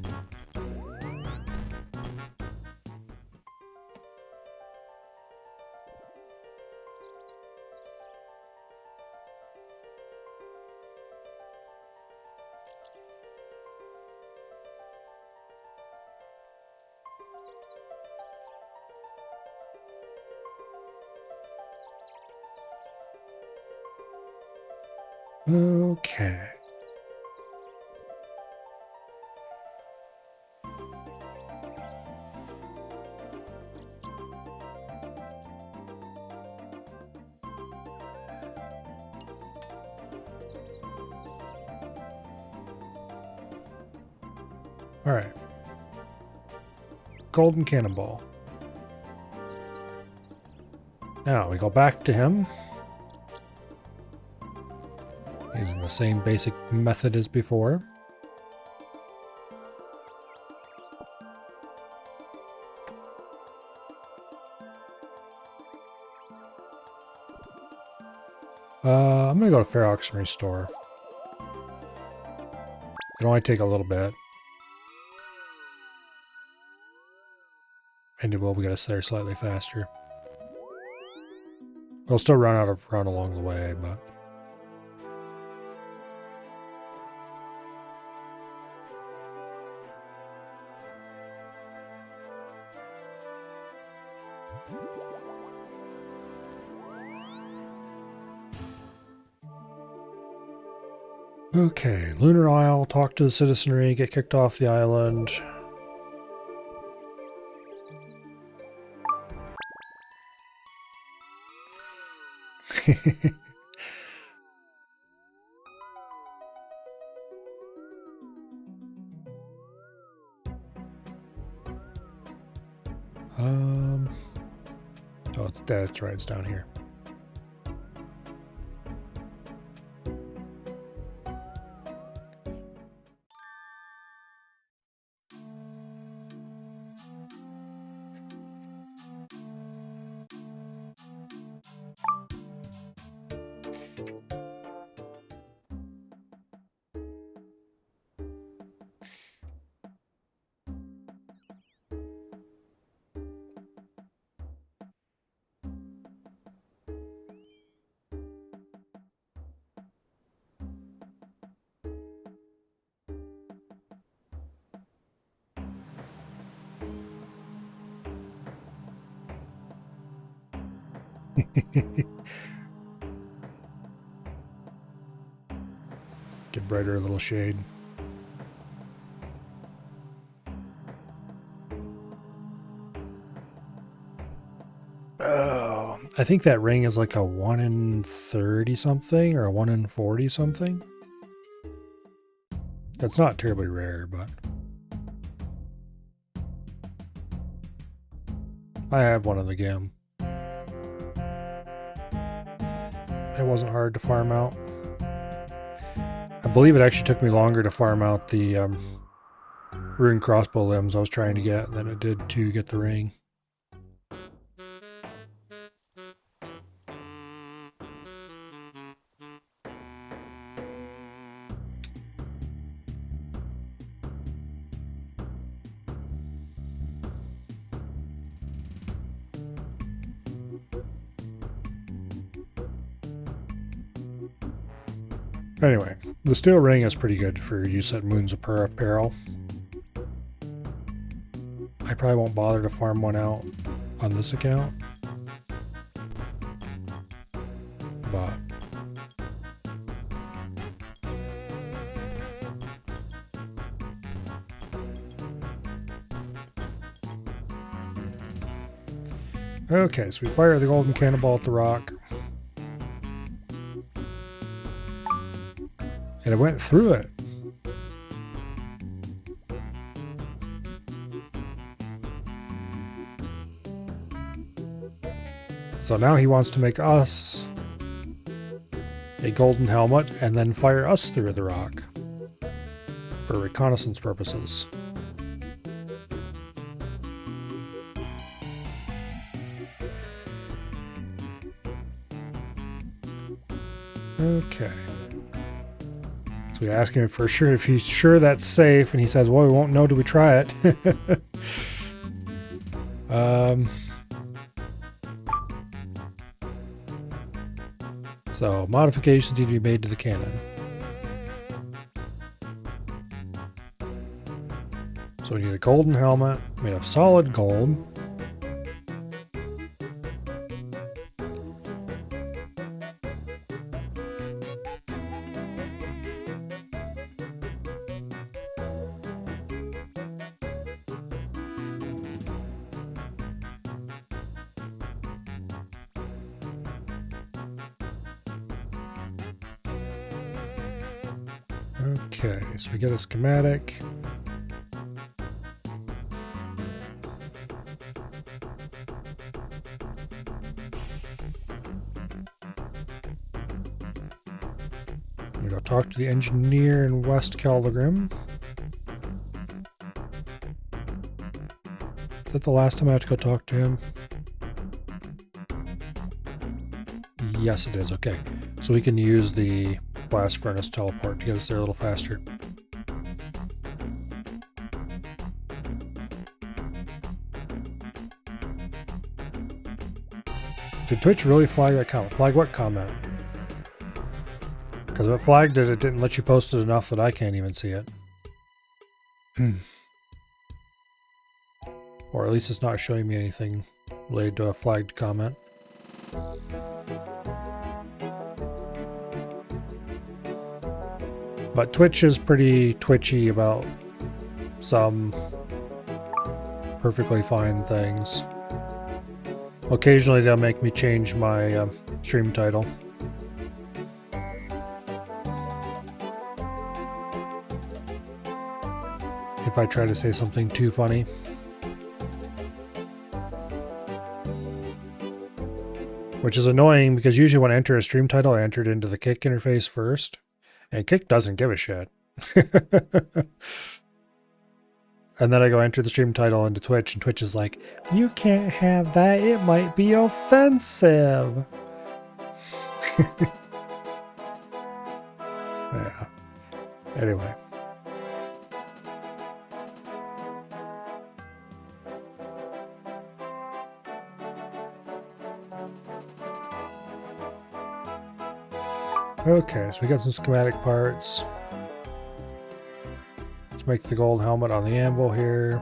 Okay. All right. Golden cannonball. Now we go back to him. Using the same basic method as before. I'm gonna go to Ferox and restore. It'll only take a little bit. And we'll get us there slightly faster. We'll still run out of run along the way, but... Okay, Lunar Isle, talk to the citizenry, get kicked off the island. Oh, that's right, it's down here. Get brighter, a little shade. Oh, I think that ring is like a 1 in 30 something or a 1 in 40 something. That's not terribly rare, but I have one in the game. It wasn't hard to farm out. I believe it actually took me longer to farm out the rune crossbow limbs I was trying to get than it did to get the ring. Anyway, the steel ring is pretty good for use at Moons of Peril. I probably won't bother to farm one out on this account. But okay, so we fire the golden cannonball at the rock. And it went through it. So now he wants to make us a golden helmet and then fire us through the rock for reconnaissance purposes. Okay. So we ask him for sure if he's sure that's safe, and he says, well, we won't know till we try it. So modifications need to be made to the cannon. So we need a golden helmet made of solid gold. Okay, so we get a schematic. We go talk to the engineer in West Caldegrim. Is that the last time I have to go talk to him? Yes, it is. Okay, so we can use the blast furnace teleport to get us there a little faster. Did Twitch really flag that comment? Flag what comment? Because if it flagged it, it didn't let you post it enough that I can't even see it. Or at least it's not showing me anything related to a flagged comment. But Twitch is pretty twitchy about some perfectly fine things. Occasionally they'll make me change my stream title. If I try to say something too funny. Which is annoying because usually when I enter a stream title, I enter it into the Kick interface first. And Kick doesn't give a shit. And then I go enter the stream title into Twitch, and Twitch is like, you can't have that, it might be offensive. Yeah. Anyway. Okay, so we got some schematic parts. Let's make the gold helmet on the anvil here.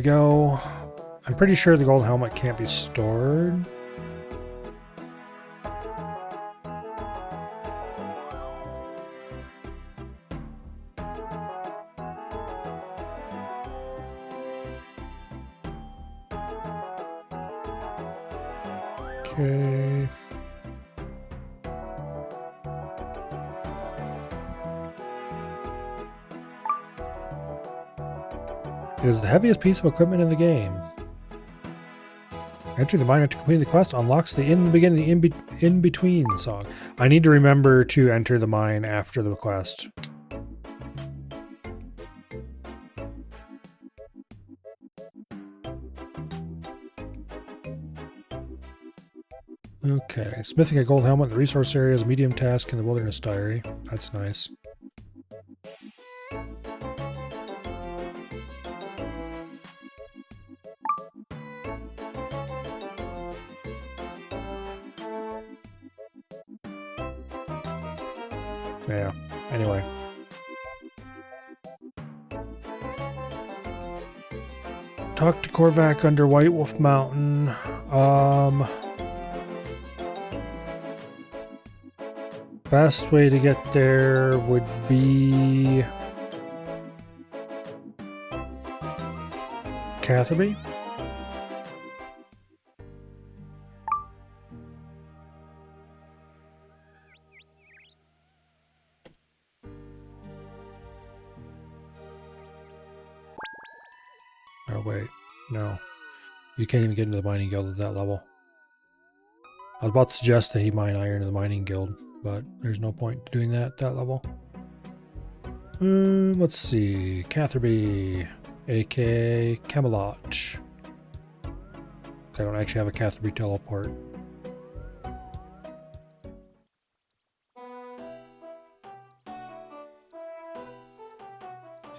go. I'm pretty sure the gold helmet can't be stored. Okay. It is the heaviest piece of equipment in the game. Entering the mine after completing the quest unlocks the in the beginning, the in between song. I need to remember to enter the mine after the quest. Okay, smithing a gold helmet in the resource area is a medium task in the wilderness diary. That's nice. Yeah, anyway. Talk to Korvac under White Wolf Mountain. Best way to get there would be Catherby. Oh wait, no. You can't even get into the mining guild at that level. I was about to suggest that he mine iron in the mining guild, but there's no point doing that at that level. Let's see. Catherby, aka Camelot. I don't actually have a Catherby teleport.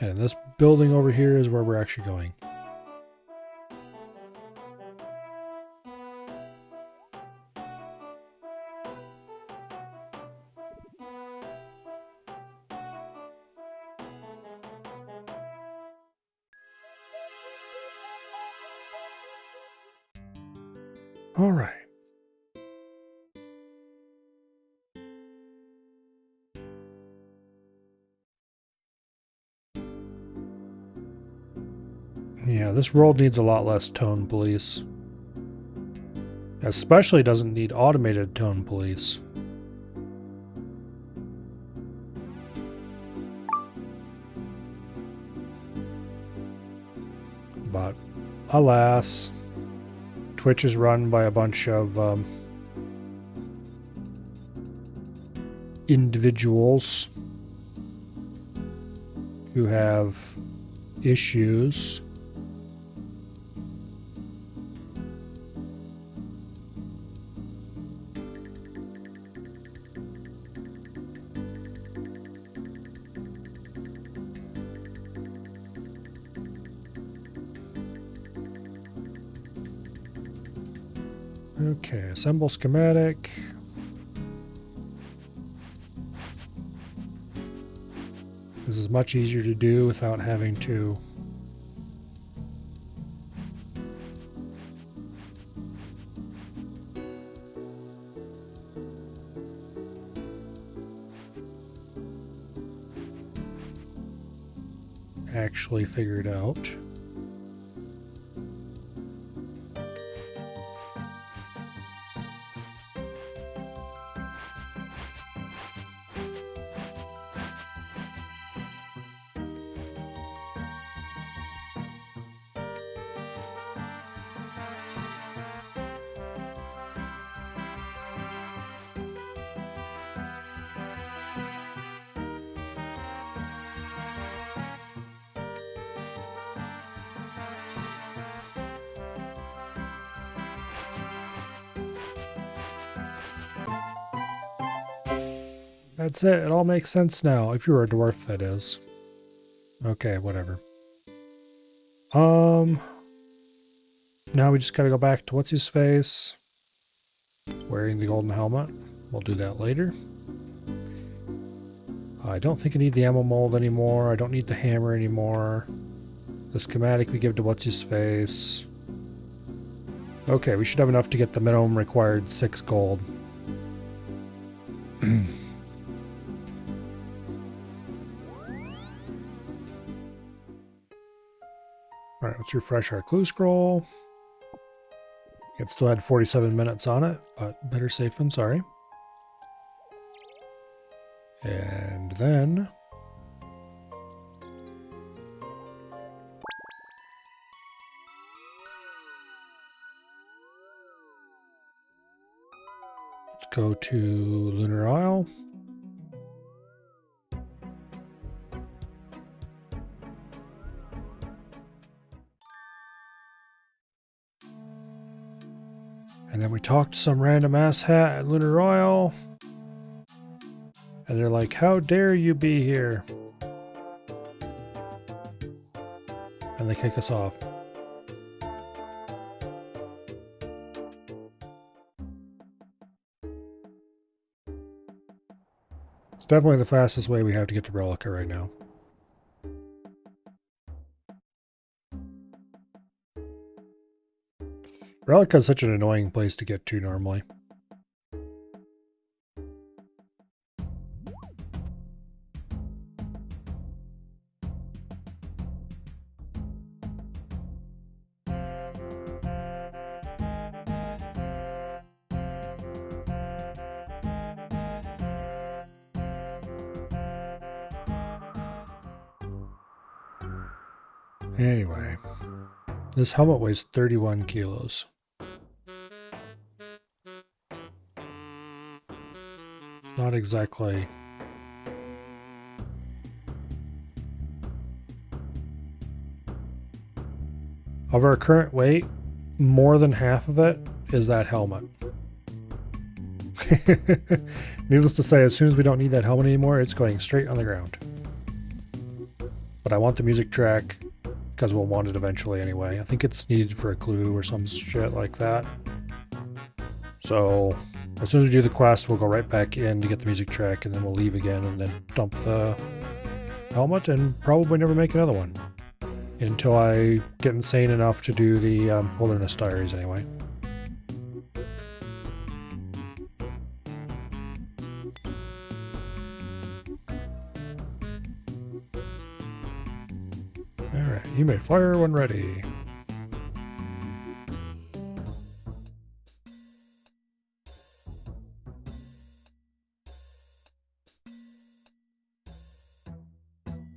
And this building over here is where we're actually going. All right. Yeah, this world needs a lot less tone police. Especially doesn't need automated tone police. But alas, Twitch is run by a bunch of individuals who have issues. Okay, assemble schematic. This is much easier to do without having to actually figure it out. That's it. It all makes sense now. If you're a dwarf, that is. Okay, whatever. Now we just gotta go back to what's his face. Wearing the golden helmet. We'll do that later. I don't think I need the ammo mold anymore. I don't need the hammer anymore. The schematic we give to what's-his-face. Okay, we should have enough to get the minimum required 6 gold. Alright, let's refresh our clue scroll. It still had 47 minutes on it, but better safe than sorry. And then... let's go to Lunar Isle. And then we talked to some random asshat at Lunar Isle. And they're like, how dare you be here? And they kick us off. It's definitely the fastest way we have to get to Relica right now. Relica is such an annoying place to get to normally. Anyway, this helmet weighs 31 kilos. Not exactly. Of our current weight, more than half of it is that helmet. Needless to say, as soon as we don't need that helmet anymore, it's going straight on the ground. But I want the music track because we'll want it eventually anyway. I think it's needed for a clue or some shit like that. So as soon as we do the quest, we'll go right back in to get the music track, and then we'll leave again and then dump the helmet and probably never make another one. Until I get insane enough to do the Wilderness Diaries anyway. Alright, you may fire when ready.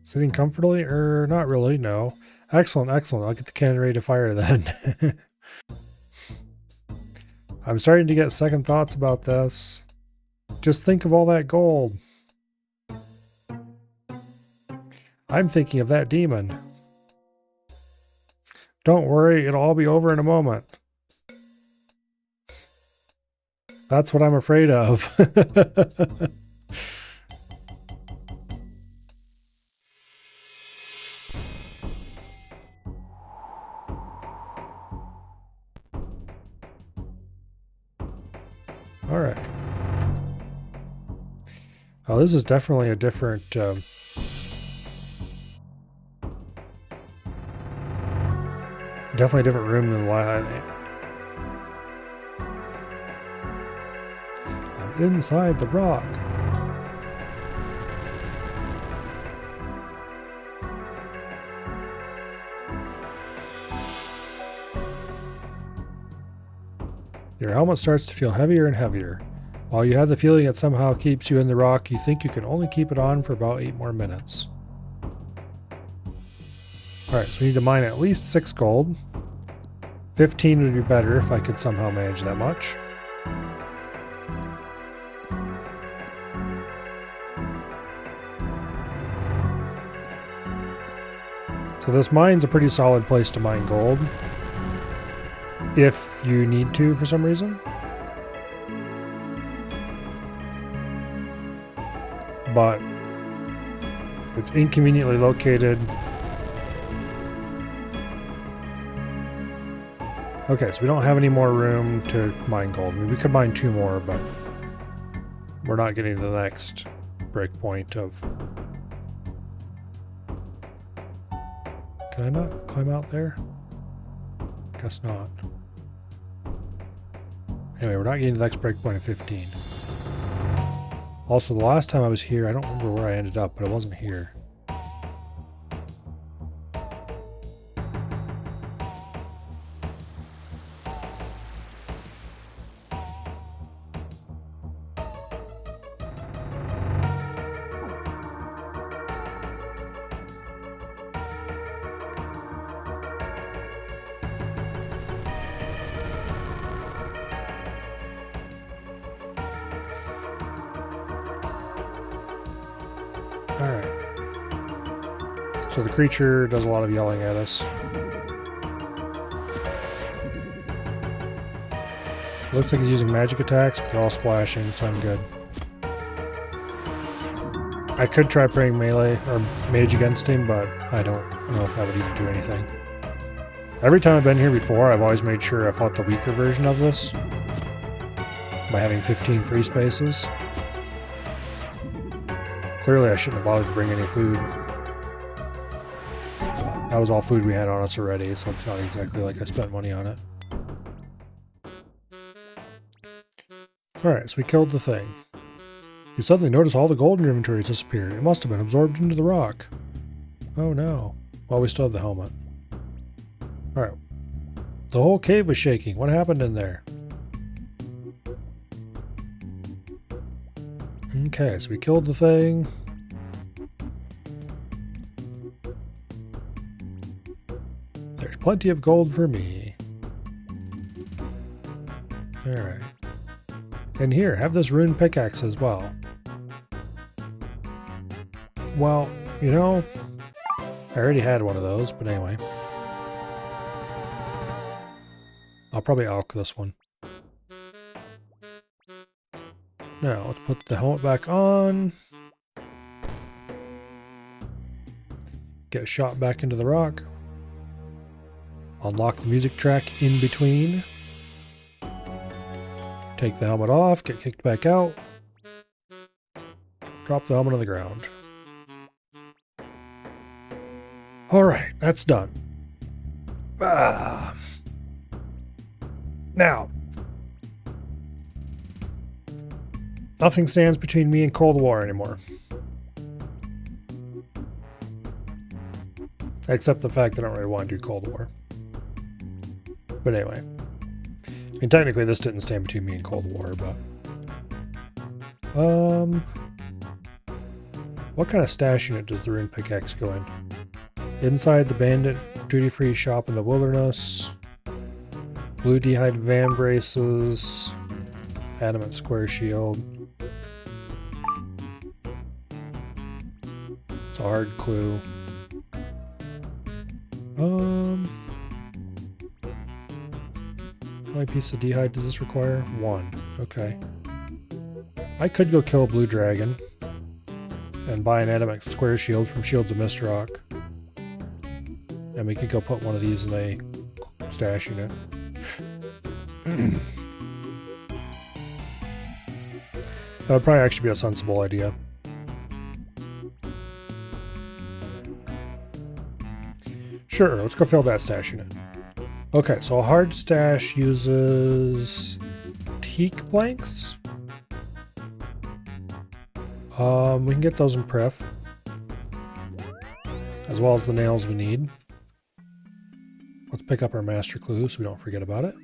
Sitting comfortably? Not really, no. Excellent, excellent. I'll get the cannon ready to fire then. I'm starting to get second thoughts about this. Just think of all that gold. I'm thinking of that demon. Don't worry, it'll all be over in a moment. That's what I'm afraid of. All right. Oh, this is definitely a different... definitely a different room than the last. I'm inside the rock. Your helmet starts to feel heavier and heavier. While you have the feeling it somehow keeps you in the rock, you think you can only keep it on for about 8 more minutes. Alright, so we need to mine at least 6 gold. 15 would be better if I could somehow manage that much. So this mine's a pretty solid place to mine gold. If you need to for some reason. But it's inconveniently located. Okay, so we don't have any more room to mine gold. I mean, we could mine 2 more, but we're not getting to the next breakpoint of... Can Can I not climb out there? Guess not. Anyway, we're not getting to the next breakpoint at 15. Also, the last time I was here, I don't remember where I ended up, but it wasn't here. Alright. So the creature does a lot of yelling at us. Looks like he's using magic attacks, but they're all splashing, so I'm good. I could try praying melee or mage against him, but I don't know if that would even do anything. Every time I've been here before, I've always made sure I fought the weaker version of this by having 15 free spaces. Clearly I shouldn't have bothered to bring any food. That was all food we had on us already, so it's not exactly like I spent money on it. Alright, so we killed the thing. You suddenly notice all the gold in your inventory has disappeared. It must have been absorbed into the rock. Oh no. Well, we still have the helmet. Alright. The whole cave was shaking. What happened in there? Okay, so we killed the thing. There's plenty of gold for me. Alright. And here, have this rune pickaxe as well. Well, you know, I already had one of those, but anyway. I'll probably alch this one. Now, let's put the helmet back on. Get shot back into the rock. Unlock the music track in between. Take the helmet off, get kicked back out. Drop the helmet on the ground. Alright, that's done. Now, nothing stands between me and Cold War anymore. Except the fact that I don't really want to do Cold War. But anyway. I mean, technically this didn't stand between me and Cold War, but... what kind of stash unit does the rune pickaxe go in? Inside the bandit duty-free shop in the wilderness. Blue d'hide van braces. Adamant square shield. It's a hard clue. How many pieces of d'hide does this require? 1. Okay. I could go kill a blue dragon and buy an adamant square shield from Shields of Mistrock. And we could go put one of these in a stash unit. That would probably actually be a sensible idea. Sure, let's go fill that stash unit. Okay, so a hard stash uses teak planks. We can get those in Pref, as well as the nails we need. Let's pick up our master clue so we don't forget about it.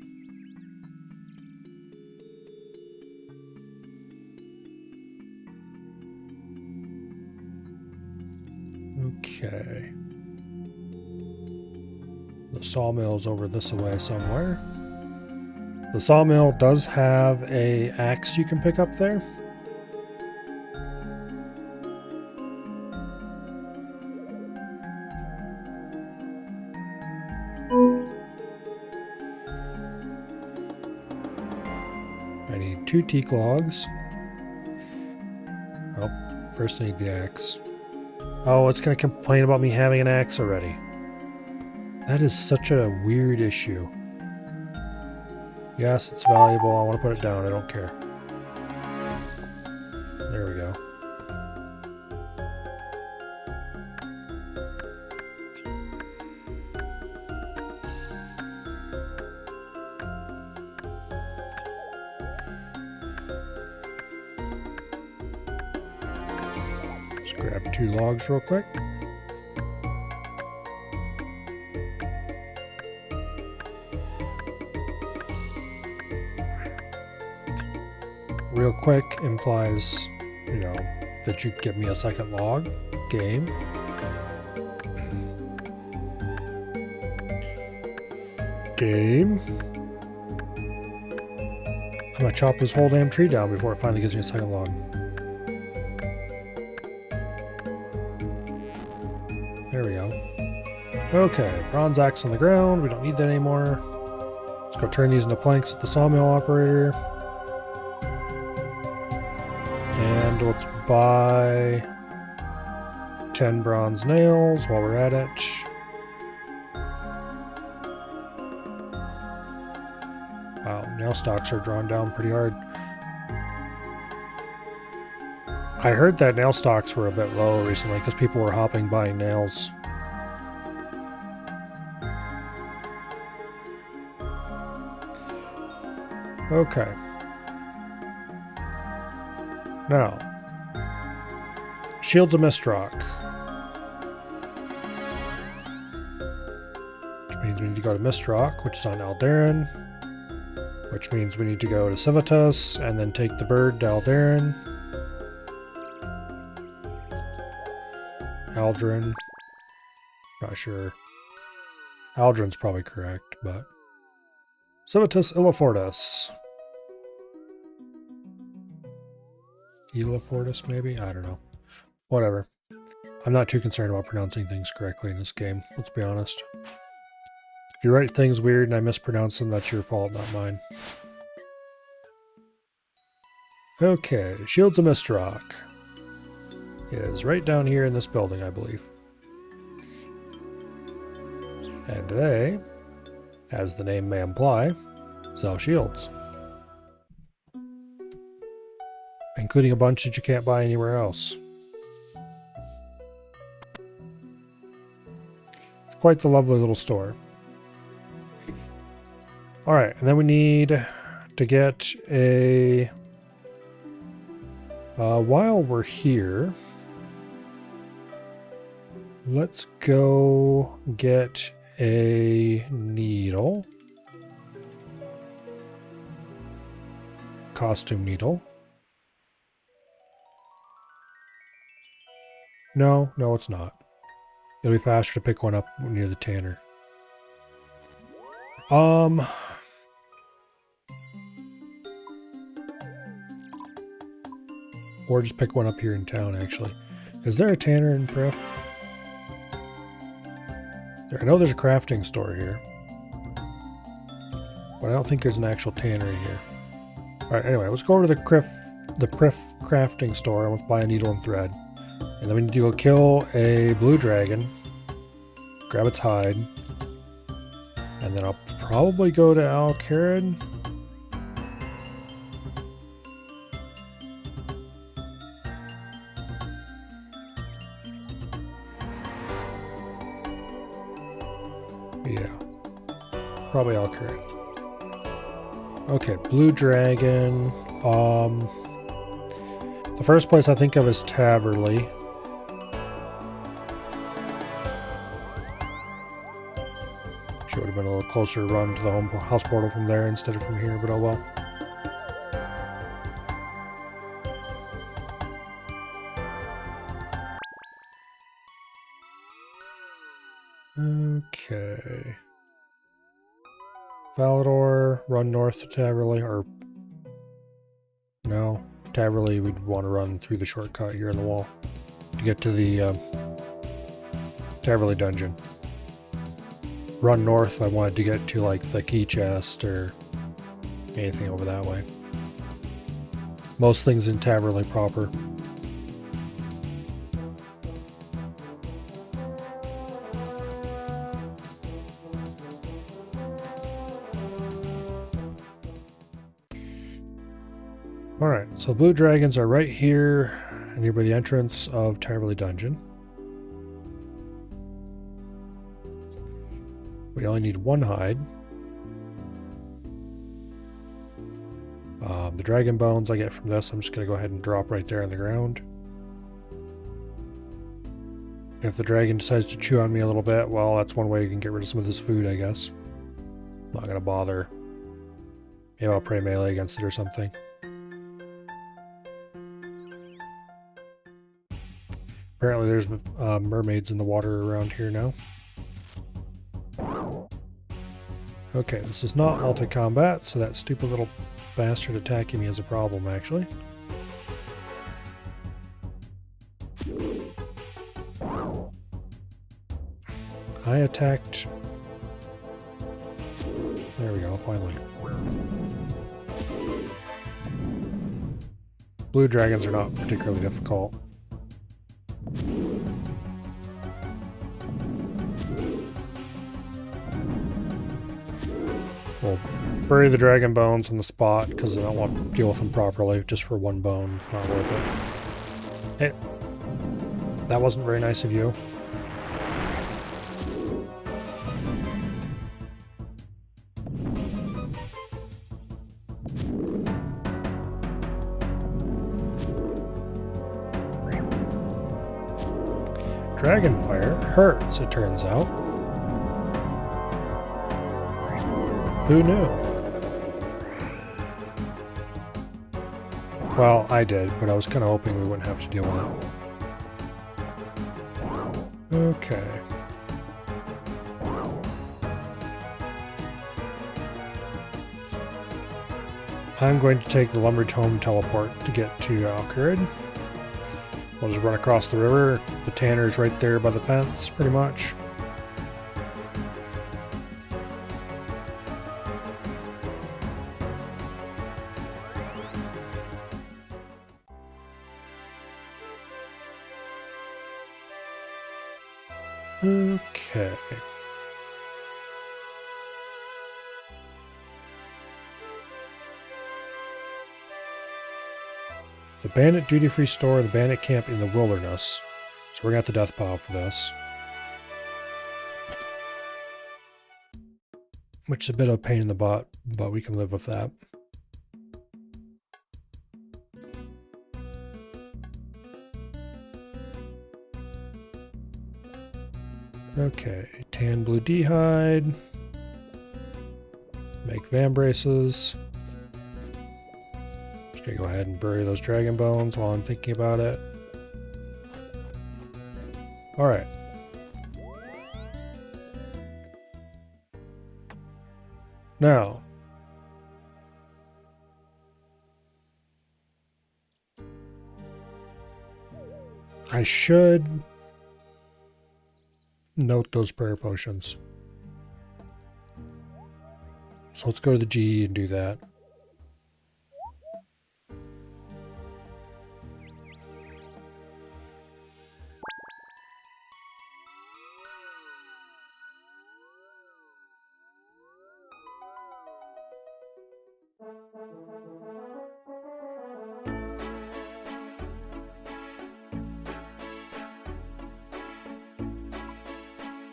Okay. The sawmill is over this way somewhere. The sawmill does have an axe you can pick up there. I need 2 teak logs. Well, first I need the axe. Oh, it's going to complain about me having an axe already. That is such a weird issue. Yes, it's valuable. I want to put it down. I don't care. There we go. grab 2 logs real quick. Real quick implies, you know, that you give me a second log. Game. Game. I'm gonna chop this whole damn tree down before it finally gives me a second log. There we go. Okay, bronze axe on the ground. We don't need that anymore. Let's go turn these into planks at the sawmill operator. And let's buy 10 bronze nails while we're at it. Wow, nail stocks are drawn down pretty hard. I heard that nail stocks were a bit low recently because people were hopping buying nails. Okay. Now, Shields of Mistrock. Which means we need to go to Mistrock, which is on Aldaran. Which means we need to go to Civitas and then take the bird to Aldaran. Aldrin. Not sure. Aldrin's probably correct, but... Civitas Illifortis. Illifortis, maybe? I don't know. Whatever. I'm not too concerned about pronouncing things correctly in this game, let's be honest. If you write things weird and I mispronounce them, that's your fault, not mine. Okay, Shields of Mistrock is right down here in this building, I believe. And they, as the name may imply, sell shields. Including a bunch that you can't buy anywhere else. It's quite the lovely little store. Alright, and then we need to get a... while we're here, let's go get a needle. Costume needle. No, it's not. It'll be faster to pick one up near the tanner. Or just pick one up here in town, actually. Is there a tanner in Pref? I know there's a crafting store here. But I don't think there's an actual tannery here. Alright, anyway, let's go over to the Pref crafting store and let's buy a needle and thread. And then we need to go kill a blue dragon. Grab its hide. And then I'll probably go to Al-Kharid. Yeah. Probably Al-Kharid. Okay, blue dragon. The first place I think of is Taverley. Should have been a little closer run to the house portal from there instead of from here, but oh well. Okay. Valador, run north to Taverley, or... No, Taverley we'd want to run through the shortcut here in the wall to get to the Taverley dungeon. Run north if I wanted to get to like the key chest or anything over that way. Most things in Taverley proper. Alright, so blue dragons are right here near the entrance of Taverley Dungeon. We only need one hide. The dragon bones I get from this, I'm just going to go ahead and drop right there on the ground. If the dragon decides to chew on me a little bit, well, that's one way you can get rid of some of this food, I guess. Not gonna bother. Maybe I'll pray melee against it or something. Apparently there's mermaids in the water around here now. Okay, this is not multi-combat, so that stupid little bastard attacking me is a problem, actually. I attacked... There we go, finally. Blue dragons are not particularly difficult. We'll bury the dragon bones on the spot because I don't want to deal with them properly. Just for one bone, it's not worth it. Hey, that wasn't very nice of you. Dragonfire hurts, it turns out. Who knew? Well, I did, but I was kind of hoping we wouldn't have to deal with it. Okay. I'm going to take the Lumberage Home teleport to get to Alcurid. We'll just run across the river. The tanner's right there by the fence, pretty much. Okay. The bandit duty-free store and the bandit camp in the wilderness. So we're gonna have to death pile for this. Which is a bit of a pain in the butt, but we can live with that. Okay, tan blue d'hide. Make vambraces. Just gonna go ahead and bury those dragon bones while I'm thinking about it. Alright. Now. I should note those prayer potions. So let's go to the G and do that.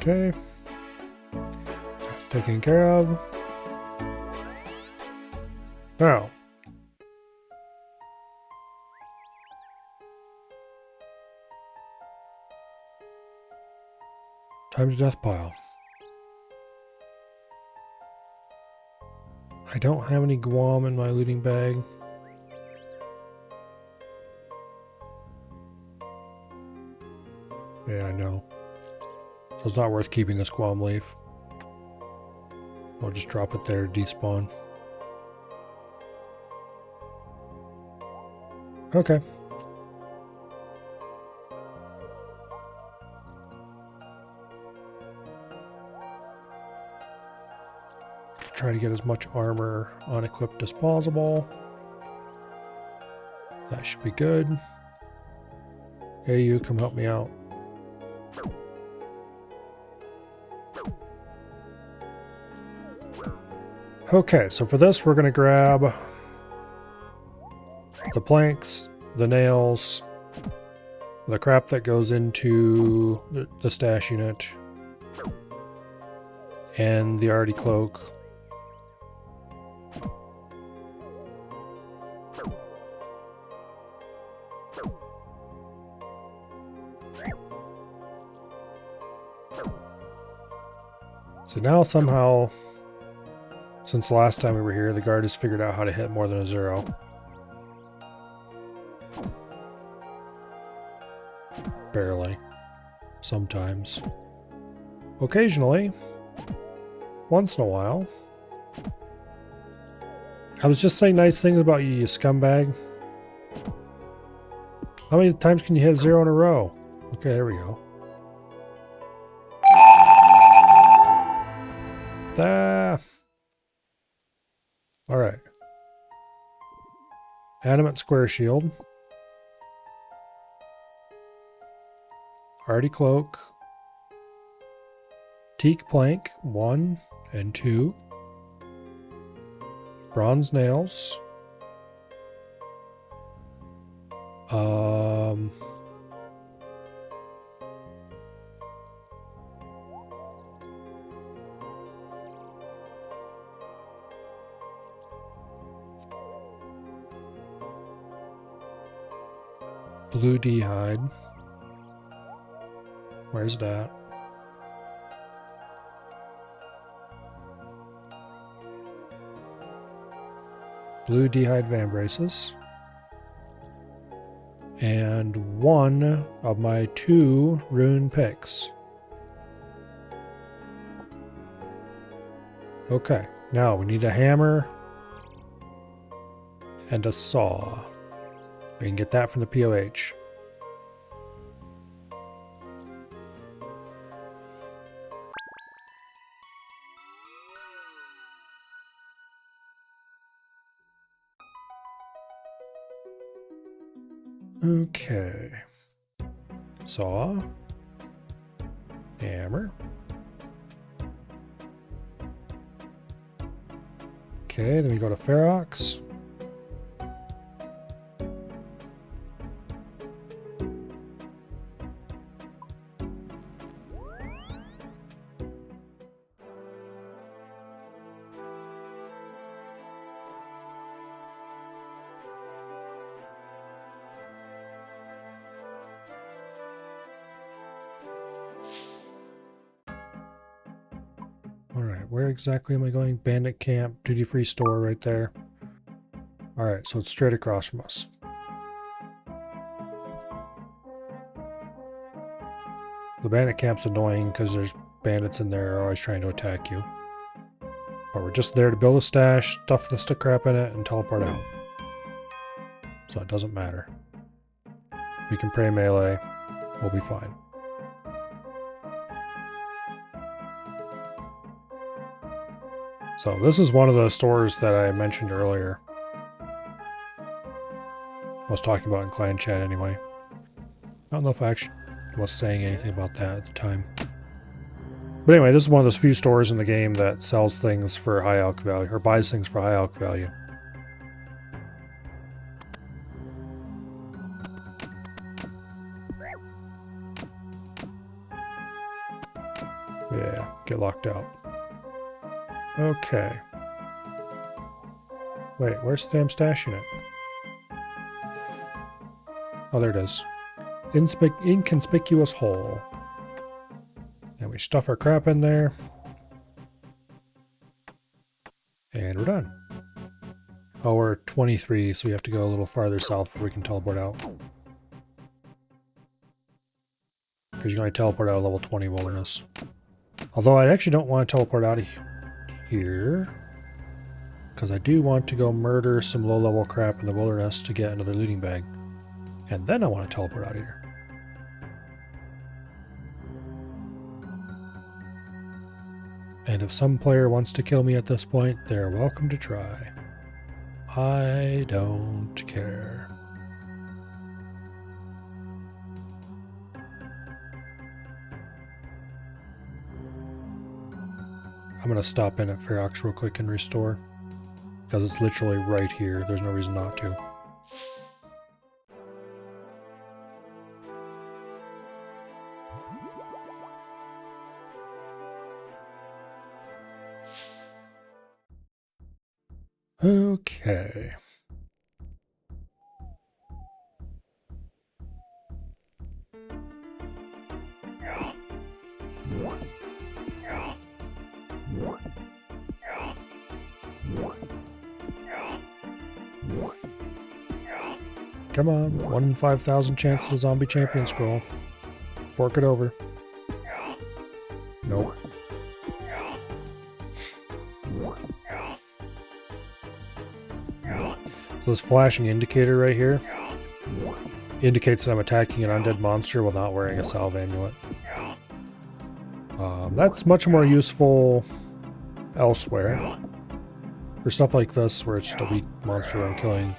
Okay, that's taken care of. Now, time to death pile. I don't have any Guam in my looting bag. Yeah, I know. So it's not worth keeping this Guam leaf. I'll just drop it there to despawn. Okay. Try to get as much armor unequipped as possible. That should be good. Hey, you, come help me out. Okay, so for this we're going to grab the planks, the nails, the crap that goes into the stash unit, and the arty cloak. So now somehow, since the last time we were here, the guard has figured out how to hit more than a 0. Barely. Sometimes. Occasionally. Once in a while. I was just saying nice things about you, you scumbag. How many times can you hit 0 in a row? Okay, there we go. Ah. Alright. Adamant square shield. Hardy cloak. Teak plank 1 and 2. Bronze nails. Blue D-hide. Where's that? Blue D-hide van braces. And 1 of my 2 rune picks. Okay, now we need a hammer and a saw. We can get that from the POH. Okay. Saw. Hammer. Okay, then we go to Ferox. Alright, where exactly am I going? Bandit camp, duty-free store right there. Alright, so it's straight across from us. The bandit camp's annoying because there's bandits in there always trying to attack you. But we're just there to build a stash, stuff the stick crap in it, and teleport out. So it doesn't matter. We can pray melee. We'll be fine. So this is one of the stores that I mentioned earlier. I was talking about in clan chat anyway. I don't know if I actually was saying anything about that at the time. But anyway, this is one of those few stores in the game that sells things for high alch value, or buys things for high alch value. Yeah, get locked out. Okay. Wait, where's the damn stash unit? Oh, there it is. Inconspicuous hole. And we stuff our crap in there. And we're done. Oh, we're 23, so we have to go a little farther south before we can teleport out. Because you can only teleport out of level 20 wilderness. Although I actually don't want to teleport out of here. Because I do want to go murder some low-level crap in the wilderness to get another looting bag. And then I want to teleport out of here. And if some player wants to kill me at this point, they're welcome to try. I don't care. I'm going to stop in at Ferox real quick and restore. Because it's literally right here. There's no reason not to. Okay. Come on, 1 in 5,000 chance at a zombie champion scroll. Fork it over. Nope. So this flashing indicator right here indicates that I'm attacking an undead monster while not wearing a salve amulet. That's much more useful elsewhere. For stuff like this, where it's just a weak monster I'm killing,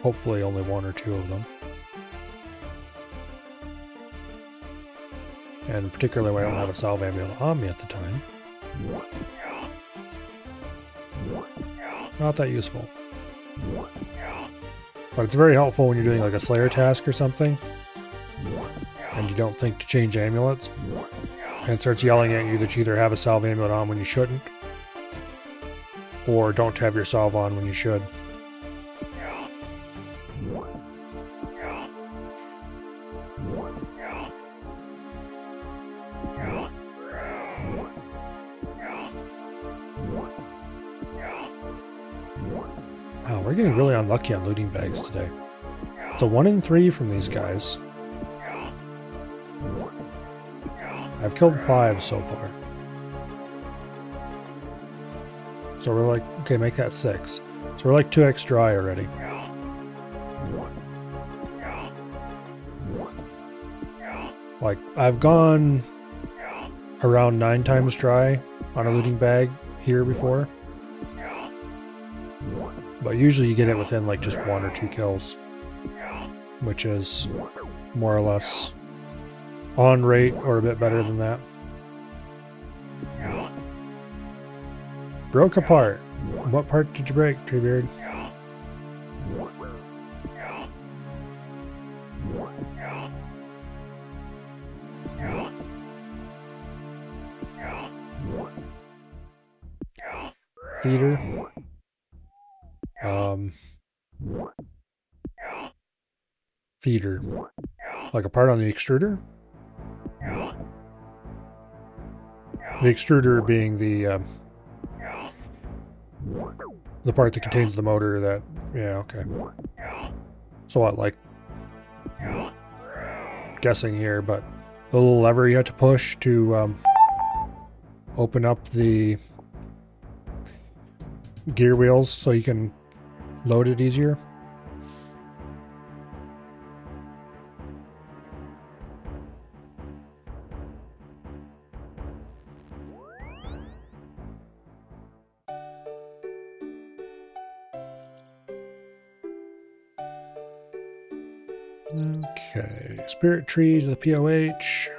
hopefully only 1 or 2 of them. And particularly when I don't have a salve amulet on me at the time. Not that useful. But it's very helpful when you're doing like a Slayer task or something, and you don't think to change amulets, and it starts yelling at you that you either have a salve amulet on when you shouldn't, or don't have your salve on when you should. Wow, we're getting really unlucky on looting bags today. It's a 1 in 3 from these guys. I've killed 5 so far. So we're like, okay, make that 6. So we're like 2x dry already. Like, I've gone around 9 times dry on a looting bag here before. But usually you get it within like just 1 or 2 kills, which is more or less on rate or a bit better than that. Broke apart. What part did you break, Treebeard? Feeder. Feeder. Like a part on the extruder? The extruder being the part that contains the motor that... Yeah, okay. So what, like... guessing here, but the little lever you have to push to open up the gear wheels so you can load it easier. Okay, spirit tree to the POH.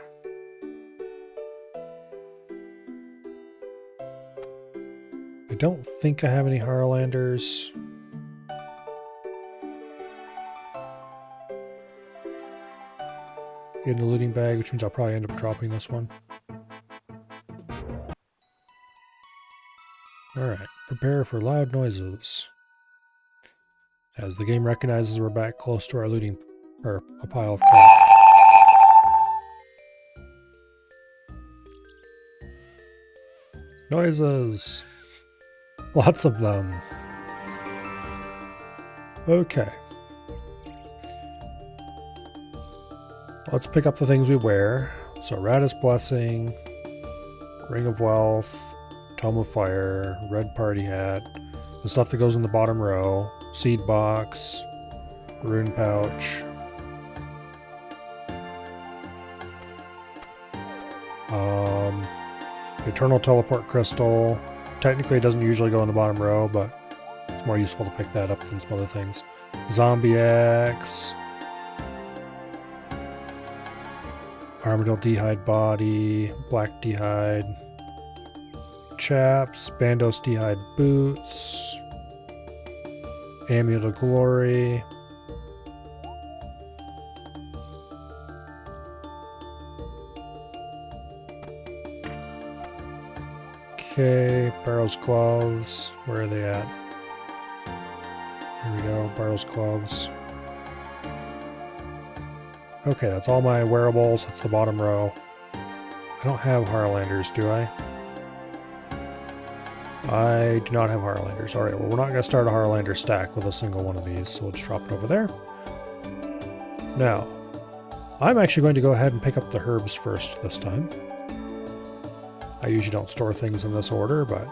I don't think I have any Harlanders. In the looting bag, which means I'll probably end up dropping this one. Alright, prepare for loud noises. As the game recognizes we're back close to our looting, or a pile of crap. Noises! Lots of them. Okay. Let's pick up the things we wear. So Radis Blessing, Ring of Wealth, Tome of Fire, Red Party Hat, the stuff that goes in the bottom row, Seed Box, Rune Pouch, Eternal Teleport Crystal. Technically it doesn't usually go in the bottom row, but it's more useful to pick that up than some other things. Zombie Axe, Armadillo D'hide Body, Black D'hide, Chaps, Bandos D'hide Boots, Amulet of Glory, okay, Barrow's Gloves, where are they at? Here we go, Barrow's Gloves. Okay, that's all my wearables. That's the bottom row. I don't have Harlanders, do I? I do not have Harlanders. Alright, well we're not going to start a Harlander stack with a single one of these, so we'll just drop it over there. Now, I'm actually going to go ahead and pick up the herbs first this time. I usually don't store things in this order, but...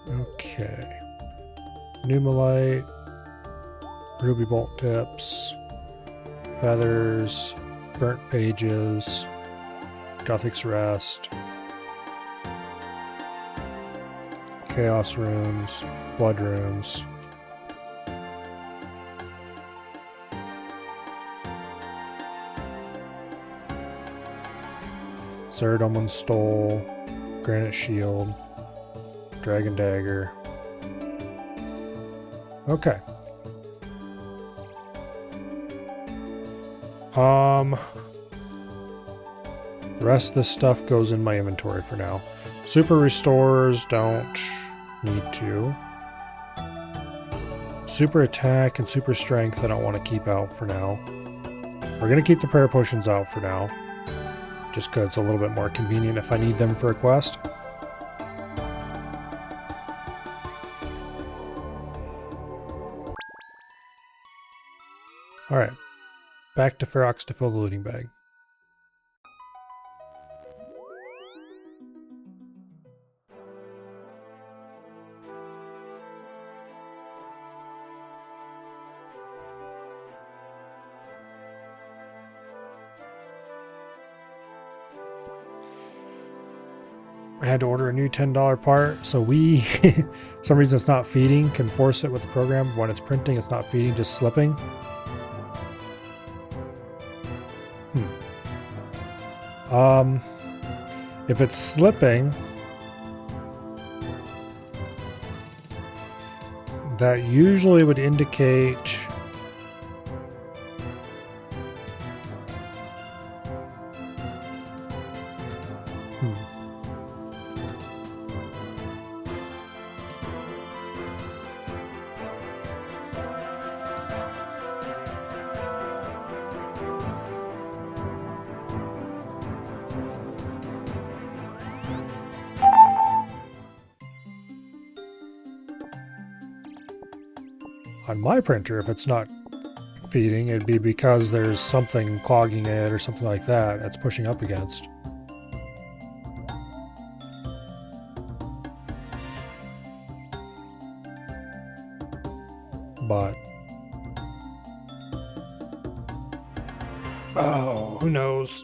Okay. Numalite, ruby bolt tips, feathers, burnt pages, Gothic's Rest, chaos runes, blood runes. Ceradoman Stole, Granite Shield, Dragon Dagger. Okay. The rest of this stuff goes in my inventory for now. Super Restores don't need to. Super Attack and Super Strength I don't want to keep out for now. We're going to keep the Prayer Potions out for now, just because it's a little bit more convenient if I need them for a quest. Alright, back to Ferox to fill the looting bag. I had to order a new $10 part, so we, some reason it's not feeding, can force it with the program. When it's printing, it's not feeding, just slipping. If it's slipping, that usually would indicate on my printer, if it's not feeding, it'd be because there's something clogging it or something like that that's pushing up against. But oh, who knows?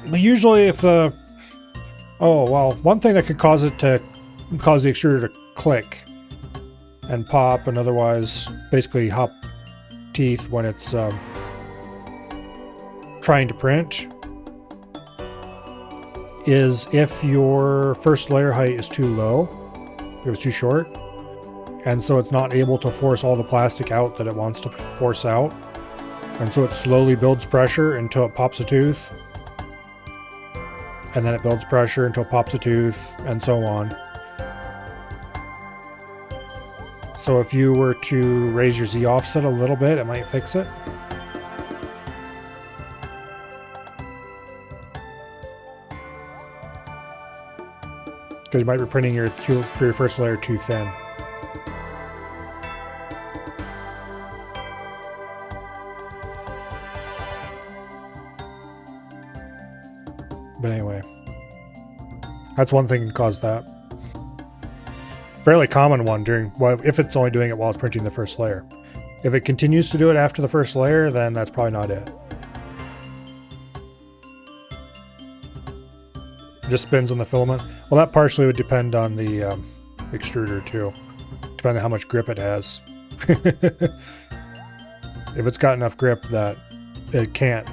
But usually if the one thing that could cause it to cause the extruder to click and pop and otherwise basically hop teeth when it's trying to print is if your first layer height is too low, if it's too short, and so it's not able to force all the plastic out that it wants to force out, and so it slowly builds pressure until it pops a tooth, and then it builds pressure until it pops a tooth, and so on. So if you were to raise your Z offset a little bit, it might fix it. Because you might be printing for your first layer too thin. But anyway, that's one thing that can cause that. Fairly common one if it's only doing it while it's printing the first layer. If it continues to do it after the first layer, then that's probably not it. It just spins on the filament. Well, that partially would depend on the extruder too, depending on how much grip it has. If it's got enough grip that it can't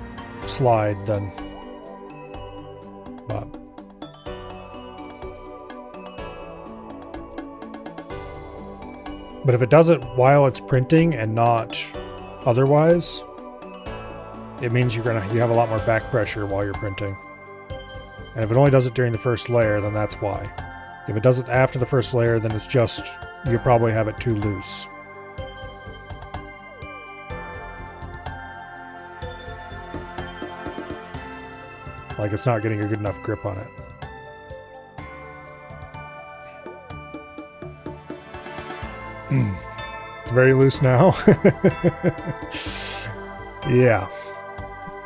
slide, then but if it does it while it's printing and not otherwise, it means you have a lot more back pressure while you're printing. And if it only does it during the first layer, then that's why. If it does it after the first layer, then it's just, you probably have it too loose. Like it's not getting a good enough grip on it. It's very loose now. Yeah.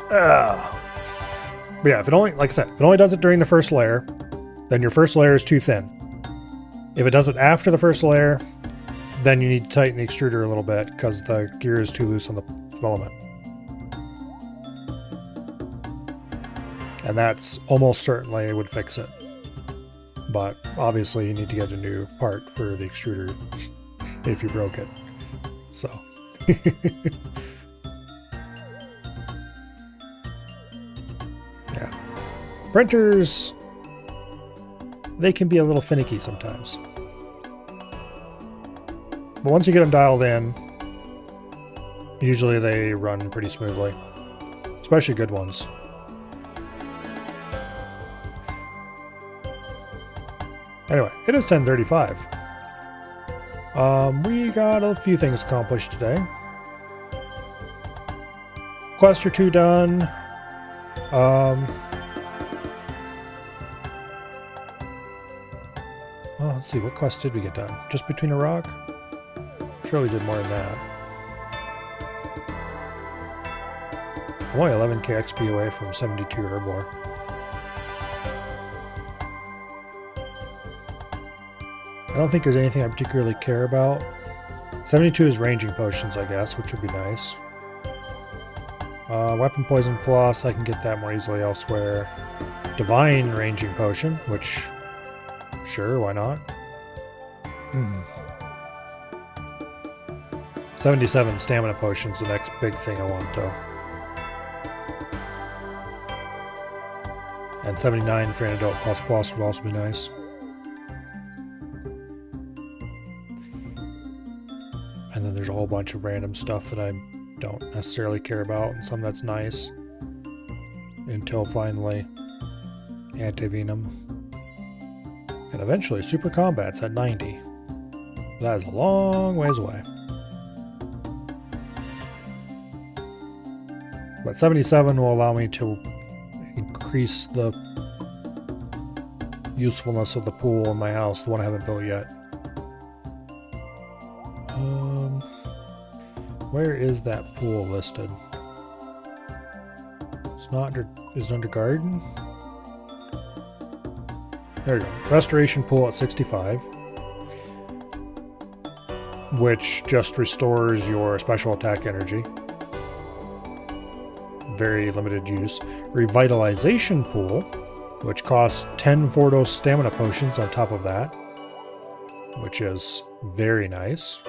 But yeah, if it only, like I said, if it only does it during the first layer, then your first layer is too thin. If it does it after the first layer, then you need to tighten the extruder a little bit because the gear is too loose on the filament. And that's almost certainly would fix it. But obviously you need to get a new part for the extruder if you broke it. So. Yeah. Printers, they can be a little finicky sometimes. But once you get them dialed in, usually they run pretty smoothly. Especially good ones. Anyway, it is 10:35. We got a few things accomplished today. Quest or two done. Well, let's see, what quest did we get done? Just between a rock? Sure, we did more than that. I'm only 11k XP away from 72 Herblore. I don't think there's anything I particularly care about. 72 is ranging potions, I guess, which would be nice. Weapon Poison Plus, I can get that more easily elsewhere. Divine Ranging Potion, which, sure, why not? 77 Stamina Potions, the next big thing I want, though. And 79 for Antidote Plus Plus would also be nice. And then there's a whole bunch of random stuff that I don't necessarily care about, and some that's nice. Until finally, Anti-Venom. And eventually, Super Combat's at 90. That is a long ways away. But 77 will allow me to increase the usefulness of the pool in my house, the one I haven't built yet. Where is that pool listed? It's not under, is it under garden? There you go. Restoration pool at 65. Which just restores your special attack energy. Very limited use. Revitalization pool, which costs 10 Fordos stamina potions on top of that. Which is very nice.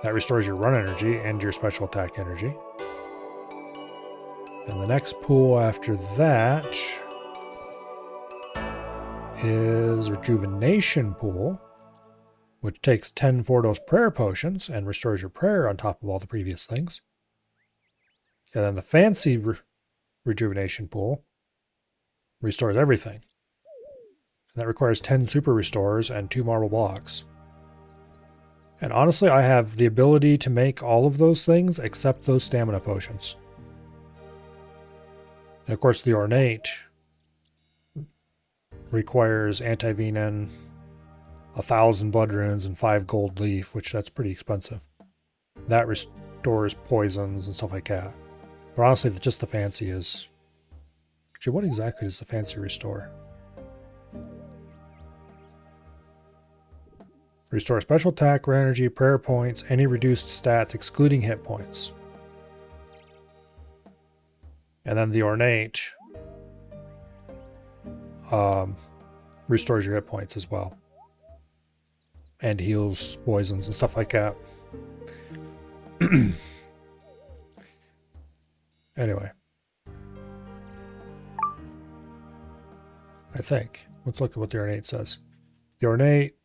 That restores your run energy and your special attack energy. And the next pool after that is Rejuvenation Pool, which takes 10 Fordos Prayer Potions and restores your prayer on top of all the previous things. And then the Fancy Rejuvenation Pool restores everything. And that requires 10 Super Restores and 2 Marble Blocks. And honestly, I have the ability to make all of those things except those stamina potions. And of course, the Ornate requires Anti-Venom, 1,000 Blood Runes, and 5 Gold Leaf, which that's pretty expensive. That restores poisons and stuff like that. But honestly, just the Fancy is... Actually, what exactly does the Fancy restore? Restore special attack, rare energy, prayer points, any reduced stats excluding hit points. And then the Ornate restores your hit points as well. And heals poisons and stuff like that. Anyway. I think. Let's look at what the Ornate says. The Ornate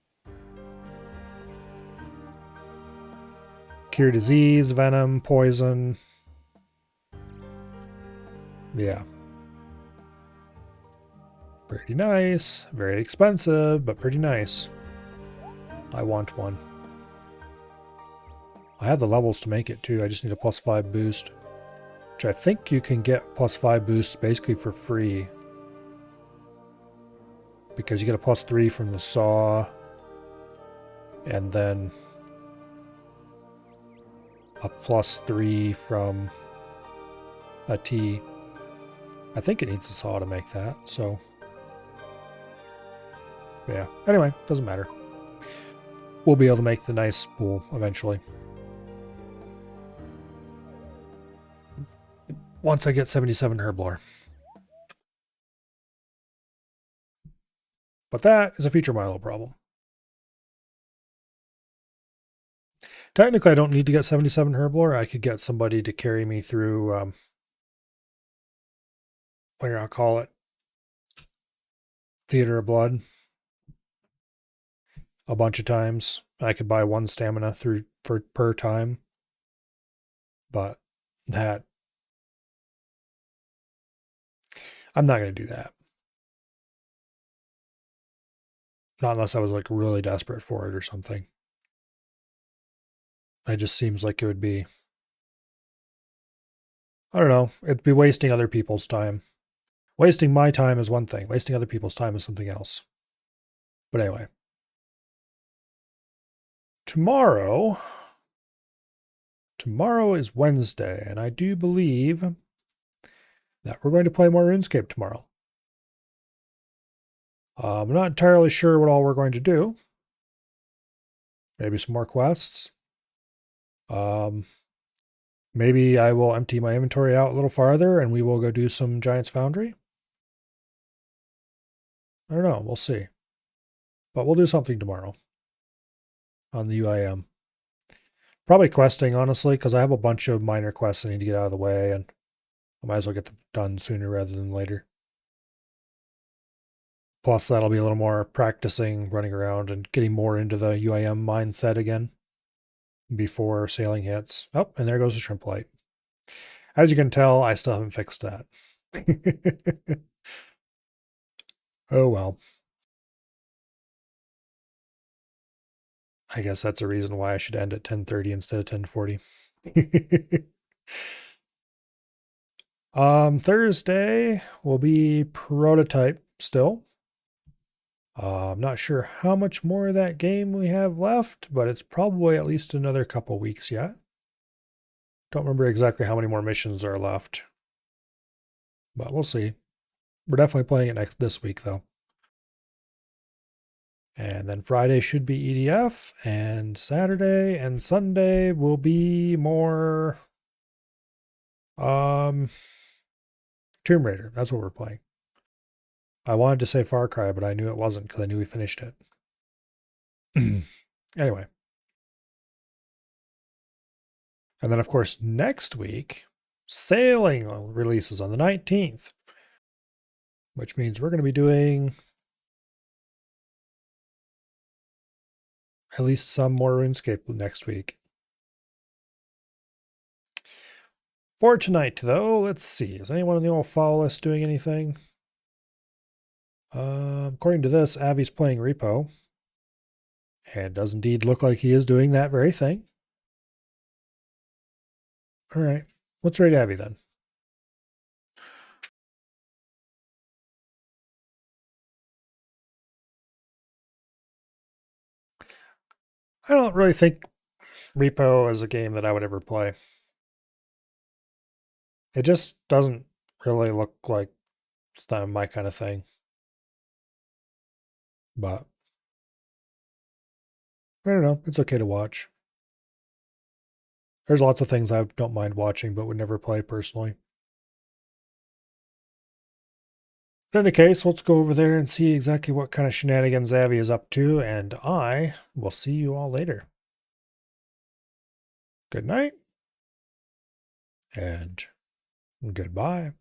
cure disease, venom, poison. Yeah. Pretty nice. Very expensive, but pretty nice. I want one. I have the levels to make it too. I just need a +5 boost. Which I think you can get +5 boosts basically for free. Because you get a +3 from the saw. And then a +3 from a T. I think it needs a saw to make that, so. Yeah. Anyway, doesn't matter. We'll be able to make the nice spool eventually. Once I get 77 herblore. But that is a future Milo problem. Technically, I don't need to get 77 herblore. I could get somebody to carry me through, what do you call it? Theater of Blood. A bunch of times. I could buy 1 stamina per time. But that... I'm not going to do that. Not unless I was like really desperate for it or something. It just seems like it would be... I don't know. It'd be wasting other people's time. Wasting my time is one thing. Wasting other people's time is something else. But anyway. Tomorrow is Wednesday, and I do believe that we're going to play more RuneScape tomorrow. I'm not entirely sure what all we're going to do. Maybe some more quests. Maybe I will empty my inventory out a little farther and we will go do some Giant's Foundry. I don't know. We'll see. But we'll do something tomorrow on the UIM. Probably questing, honestly, because I have a bunch of minor quests I need to get out of the way, and I might as well get them done sooner rather than later. Plus, that'll be a little more practicing, running around, and getting more into the UIM mindset again before sailing hits. Oh, and there goes the shrimp light. As you can tell, I still haven't fixed that. Oh well. I guess that's a reason why I should end at 10:30 instead of 10:40. Thursday will be prototype still. I'm not sure how much more of that game we have left, but it's probably at least another couple weeks yet. Don't remember exactly how many more missions are left, but we'll see. We're definitely playing it this week, though. And then Friday should be EDF, and Saturday and Sunday will be more Tomb Raider. That's what we're playing. I wanted to say Far Cry, but I knew it wasn't because I knew we finished it. Anyway. And then, of course, next week, Sailing releases on the 19th, which means we're going to be doing at least some more RuneScape next week. For tonight, though, let's see. Is anyone on the old follow list doing anything? According to this, Avi's playing Repo. And it does indeed look like he is doing that very thing. All right. Let's rate Avi then. I don't really think Repo is a game that I would ever play. It just doesn't really look like it's not my kind of thing. But I don't know. It's okay to watch. There's lots of things I don't mind watching, but would never play personally. In any case, let's go over there and see exactly what kind of shenanigans Avi is up to, and I will see you all later. Good night, and goodbye.